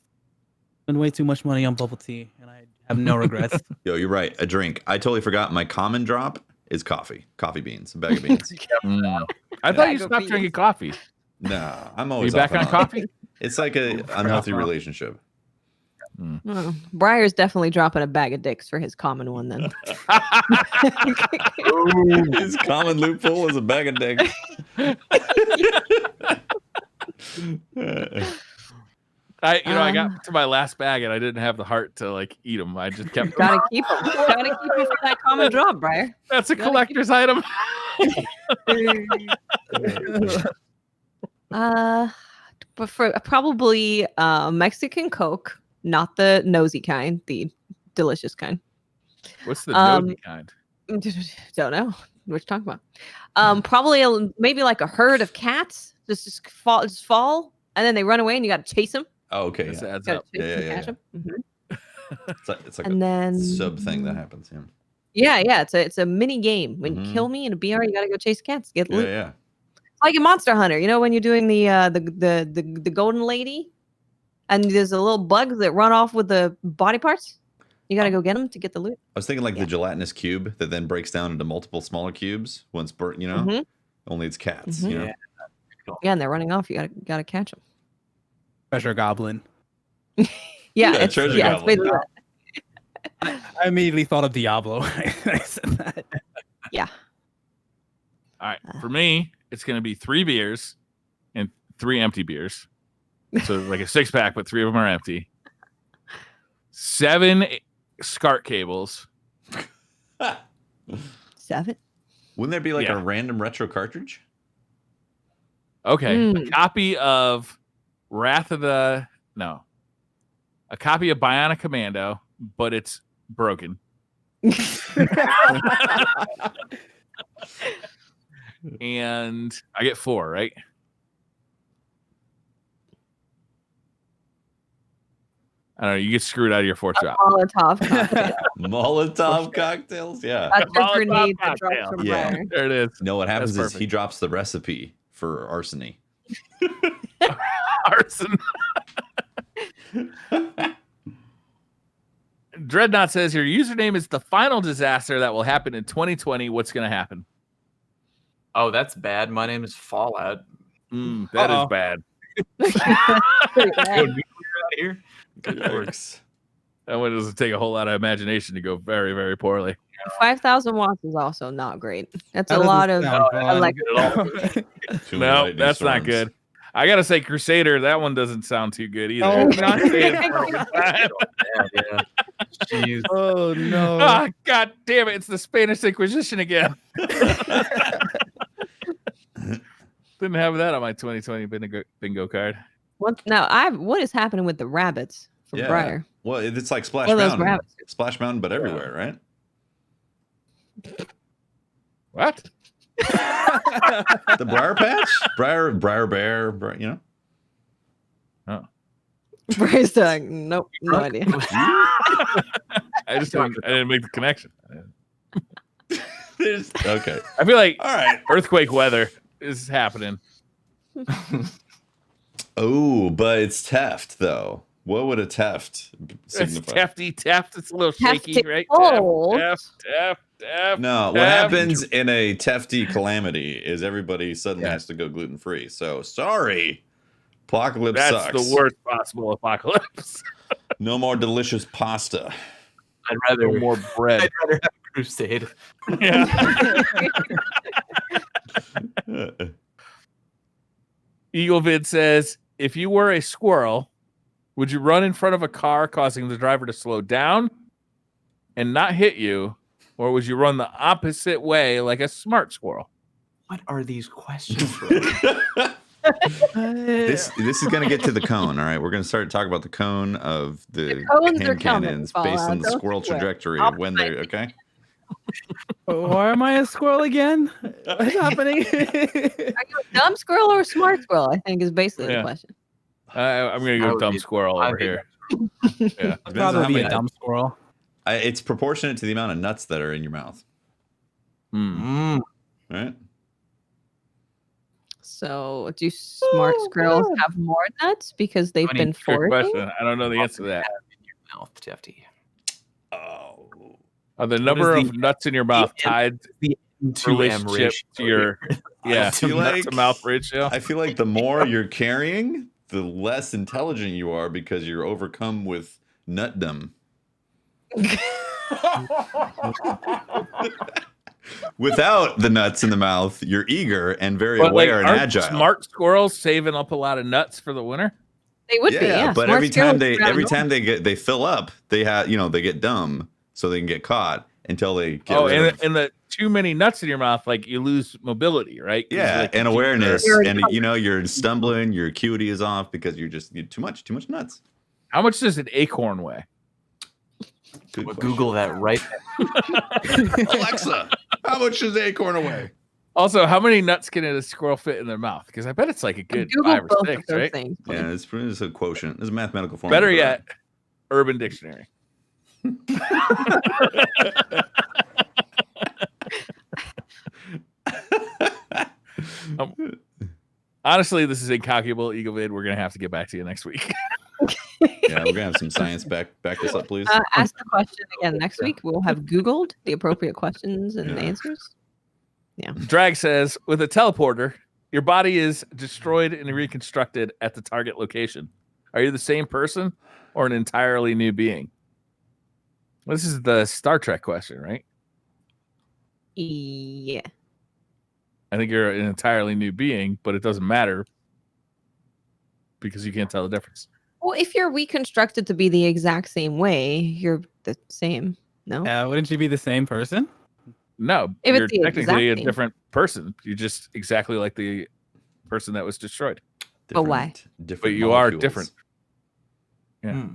spend way too much money on bubble tea and I have no regrets. Yo, you're right. A drink. I totally forgot. My common drop is coffee. Coffee beans. A bag of beans. I thought you stopped drinking coffee. No, I'm always back on coffee. It's like a unhealthy relationship. Briar's definitely dropping a bag of dicks for his common one then. His common loophole is a bag of dicks. I got to my last bag and I didn't have the heart to like eat them. I just kept gotta keep them. Gotta keep them for that common drop, Briar. That's a collector's item. But for probably Mexican Coke, not the nosy kind, the delicious kind. What's the nosy kind? Don't know. What you talking about? Probably maybe like a herd of cats just fall, and then they run away, and you got to chase them. Oh, okay. This adds Yeah. up. It's like and then sub thing that happens. Yeah. Yeah. It's a mini game. When you kill me in a BR, you got to go chase cats. Get loot. Yeah. It's like a Monster Hunter. You know when you're doing the golden lady, and there's a little bugs that run off with the body parts. You got to go get them to get the loot. I was thinking like the gelatinous cube that then breaks down into multiple smaller cubes once burnt. You know, only it's cats. You know. Yeah, and they're running off. You gotta catch them. Treasure Goblin. Yeah, Treasure Goblin. I immediately thought of Diablo when I said that. Yeah. All right. For me, it's going to be 3 beers and 3 empty beers. So like a 6-pack, but 3 of them are empty. 7 SCART cables. 7? Wouldn't there be like a random retro cartridge? Okay. A copy of a copy of Bionic Commando, but it's broken. And I get 4, right? I don't know. You get screwed out of your 4th drop. Molotov cocktail. Molotov cocktails, yeah. That's a grenade that drops from fire. There it is. No, what happens is he drops the recipe for arsony. Arson. Dreadnought says your username is the final disaster that will happen in 2020. What's going to happen? Oh, that's bad. My name is Fallout. That is bad. Here. Good works. That one doesn't take a whole lot of imagination to go very, very poorly. 5,000 watts is also not great. That's a lot of electric. No, that's not good. I gotta say, Crusader, that one doesn't sound too good either. Oh, not Jeez. Oh no! Oh, God damn it! It's the Spanish Inquisition again. Didn't have that on my 2020 bingo card. What is happening with the rabbits from Briar? Well, it's like Splash Mountain. Splash Mountain, but everywhere, right? What? The Briar Patch? Briar Bear, you know? Oh. Briar's saying, nope, no idea. I didn't make the connection. Okay. I feel like all right, earthquake weather is happening. Oh, but it's Teft, though. What would a Teft signify? It's Tefty. It's a little shaky, right? Oh. Teft. No, what happens in a Tefty calamity is everybody suddenly has to go gluten-free. So, sorry. Apocalypse sucks. That's the worst possible apocalypse. No more delicious pasta. I'd rather no more bread. I'd rather have a crusade. Yeah. Eaglevid says, if you were a squirrel, would you run in front of a car, causing the driver to slow down and not hit you? Or would you run the opposite way like a smart squirrel? What are these questions for? This is going to get to the cone, all right? We're going to start talking about the cone of the hand cannons based on the squirrel trajectory of when they're, okay? Why am I a squirrel again? What's happening? Are you a dumb squirrel or a smart squirrel? I think is basically the question. I'm going to go dumb squirrel over here. Yeah, probably be a dumb squirrel. It's proportionate to the amount of nuts that are in your mouth. Right? So, do smart squirrels have more nuts because they've been foraging? Question. I don't know the answer to that. In your mouth, Tefty. Oh. Are the number of nuts in your mouth tied the relationship to your nut to mouth ratio? I feel like the more you're carrying, the less intelligent you are because you're overcome with nutdom. Without the nuts in the mouth, you're eager and very aware and agile. Smart squirrels saving up a lot of nuts for the winter. They would be, yeah. But every time they fill up, they get dumb, so they can get caught until they get. And the too many nuts in your mouth, like you lose mobility, right? Yeah, and awareness, and you're stumbling, your acuity is off because you're just too much nuts. How much does an acorn weigh? We'll Google that right now. Alexa, how much does acorn weigh? Also, how many nuts can a squirrel fit in their mouth? Because I bet it's like a good 5 or 6, right? Things, yeah, it's a quotient. It's a mathematical formula. Better yet, Urban Dictionary. Honestly, this is incalculable, Eaglevid. We're gonna have to get back to you next week. Yeah, we're gonna have some science back this up, please. Ask the question again next week. We'll have Googled the appropriate questions and answers. Yeah. Drag says, with a teleporter, your body is destroyed and reconstructed at the target location. Are you the same person or an entirely new being? This is the Star Trek question, right? Yeah. I think you're an entirely new being, but it doesn't matter because you can't tell the difference. Well, if you're reconstructed to be the exact same way, you're the same. No? Wouldn't you be the same person? No, if you're technically a different person. You're just exactly like the person that was destroyed. But why? But you are different. Yeah.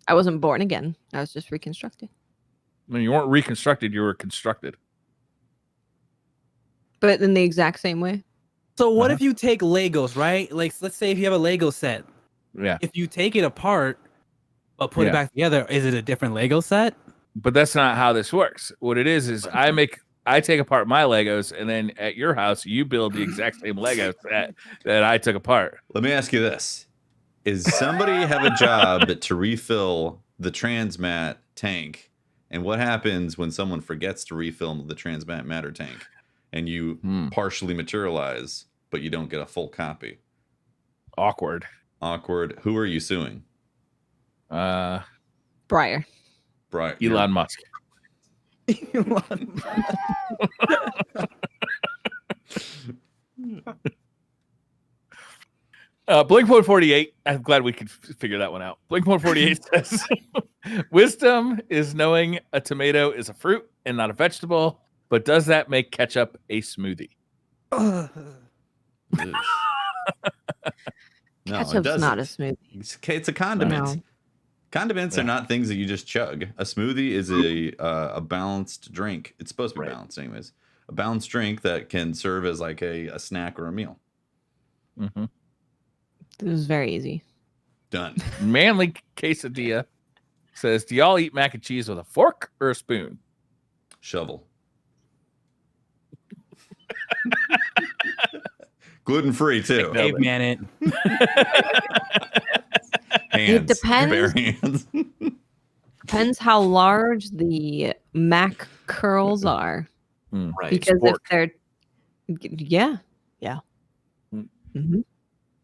I wasn't born again. I was just reconstructed. I mean, you weren't reconstructed. You were constructed. But in the exact same way? So what if you take Legos, right? Like, let's say if you have a Lego set. Yeah. If you take it apart, but put it back together, is it a different Lego set? But that's not how this works. What it is I take apart my Legos, and then at your house, you build the exact same Lego set that I took apart. Let me ask you this. Is somebody have a job to refill the transmat tank? And what happens when someone forgets to refill the transmat matter tank and you partially materialize, but you don't get a full copy? Awkward. Who are you suing? Breyer. Elon Musk. Blink.48. I'm glad we could figure that one out. Blink.48 says, wisdom is knowing a tomato is a fruit and not a vegetable, but does that make ketchup a smoothie? No, Ketchup's not a smoothie. It's a condiment. No. Condiments are not things that you just chug. A smoothie is a balanced drink. It's supposed to be balanced anyways. A balanced drink that can serve as like a snack or a meal. Mm-hmm. This is very easy. Done. Manly Quesadilla says, do y'all eat mac and cheese with a fork or a spoon? Shovel. Gluten-free too. Caveman it. Hands. It depends. Bare hands. depends how large the Mac curls are. Right. Because if they're, yeah. Mm-hmm.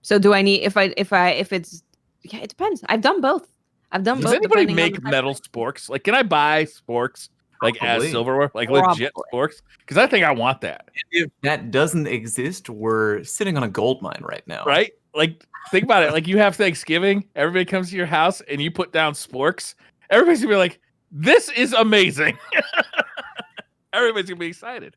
So do I need if it's it depends. I've done both. Does anybody make metal sporks? Like, can I buy sporks like as silverware, like legit sporks? Because I think I want that. If that doesn't exist, we're sitting on a gold mine right now. Right? Like, think about it. Like, you have Thanksgiving, everybody comes to your house, and you put down sporks. Everybody's gonna be like, "This is amazing." Everybody's gonna be excited.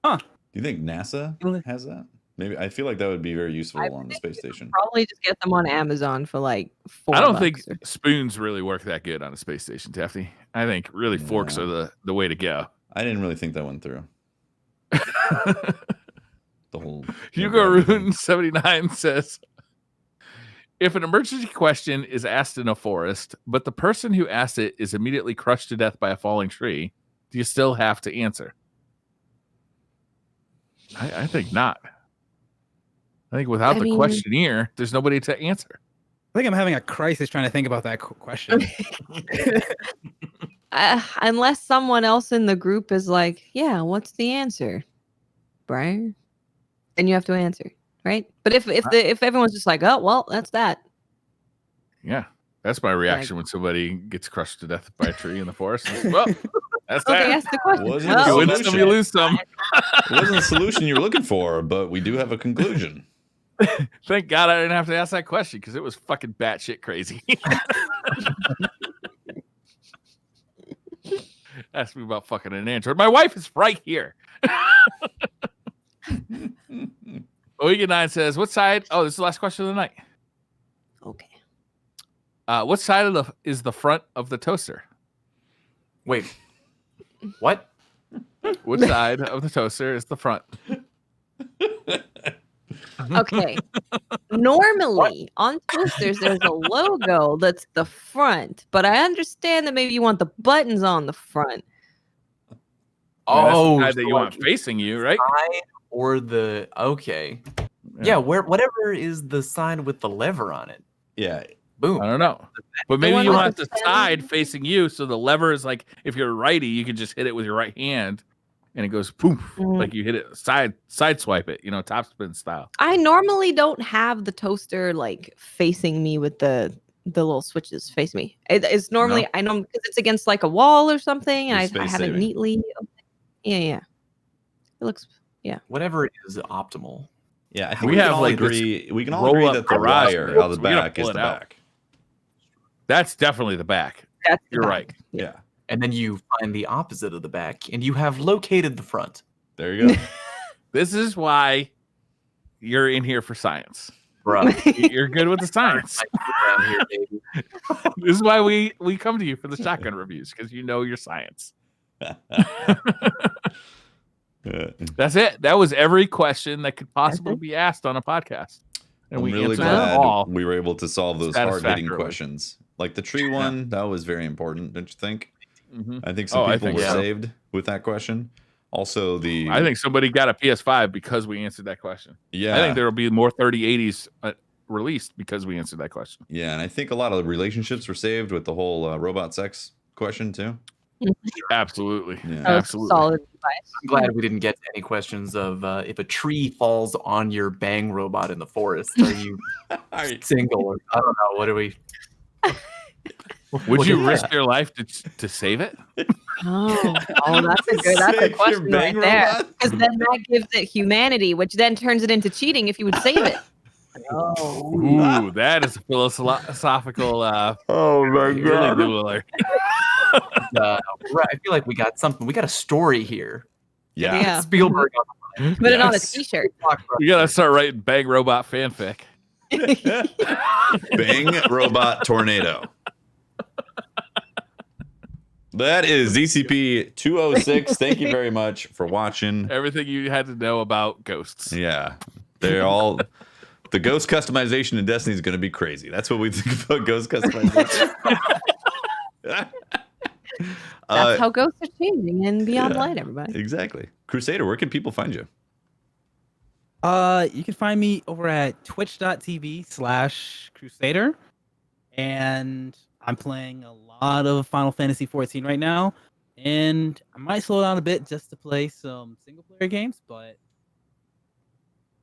Huh? Do you think NASA has that? Maybe I feel like that would be very useful on the space station. Probably just get them on Amazon for like $4. I don't think spoons really work that good on a space station, Tefty. I think really forks are the way to go. I didn't really think that one through. The whole Hugo Rune 79 says, if an emergency question is asked in a forest, but the person who asked it is immediately crushed to death by a falling tree, do you still have to answer? I think not. I think without the questionnaire, there's nobody to answer. I think I'm having a crisis trying to think about that question. Unless someone else in the group is like, yeah, what's the answer, Brian? And you have to answer, right? But if everyone's just like, oh, well, that's that. Yeah, that's my reaction when somebody gets crushed to death by a tree in the forest. Well, that's that. Ask the question. You win some, you lose some. It wasn't the solution you were looking for, but we do have a conclusion. Thank God I didn't have to ask that question because it was fucking batshit crazy. Ask me about fucking an android. My wife is right here. Oiga 9 says, what side? Oh, this is the last question of the night. Okay. What side is the front of the toaster? Wait. What? Which side of the toaster is the front? Okay. Normally on toasters, there's a logo that's the front, but I understand that maybe you want the buttons on the front. Oh, that's the side that you want facing you, right? Or the yeah, whatever is the side with the lever on it. Yeah. Boom. I don't know, but maybe you want the side facing you, so the lever is like if you're a righty, you can just hit it with your right hand. And it goes poof, like you hit it side swipe it, top spin style. I normally don't have the toaster like facing me with the little switches facing me. It's normally I know because it's against like a wall or something, and I have it neatly. Yeah. It looks whatever is optimal. Yeah, I think we can all agree that the wire out of the back is the back. That's definitely the back. You're right. Yeah. And then you find the opposite of the back, and you have located the front. There you go. This is why you're in here for science. Bro. You're good with the science. This is why we come to you for the shotgun reviews, because you know your science. That's it. That was every question that could possibly be asked on a podcast. And I'm really glad we were able to solve those hard-hitting questions. Like the tree one, that was very important, don't you think? Mm-hmm. I think some people were saved with that question. Also, I think somebody got a PS5 because we answered that question. Yeah, I think there will be more 3080s released because we answered that question. Yeah, and I think a lot of relationships were saved with the whole robot sex question too. Absolutely, absolutely. Solid advice. I'm glad we didn't get any questions of if a tree falls on your bang robot in the forest. Are you single? Or, I don't know. What are we? Would you risk your life to save it? Oh, that's a question right there. Because then that gives it humanity, which then turns it into cheating if you would save it. Ooh, that is a philosophical. Oh my God! I feel like we got something. We got a story here. Yeah. Spielberg. Put it on a T-shirt. You gotta start writing Bang Robot fanfic. Bang Robot Tornado. That is DCP 206. Thank you very much for watching. Everything you had to know about ghosts. Yeah. They're all... The ghost customization in Destiny is going to be crazy. That's what we think about ghost customization. That's how ghosts are changing in Beyond Light, everybody. Exactly. Crusader, where can people find you? You can find me over at twitch.tv/Crusader. And I'm playing a lot of Final Fantasy 14 right now, and I might slow down a bit just to play some single player games, but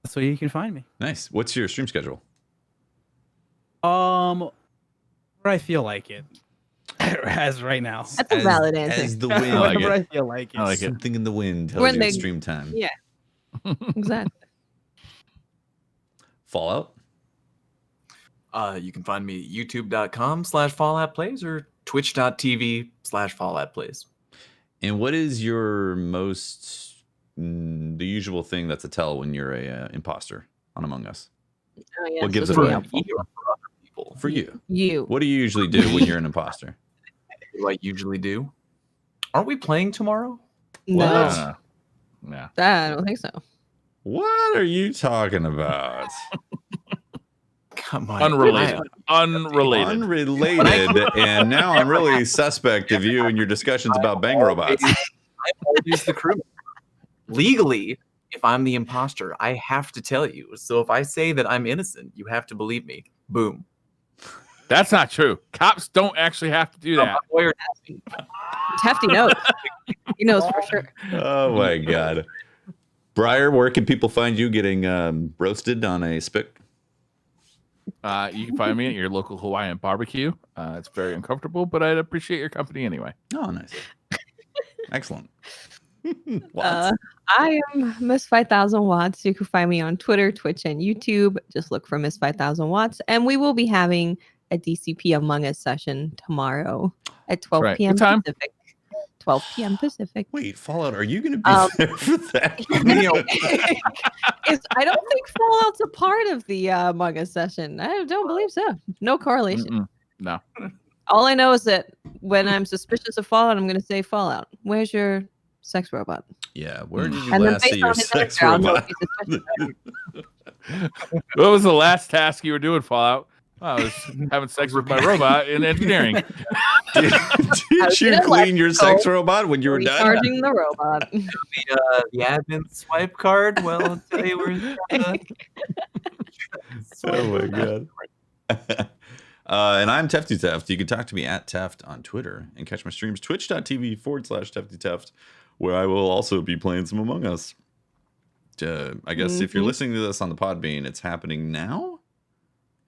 that's where you can find me. Nice. What's your stream schedule? Where I feel like it. As right now. That's a valid answer. As the wind. Whenever I feel like it. I like it. Something in the wind tells When you they- it's stream time. Yeah. Exactly. Fallout? You can find me at youtube.com/FalloutPlays or twitch.tv/FalloutPlays. And what is your most the usual thing that's a tell when you're a imposter on Among Us? Oh, yeah, What gives this it would away? be helpful. You or for other people? For you. You. What do you usually do when you're an imposter? What do I usually do? Aren't we playing tomorrow? No. Yeah. I don't think so. What are you talking about? Come on. Unrelated. Unrelated. Unrelated. And now I'm really suspect of you and your discussions about bang robots. I'm always the crewman. Legally, if I'm the imposter, I have to tell you. So if I say that I'm innocent, you have to believe me. Boom. That's not true. Cops don't actually have to do that. My lawyer- Hefty knows. He knows for sure. Oh my God. Briar, where can people find you getting roasted on a spit? You can find me at your local Hawaiian barbecue. It's very uncomfortable, but I'd appreciate your company anyway. Oh, nice. Excellent. I am Miss 5000 Watts. You can find me on Twitter, Twitch, and YouTube. Just look for Miss 5000 Watts. And we will be having a DCP Among Us session tomorrow at 12 Right. p.m. What time? Pacific. 12 p.m. Pacific. Wait, Fallout, are you going to be there for that? I don't think Fallout's a part of the Among Us session. I don't believe so. No correlation. Mm-mm. No. All I know is that when I'm suspicious of Fallout, I'm going to say Fallout. Where's your sex robot? Yeah, where did you And then last see based your on his sex answer, I'll know robot? if he's suspicious. What was the last task you were doing, Fallout? I was having sex with my robot in engineering. Did you clean your sex robot when you were done? Recharging the robot. the admin swipe card. Well, I'll tell you where. Oh my God. And I'm Tefty Teft. You can talk to me at Teft on Twitter and catch my streams twitch.tv/Tefty Teft, where I will also be playing some Among Us. I guess if you're listening to this on the Podbean, it's happening now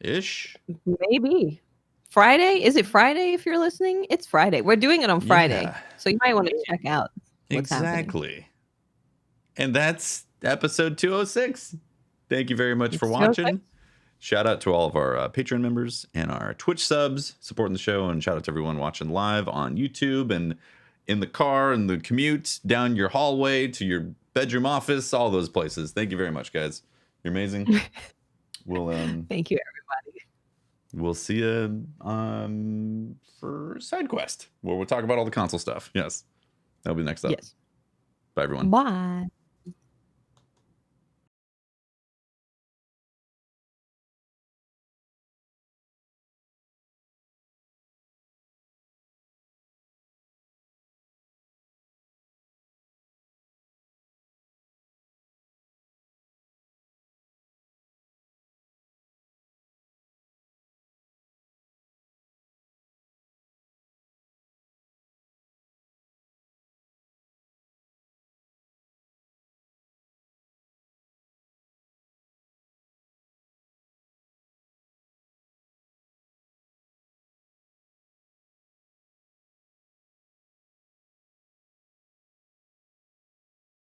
ish. Maybe. Friday? Is it Friday if you're listening? It's Friday. We're doing it on Friday. Yeah. So you might want to check out what's happening. Exactly. And that's episode 206. Thank you very much for It's watching. 206. Shout out to all of our Patreon members and our Twitch subs supporting the show. And shout out to everyone watching live on YouTube and in the car and the commute, down your hallway to your bedroom office, all those places. Thank you very much, guys. You're amazing. We'll Thank you, everybody. we'll see you for Side Quest, where we'll talk about all the console stuff. Yes. That'll be next up. Yes. Bye, everyone. Bye.